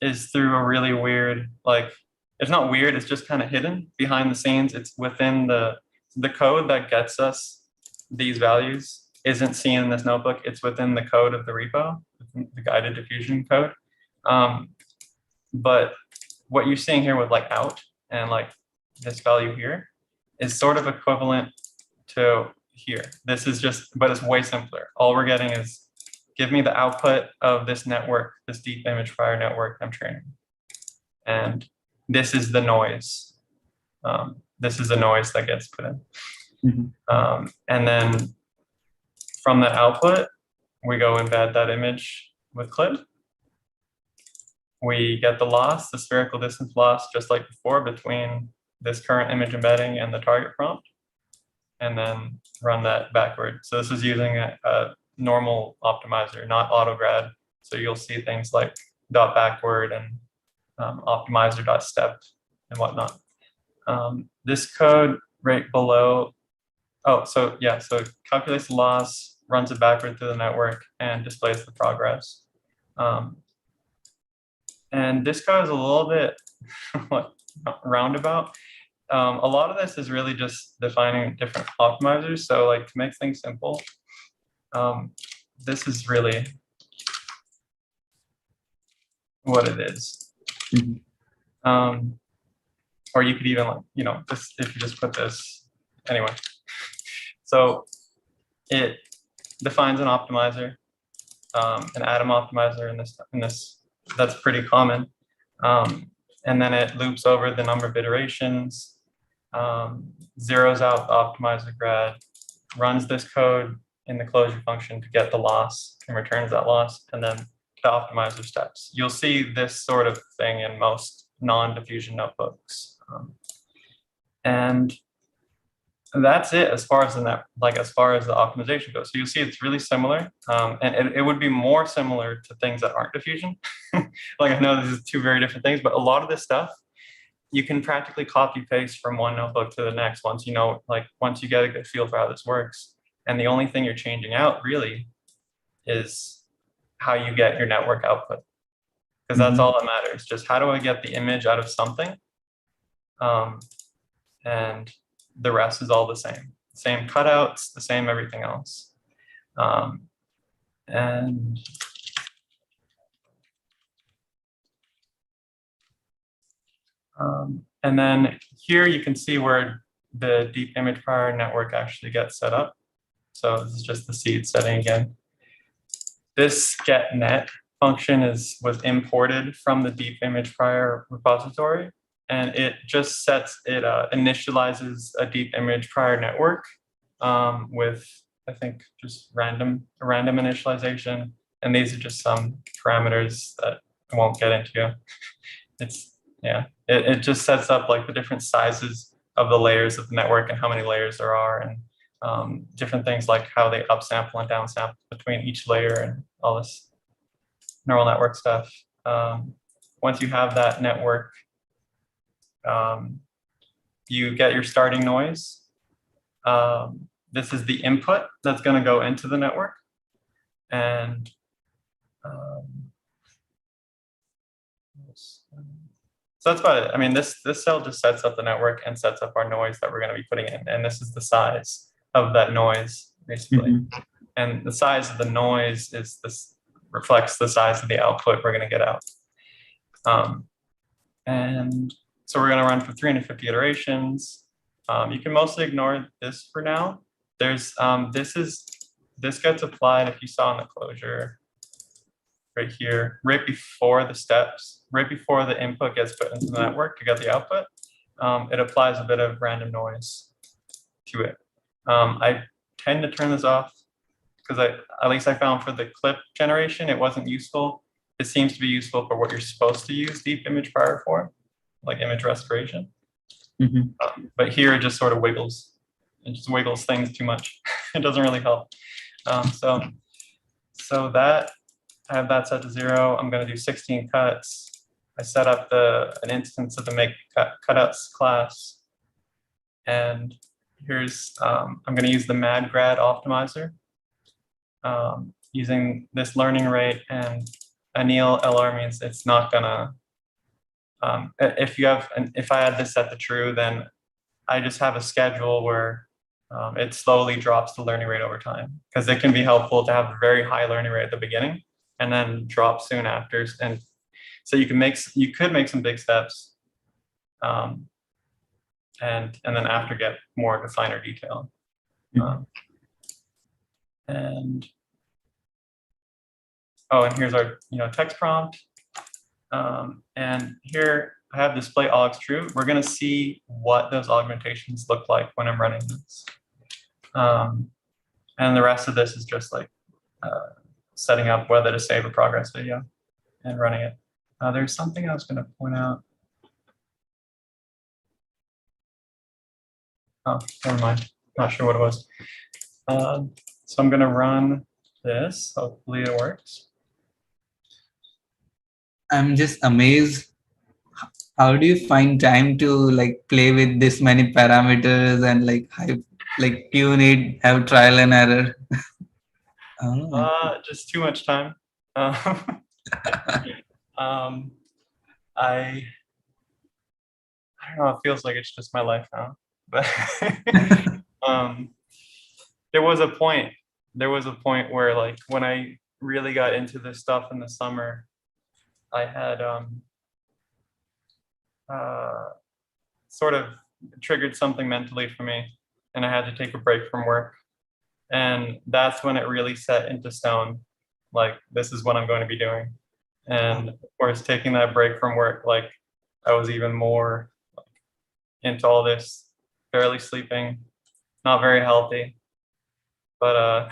is through a really weird, like, it's not weird, it's just kind of hidden behind the scenes. It's within the the code that gets us these values isn't seen in this notebook. It's within the code of the repo, the guided diffusion code. But what you're seeing here with like out and like this value here is sort of equivalent to here. This is just, but it's way simpler. All we're getting is, give me the output of this network, this deep image prior network I'm training. And this is the noise. This is the noise that gets put in. Mm-hmm. And then from that output, we go embed that image with CLIP. We get the loss, the spherical distance loss, just like before, between this current image embedding and the target prompt, and then run that backward. So this is using a normal optimizer, not AutoGrad. So you'll see things like dot backward and optimizer dot step and whatnot. This code right below, so it calculates the loss, runs it backward through the network, and displays the progress. And this code is a little bit roundabout. A lot of this is really just defining different optimizers. So like to make things simple, this is really what it is. Mm-hmm. Or you could even like, this, if you just put this, anyway. So it defines an optimizer, an atom optimizer in this, that's pretty common. And then it loops over the number of iterations, zeroes out the optimizer grad, runs this code in the closure function to get the loss and returns that loss, and then the optimizer steps. You'll see this sort of thing in most non-diffusion notebooks. And that's it as far as the optimization goes. So you'll see it's really similar, and it would be more similar to things that aren't diffusion. Like I know this is two very different things, but a lot of this stuff you can practically copy paste from one notebook to the next once you get a good feel for how this works. And the only thing you're changing out really is how you get your network output, because that's all that matters. Just how do I get the image out of something, and the rest is all the same cutouts, the same everything else. And then here you can see where the deep image prior network actually gets set up. So this is just the seed setting again. This getNet function was imported from the deep image prior repository, and it just initializes a deep image prior network with, I think, just random initialization. And these are just some parameters that I won't get into. It just sets up like the different sizes of the layers of the network and how many layers there are, and different things like how they upsample and downsample between each layer and all this neural network stuff. Once you have that network, you get your starting noise. This is the input that's going to go into the network. And so that's about it. I mean, this cell just sets up the network and sets up our noise that we're going to be putting in. And this is the size of that noise, basically. And the size of the noise reflects the size of the output we're going to get out. And so we're going to run for 350 iterations. You can mostly ignore this for now. There's this gets applied, if you saw in the closure right here, right before the steps, right before the input gets put into the network to get the output. It applies a bit of random noise to it. I tend to turn this off because at least I found for the clip generation, it wasn't useful. It seems to be useful for what you're supposed to use deep image prior for, like image restoration. But here it just sort of wiggles. It just wiggles things too much. It doesn't really help. So that I have that set to 0. I'm going to do 16 cuts. I set up an instance of the make cutouts class. And here's, I'm going to use the madgrad optimizer using this learning rate, and anneal LR means it's not going to, if I had this set to true, then I just have a schedule where it slowly drops the learning rate over time, because it can be helpful to have a very high learning rate at the beginning and then drop soon after. And so you could make some big steps, and then after get more of a finer detail. And here's our text prompt. And here I have display all x true. We're going to see what those augmentations look like when I'm running this. And the rest of this is just like setting up whether to save a progress video and running it. There's something I was going to point out. Oh, never mind. Not sure what it was. So I'm going to run this. Hopefully it works. I'm just amazed. How do you find time to like play with this many parameters and like you need have trial and error? Just too much time. I don't know. It feels like it's just my life now. But there was a point where, like, when I really got into this stuff in the summer, I had sort of triggered something mentally for me, and I had to take a break from work. And that's when it really set into stone, like, this is what I'm going to be doing. And of course, taking that break from work, like, I was even more into all this, barely sleeping, not very healthy. But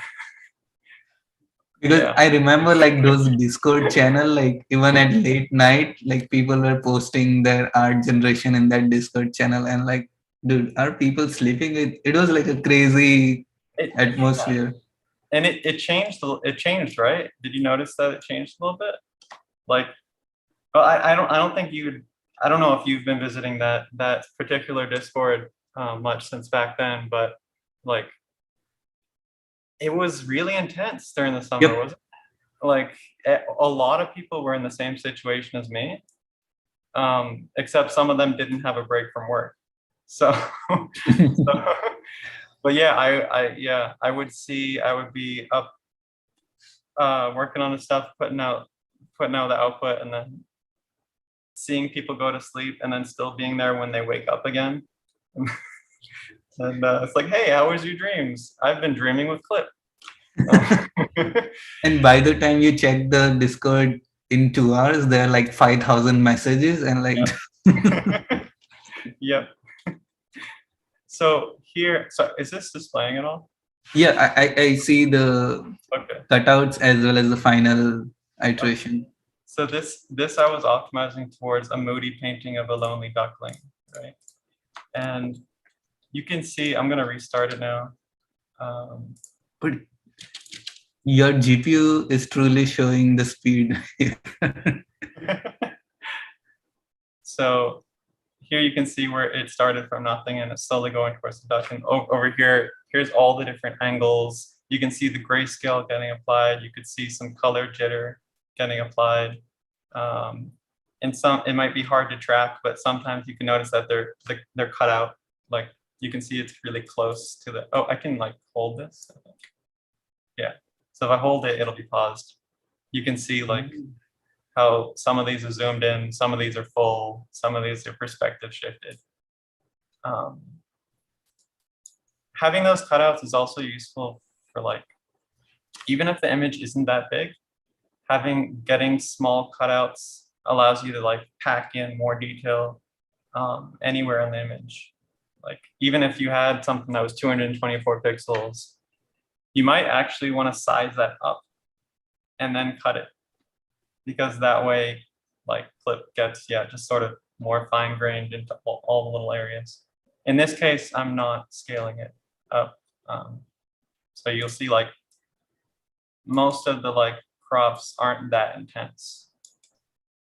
because yeah. I remember like those Discord channel, like even at late night, like people were posting their art generation in that Discord channel, and like, dude, are people sleeping? It was like a crazy atmosphere. And it changed, right? Did you notice that it changed a little bit? Like, well, I don't know if you've been visiting that particular Discord much since back then, but like, it was really intense during the summer, Yep. wasn't it? Like, a lot of people were in the same situation as me, except some of them didn't have a break from work. So, but yeah, I would be up working on the stuff, putting out the output, and then seeing people go to sleep, and then still being there when they wake up again. And it's like, hey, how was your dreams? I've been dreaming with Clip. And by the time you check the Discord in 2 hours, there are like 5,000 messages and like. Yep. So here, is this displaying at all? Yeah, I see the cutouts as well as the final iteration. Okay. So this I was optimizing towards a moody painting of a lonely duckling, right? And you can see, I'm gonna restart it now. But your GPU is truly showing the speed. So here you can see where it started from nothing and it's slowly going towards the duck. And over here, here's all the different angles. You can see the grayscale getting applied. You could see some color jitter getting applied. And it might be hard to track, but sometimes you can notice that they're cut out. Like, you can see it's really close to the, I can like hold this, I think. Yeah, so if I hold it, it'll be paused. You can see like how some of these are zoomed in, some of these are full, some of these are perspective shifted. Having those cutouts is also useful for, like, even if the image isn't that big, getting small cutouts allows you to like pack in more detail anywhere in the image. Like, even if you had something that was 224 pixels, you might actually want to size that up and then cut it, because that way, like, Clip gets, just sort of more fine-grained into all the little areas. In this case, I'm not scaling it up. So you'll see, like, most of the like crops aren't that intense.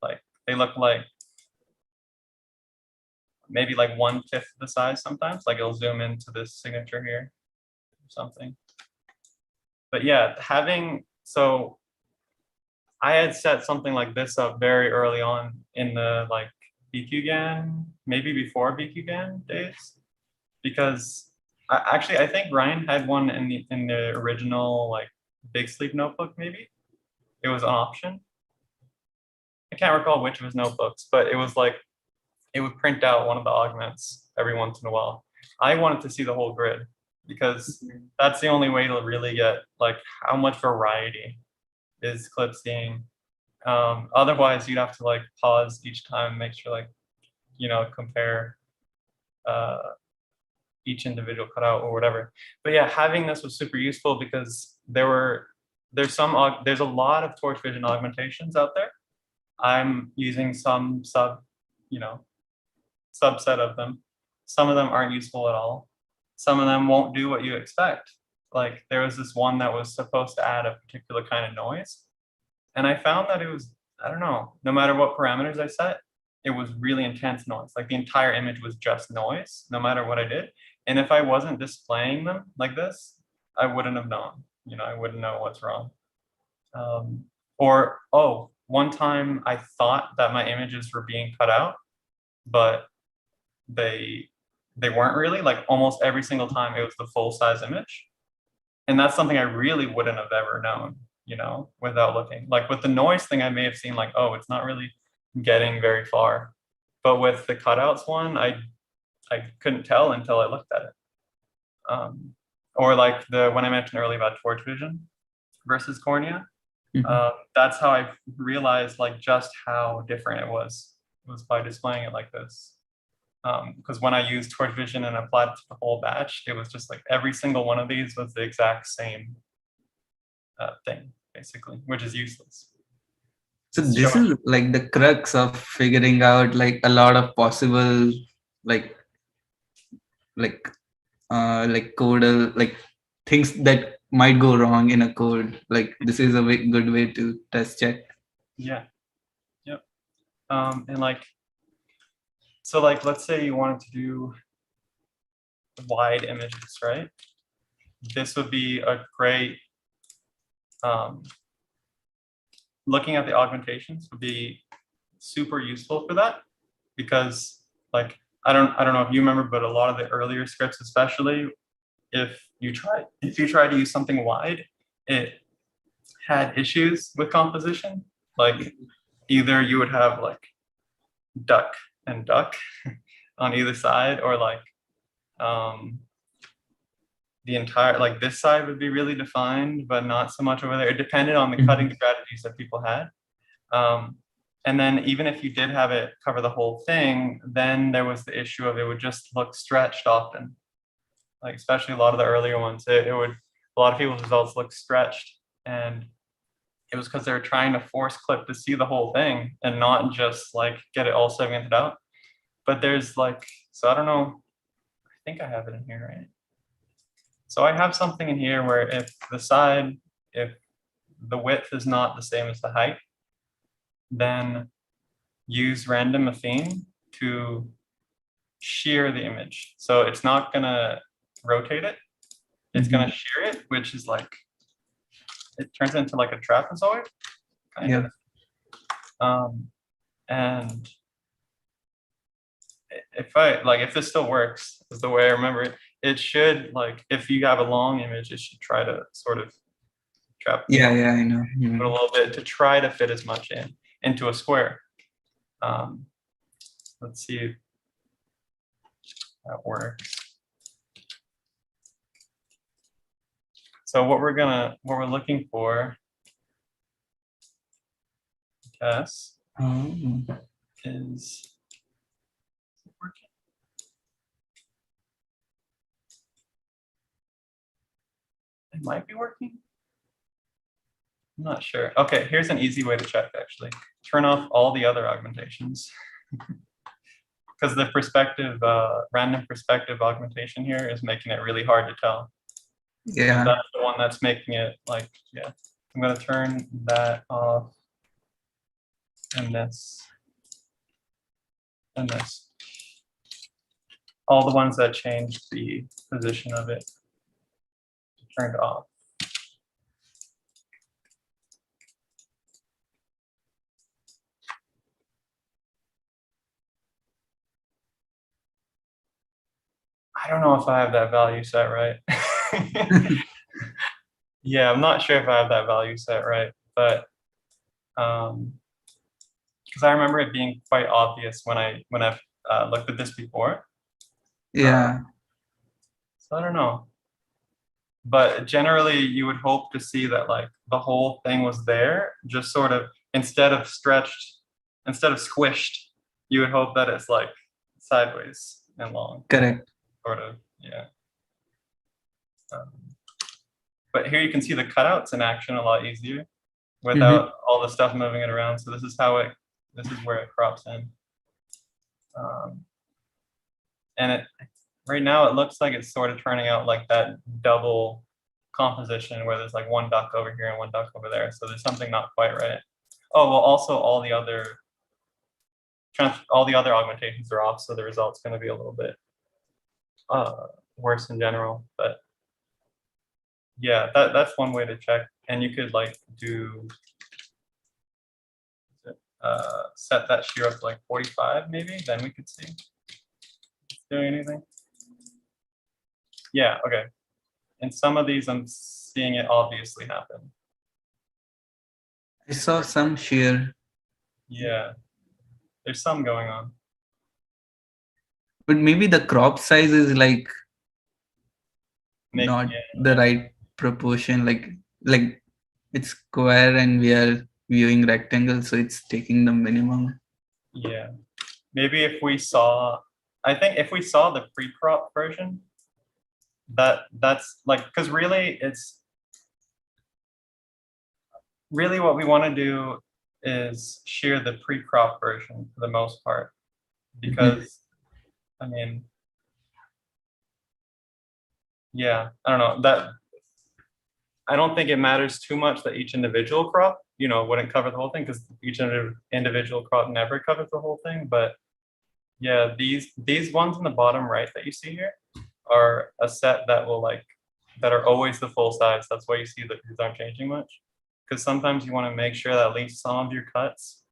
Like, they look like maybe like 1/5 the size sometimes. Like, it'll zoom into this signature here or something. But yeah, so I had set something like this up very early on in the like BQGAN, maybe before BQGAN days, because Actually, I think Ryan had one in the original like Big Sleep notebook. Maybe it was an option. I can't recall which of his notebooks, but it was like it would print out one of the augments every once in a while. I wanted to see the whole grid because that's the only way to really get like how much variety is Clip seeing. Otherwise, you'd have to like pause each time, make sure like compare each individual cutout or whatever. But yeah, having this was super useful because there's a lot of torch vision augmentations out there. I'm using some subset of them. Some of them aren't useful at all. Some of them won't do what you expect. Like there was this one that was supposed to add a particular kind of noise. And I found that it was, I don't know, no matter what parameters I set, it was really intense noise. Like the entire image was just noise, no matter what I did. And if I wasn't displaying them like this, I wouldn't have known. I wouldn't know what's wrong. One time I thought that my images were being cut out, but they weren't really. Like almost every single time it was the full size image. And that's something I really wouldn't have ever known, without looking. Like with the noise thing, I may have seen like, oh, it's not really getting very far. But with the cutouts one, I couldn't tell until I looked at it. Or like when I mentioned earlier about torch vision versus cornea, that's how I realized like just how different it was by displaying it like this. Because when I used torch vision and applied it to the whole batch, it was just like every single one of these was the exact same thing, basically, which is useless. So this is like the crux of figuring out like a lot of possible like code like things that might go wrong in a code. Like this is a good way to test check. Yeah. Yep. And like, so like, let's say you wanted to do wide images, right? This would be a great, looking at the augmentations would be super useful for that, because like, I don't know if you remember, but a lot of the earlier scripts, especially if you try to use something wide, it had issues with composition. Like either you would have like duck and duck on either side, or like the entire, like this side would be really defined, but not so much over there. It depended on the cutting strategies that people had. And then even if you did have it cover the whole thing, then there was the issue of it would just look stretched often. Like especially a lot of the earlier ones, a lot of people's results look stretched, and it was because they were trying to force Clip to see the whole thing and not just like get it all segmented out. But there's like, so I don't know, I think I have it in here, right? So I have something in here where if the width is not the same as the height, then use random affine to shear the image. So it's not gonna rotate it, it's gonna shear it, which is like, it turns into like a trapezoid, kind of. And if this still works, is the way I remember it, it should, like, if you have a long image, it should try to sort of trap. Yeah, I know. Put a little bit to try to fit as much into a square. Let's see if that works. So what we're looking for, yes, is working. It might be working. I'm not sure. Okay, here's an easy way to check actually. Turn off all the other augmentations. Because the perspective, random perspective augmentation here is making it really hard to tell. Yeah. That's the one that's making it like, yeah. I'm gonna turn that off, and this, and this. All the ones that change the position of it turned off. I don't know if I have that value set right. Yeah, I'm not sure if I have that value set right, but because I remember it being quite obvious when I've looked at this before. Yeah, So I don't know. But generally, you would hope to see that like the whole thing was there, just sort of instead of squished, you would hope that it's like sideways and long, correct. sort of, yeah. But here you can see the cutouts in action a lot easier without all the stuff moving it around. So this is where it crops in. And right now it looks like it's sort of turning out like that double composition where there's like one duck over here and one duck over there. So there's something not quite right. Oh, well, also all the other augmentations are off, so the result's going to be a little bit worse in general. But yeah, that's one way to check. And you could like do set that shear up to like 45 maybe, then we could see if it's doing anything. Yeah, okay. In some of these, I'm seeing it obviously happen. I saw some shear, Yeah, there's some going on. but maybe the crop size is like not the right proportion. Like it's square and we are viewing rectangle, so it's taking the minimum. Yeah, maybe if we saw, I think if we saw the pre-crop version, that's like, because really what we want to do is shear the pre-crop version for the most part, because I mean, yeah, I don't know, that I don't think it matters too much that each individual crop, wouldn't cover the whole thing, because each individual crop never covers the whole thing. But yeah, these ones in the bottom right that you see here are a set that are always the full size. That's why you see that these aren't changing much, because sometimes you want to make sure that at least some of your cuts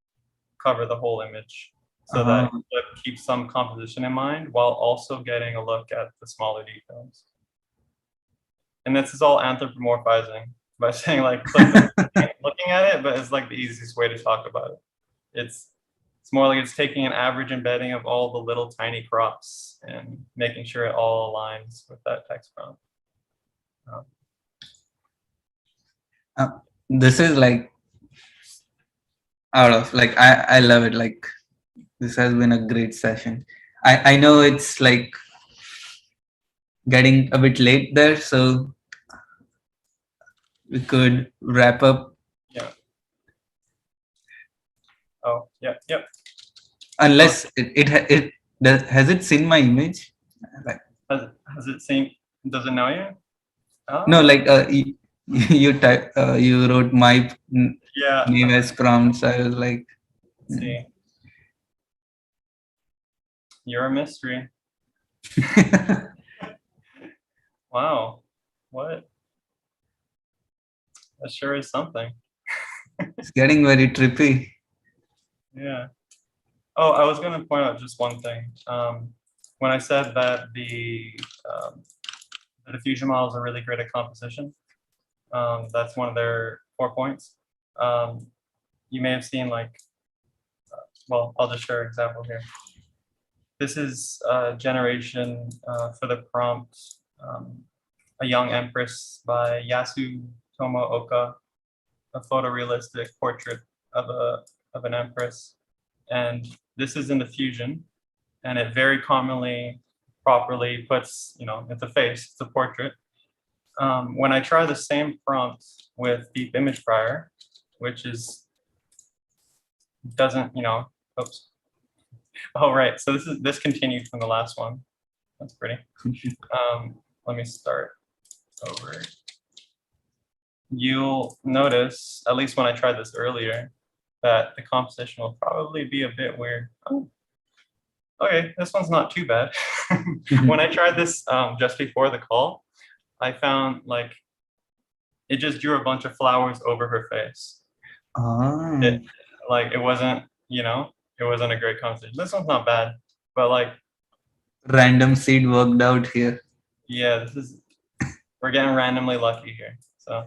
cover the whole image, so that you keep some composition in mind while also getting a look at the smaller details. And this is all anthropomorphizing by saying like looking at it, but it's like the easiest way to talk about it. It's more like it's taking an average embedding of all the little tiny crops and making sure it all aligns with that text prompt. This is like out of like I love it. Like this has been a great session. I know it's like getting a bit late there, so we could wrap up. Yeah. Oh, yeah, yep. Unless has it seen my image? Has it seen? Does it know you? Oh. No, like you wrote my name as prompt. So I was like, let's see. You're a mystery. Wow, what? That sure is something. It's getting very trippy. Yeah. Oh, I was going to point out just one thing. When I said that the diffusion models are really great at composition, that's one of their 4 points. You may have seen like, well, I'll just share an example here. This is a generation for the prompt, A Young Empress by Yasu Tomo-oka, a photorealistic portrait of an empress. And this is in the fusion, and it very commonly properly puts, it's a face, it's a portrait. When I try the same prompt with deep image prior, which doesn't, oops. Oh, right. So this continued from the last one. That's pretty. Let me start over. You'll notice, at least when I tried this earlier, that the composition will probably be a bit weird. Oh, okay, this one's not too bad. When I tried this just before the call, I found like it just drew a bunch of flowers over her face. It wasn't, it wasn't a great composition. This one's not bad, but like random seed worked out here. Yeah, we're getting randomly lucky here. So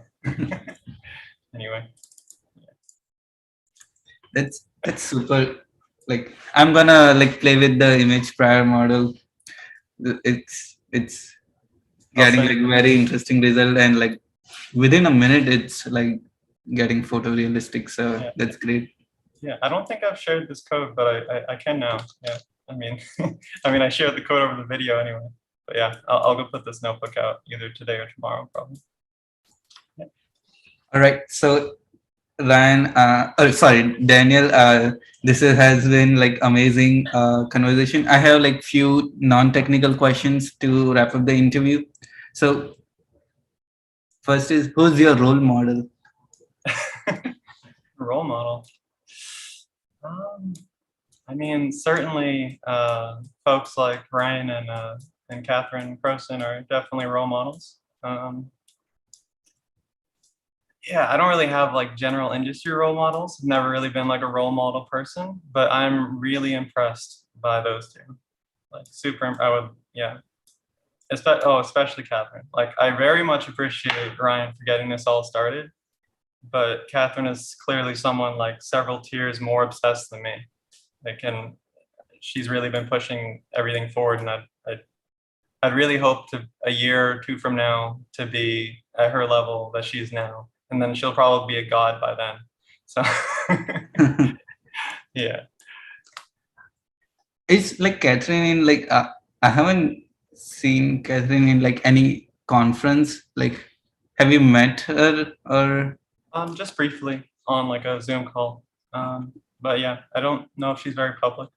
anyway. That's super. Like I'm gonna like play with the image prior model. It's I'll getting send like very interesting result, and like within a minute it's like getting photorealistic. So yeah. that's great. Yeah, I don't think I've shared this code, but I can now. Yeah, I mean, I shared the code over the video anyway. But yeah, I'll go put this notebook out either today or tomorrow, probably. Yeah. All right. So Ryan, sorry, Daniel, has been like amazing conversation. I have like few non-technical questions to wrap up the interview. So first is, who's your role model? Role model. Certainly folks like Ryan and Catherine Croson are definitely role models. Yeah, I don't really have like general industry role models. I've never really been like a role model person, but I'm really impressed by those two. Like I would, yeah. Especially Catherine. Like I very much appreciate Ryan for getting this all started, but Catherine is clearly someone like several tiers more obsessed than me. And she's really been pushing everything forward, and I'd really hope to a year or two from now to be at her level that she's now, and then she'll probably be a god by then. So yeah. It's like Catherine in like I haven't seen Catherine in like any conference. Like, have you met her or? Just briefly on like a Zoom call. But yeah, I don't know if she's very public.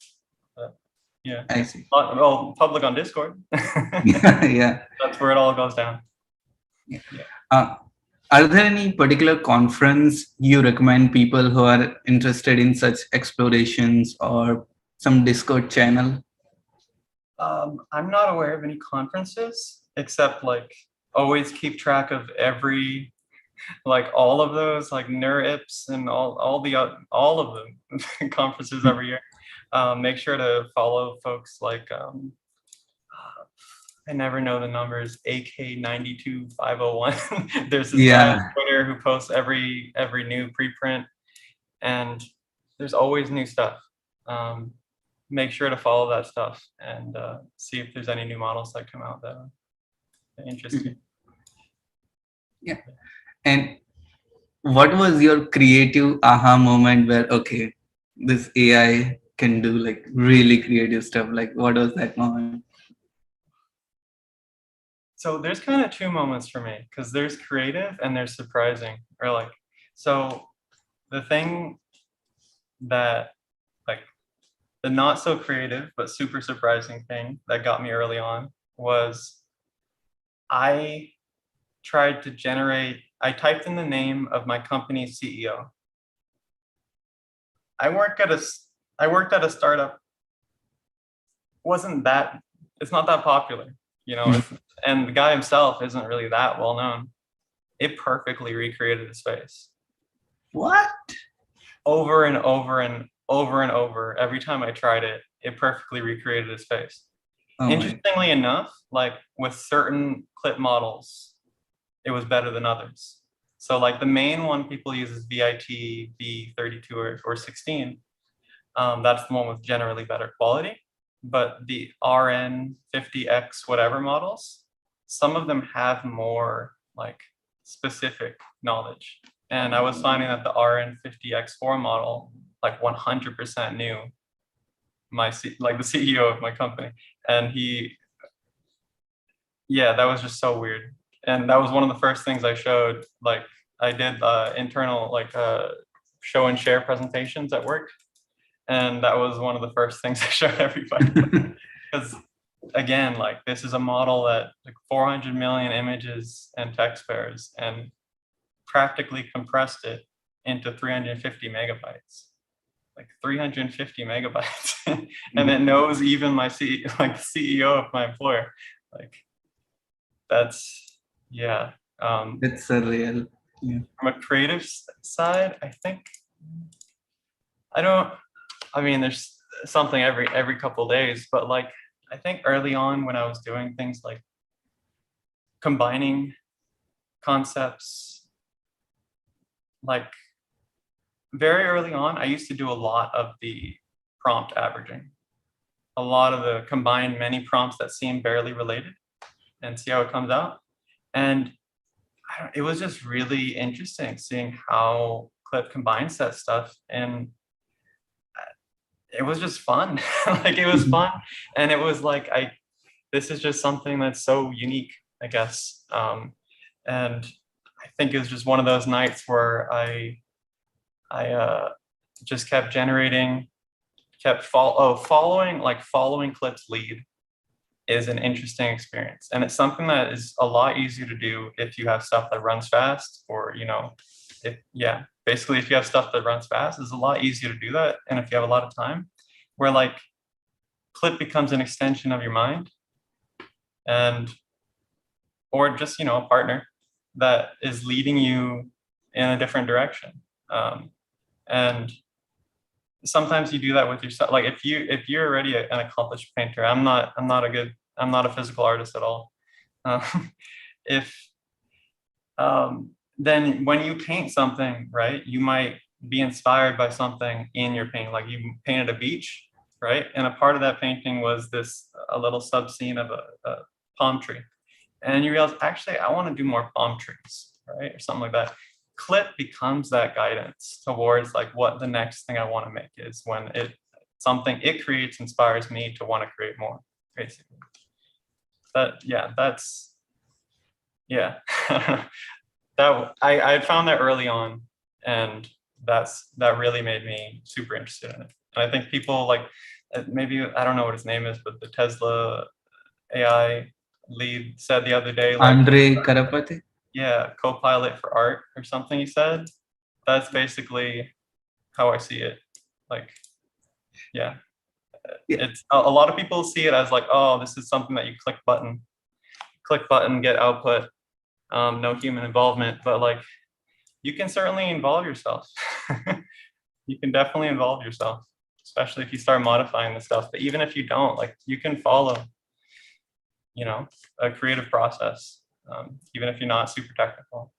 But yeah. I see. Well, public on Discord. Yeah. That's where it all goes down. Yeah. Are there any particular conference you recommend people who are interested in such explorations, or some Discord channel? I'm not aware of any conferences, except like always keep track of every, like all of those, like NeurIPS and all of them conferences every year. Make sure to follow folks like I never know the numbers, AK92501. There's this guy on Twitter who posts every new preprint, and there's always new stuff. Make sure to follow that stuff and see if there's any new models that come out that interest you. Yeah. And what was your creative aha moment where, okay, this AI can do like really creative stuff? Like, what was that moment? So there's kind of two moments for me, because there's creative and there's surprising, or like, so the thing that like the not so creative but super surprising thing that got me early on was I typed in the name of my company's CEO. I worked at a startup. It's not that popular, you know, and the guy himself isn't really that well known. It perfectly recreated his face. What? Over and over and over and over. Every time I tried it, it perfectly recreated his face. Oh, interestingly enough, like with certain clip models, it was better than others. So like the main one people use is VIT V32 or 16. That's the one with generally better quality. But the RN50X whatever models, some of them have more like specific knowledge. And I was finding that the RN50X4 model, like 100% knew the CEO of my company. And that was just so weird. And that was one of the first things I showed. Like I did internal show and share presentations at work. And that was one of the first things I showed everybody. Because again, like this is a model that like 400 million images and text pairs and practically compressed it into 350 megabytes. Like 350 megabytes. And it knows even the CEO of my employer. Like that's, yeah. It's surreal. Yeah. From a creative side, I think, there's something every couple of days, but like, I think early on when I was doing things like combining concepts, like very early on, I used to do a lot of the prompt averaging, a lot of the combine many prompts that seem barely related and see how it comes out. And it was just really interesting seeing how Clip combines that stuff. And it was just fun. Like it was fun. And it was like, this is just something that's so unique, I guess. And I think it was just one of those nights where I just kept generating, following Clip's lead is an interesting experience. And it's something that is a lot easier to do if you have stuff that runs fast, or, basically if you have stuff that runs fast, it's a lot easier to do that. And if you have a lot of time, where like Clip becomes an extension of your mind, or just, a partner that is leading you in a different direction. And sometimes you do that with yourself. Like if you're already an accomplished painter, I'm not a physical artist at all. Then when you paint something, right, you might be inspired by something in your painting. Like you painted a beach, right? And a part of that painting was a little sub scene of a palm tree. And you realize, actually, I want to do more palm trees, right? Or something like that. Clip becomes that guidance towards like what the next thing I want to make is, when something it creates inspires me to want to create more, basically. I found that early on, and that really made me super interested in it. And I think people like, maybe, I don't know what his name is, but the Tesla AI lead said the other day, like, Andre Karapathy. Yeah, co-pilot for art or something, he said. That's basically how I see it. Like, yeah. It's a lot of people see it as like, oh, this is something that you click button, get output, no human involvement. But like, you can certainly involve yourself. You can definitely involve yourself, especially if you start modifying the stuff. But even if you don't, like, you can follow, a creative process, even if you're not super technical.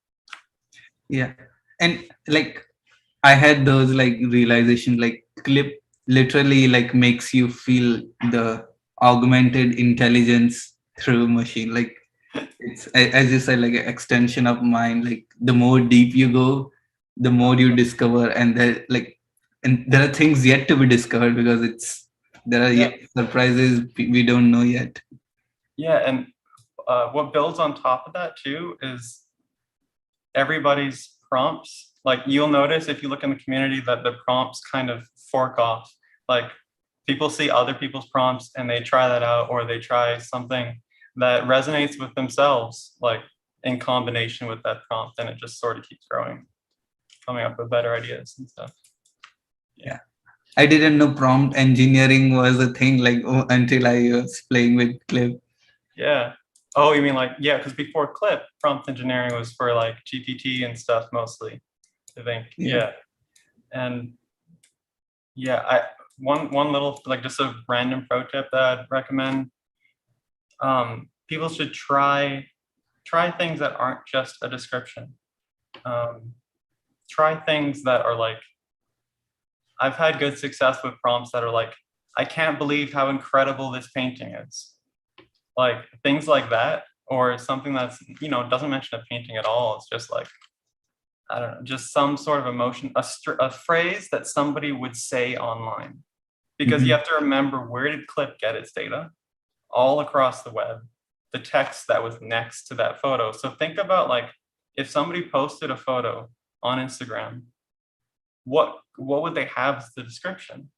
Yeah. And like, I had those like realizations, like Clip literally like makes you feel the augmented intelligence through machine. Like it's, as you said, like an extension of mind. Like the more deep you go, the more you discover, and there are things yet to be discovered, because there are yet surprises we don't know yet. Yeah, and what builds on top of that too is everybody's prompts. Like you'll notice if you look in the community that the prompts kind of fork off. Like people see other people's prompts and they try that out, or they try something that resonates with themselves, like in combination with that prompt, and it just sort of keeps growing, coming up with better ideas and stuff. Yeah. I didn't know prompt engineering was a thing, like until I was playing with Clip. Yeah. Oh, you mean like, yeah, because before Clip, prompt engineering was for like GPT and stuff mostly, I think. Yeah. And yeah, one little, like, just a random pro tip that I'd recommend. People should try things that aren't just a description. Try things that are like, I've had good success with prompts that are like, I can't believe how incredible this painting is. Like things like that, or something that's, doesn't mention a painting at all. It's just like, I don't know, just some sort of emotion, a phrase that somebody would say online. Because you have to remember, where did Clip get its data? All across the web, the text that was next to that photo. So think about like, if somebody posted a photo on Instagram, what would they have as the description?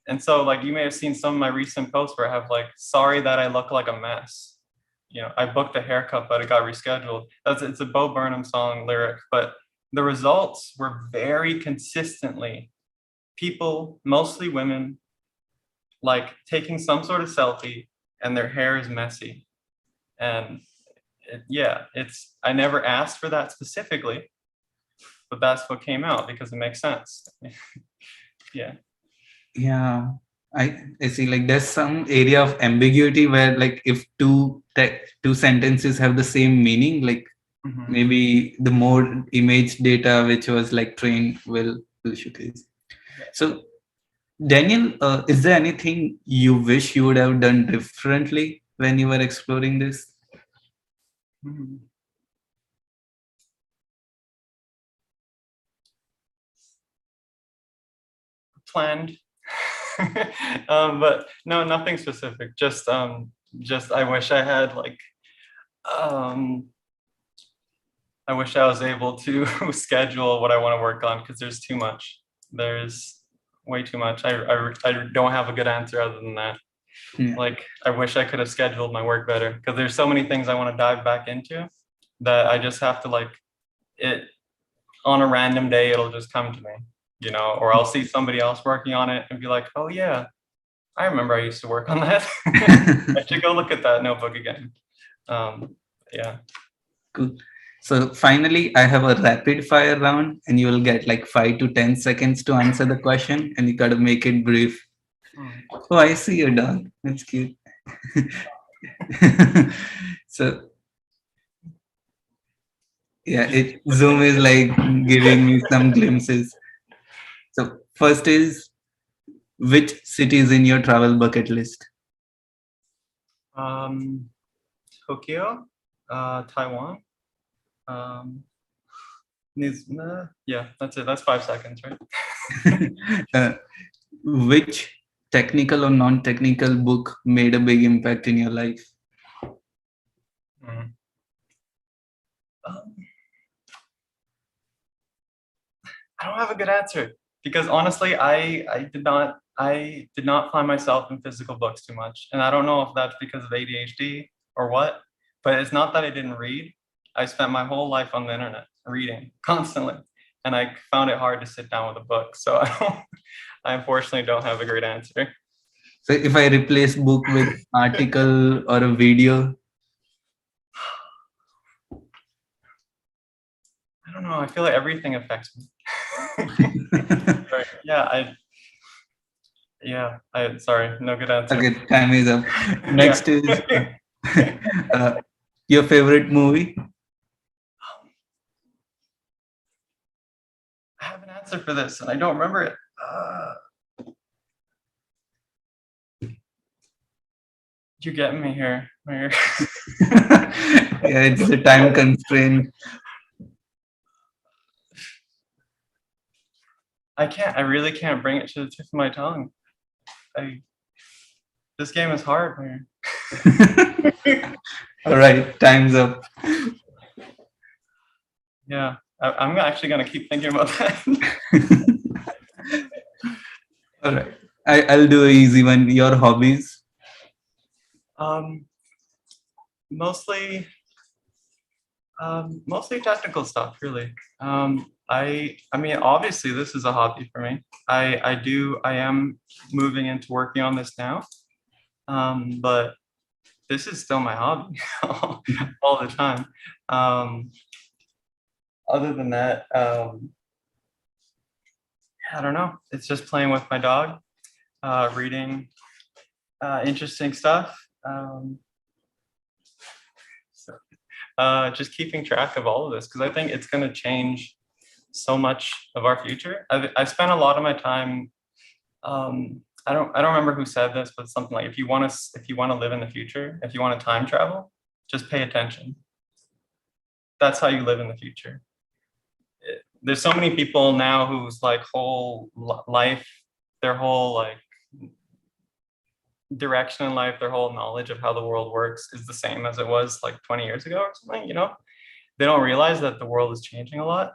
And so like, you may have seen some of my recent posts where I have like, sorry that I look like a mess. I booked a haircut, but it got rescheduled. It's a Bo Burnham song lyric, but the results were very consistently people, mostly women, like taking some sort of selfie and their hair is messy. And I never asked for that specifically, but that's what came out because it makes sense. Yeah. Yeah. I see, like there's some area of ambiguity where like if two sentences have the same meaning, like Mhm. maybe the more image data which was like trained will showcase. So Daniel, is there anything you wish you would have done differently when you were exploring this? Mhm. Planned. But no, nothing specific. Just I wish I had like um I wish I was able to schedule what I want to work on because there's too much. There's way too much. I don't have a good answer other than that. Yeah. Like I wish I could have scheduled my work better because there's so many things I want to dive back into that I just have to like it on a random day it'll just come to me, you know, or I'll see somebody else working on it and be like, oh yeah, I remember I used to work on that. I should go look at that notebook again. Yeah. Cool. So finally, I have a rapid fire round, and you will get like 5 to 10 seconds to answer the question, and you got to make it brief. Hmm. Oh, I see your dog. That's cute. So yeah, it Zoom is like giving me some glimpses. So first is, which city is in your travel bucket list? Tokyo, Taiwan. Um, yeah, that's it. That's 5 seconds, right? uh, which technical or non-technical book made a big impact in your life? Mm. Um, I don't have a good answer because honestly, I did not find myself in physical books too much, and I don't know if that's because of ADHD or what. But it's not that I didn't read. I spent my whole life on the internet reading constantly, and I found it hard to sit down with a book. So I unfortunately don't have a great answer. So if I replace book with article or a video, I don't know. I feel like everything affects me. Right. Sorry, no good answer. okay, time is up. Yeah. Next is uh, your favorite movie. I have an answer for this and I don't remember it. You're getting me here. Yeah, it's the time constraint. I really can't bring it to the tip of my tongue. This game is hard, man. All right, time's up. Yeah, I'm actually gonna keep thinking about that. All right, I'll do an easy one. Your hobbies. Mostly technical stuff, really. I mean, obviously, this is a hobby for me. I am moving into working on this now, but this is still my hobby all the time. Other than that, I don't know. It's just playing with my dog, reading interesting stuff. Just keeping track of all of this because I think it's going to change so much of our future. I spent a lot of my time. I don't remember who said this, but something like if you want to live in the future, if you want to time travel, just pay attention. That's how you live in the future. There's so many people now whose like whole life, their whole like direction in life, their whole knowledge of how the world works is the same as it was like 20 years ago or something, you know? They don't realize that the world is changing a lot.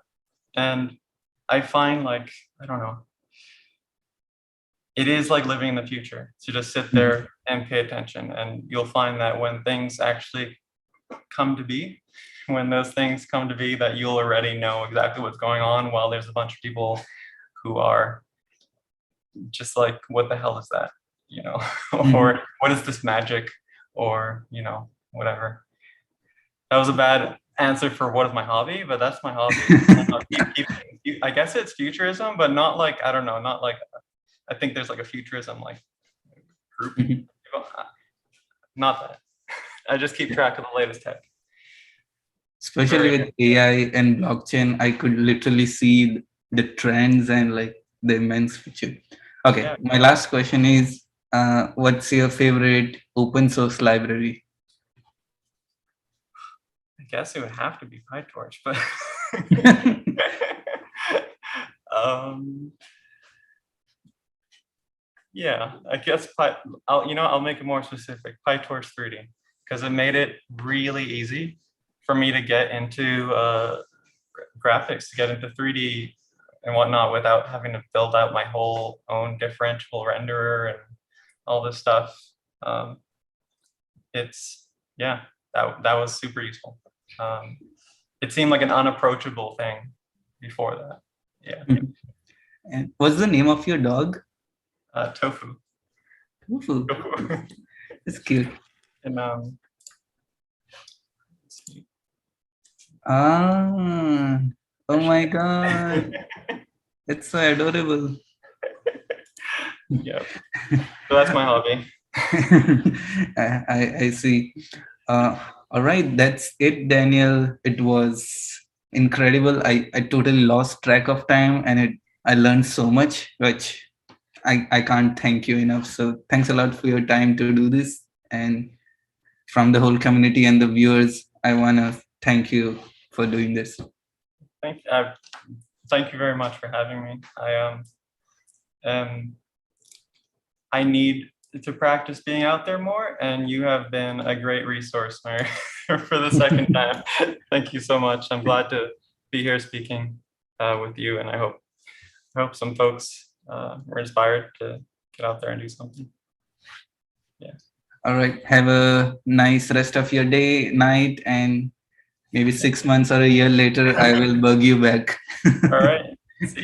And I find like, I don't know, it is like living in the future to just sit there and pay attention. And you'll find that when things actually come to be, when those things come to be, that you'll already know exactly what's going on while there's a bunch of people who are just like, what the hell is that? You know, or what is this magic? Or, you know, whatever. That was a bad answer for what is my hobby, but that's my hobby. I guess it's futurism, but not like, I don't know, not like, I think there's like a futurism, like group. Mhm. Not that. I just keep track of the latest tech. Especially Very with AI and blockchain, I could literally see the trends and like the immense future. Okay, Yeah. my last question is, what's your favorite open source library? I guess it would have to be PyTorch, but um, yeah, I guess I'll make it more specific. PyTorch 3D, because it made it really easy for me to get into graphics, to get into 3D and whatnot without having to build out my whole own differential renderer and all this stuff. It's that was super useful. It seemed like an unapproachable thing before that. Yeah. And what's the name of your dog? Tofu. Tofu. It's cute. And Ah, oh my god, it's so adorable. yeah. So that's my hobby. I see. All right, that's it, Daniel. It was incredible. I totally lost track of time, and I learned so much, which I can't thank you enough. So thanks a lot for your time to do this. And from the whole community and the viewers, I wanna thank you for doing this. Thank you very much for having me. I need to practice being out there more, and you have been a great resource, Mary, for the second time. Thank you so much. I'm glad to be here speaking with you, and I hope some folks were inspired to get out there and do something. Yeah. All right. Have a nice rest of your day, night, and maybe 6 months or a year later, I will bug you back. All right.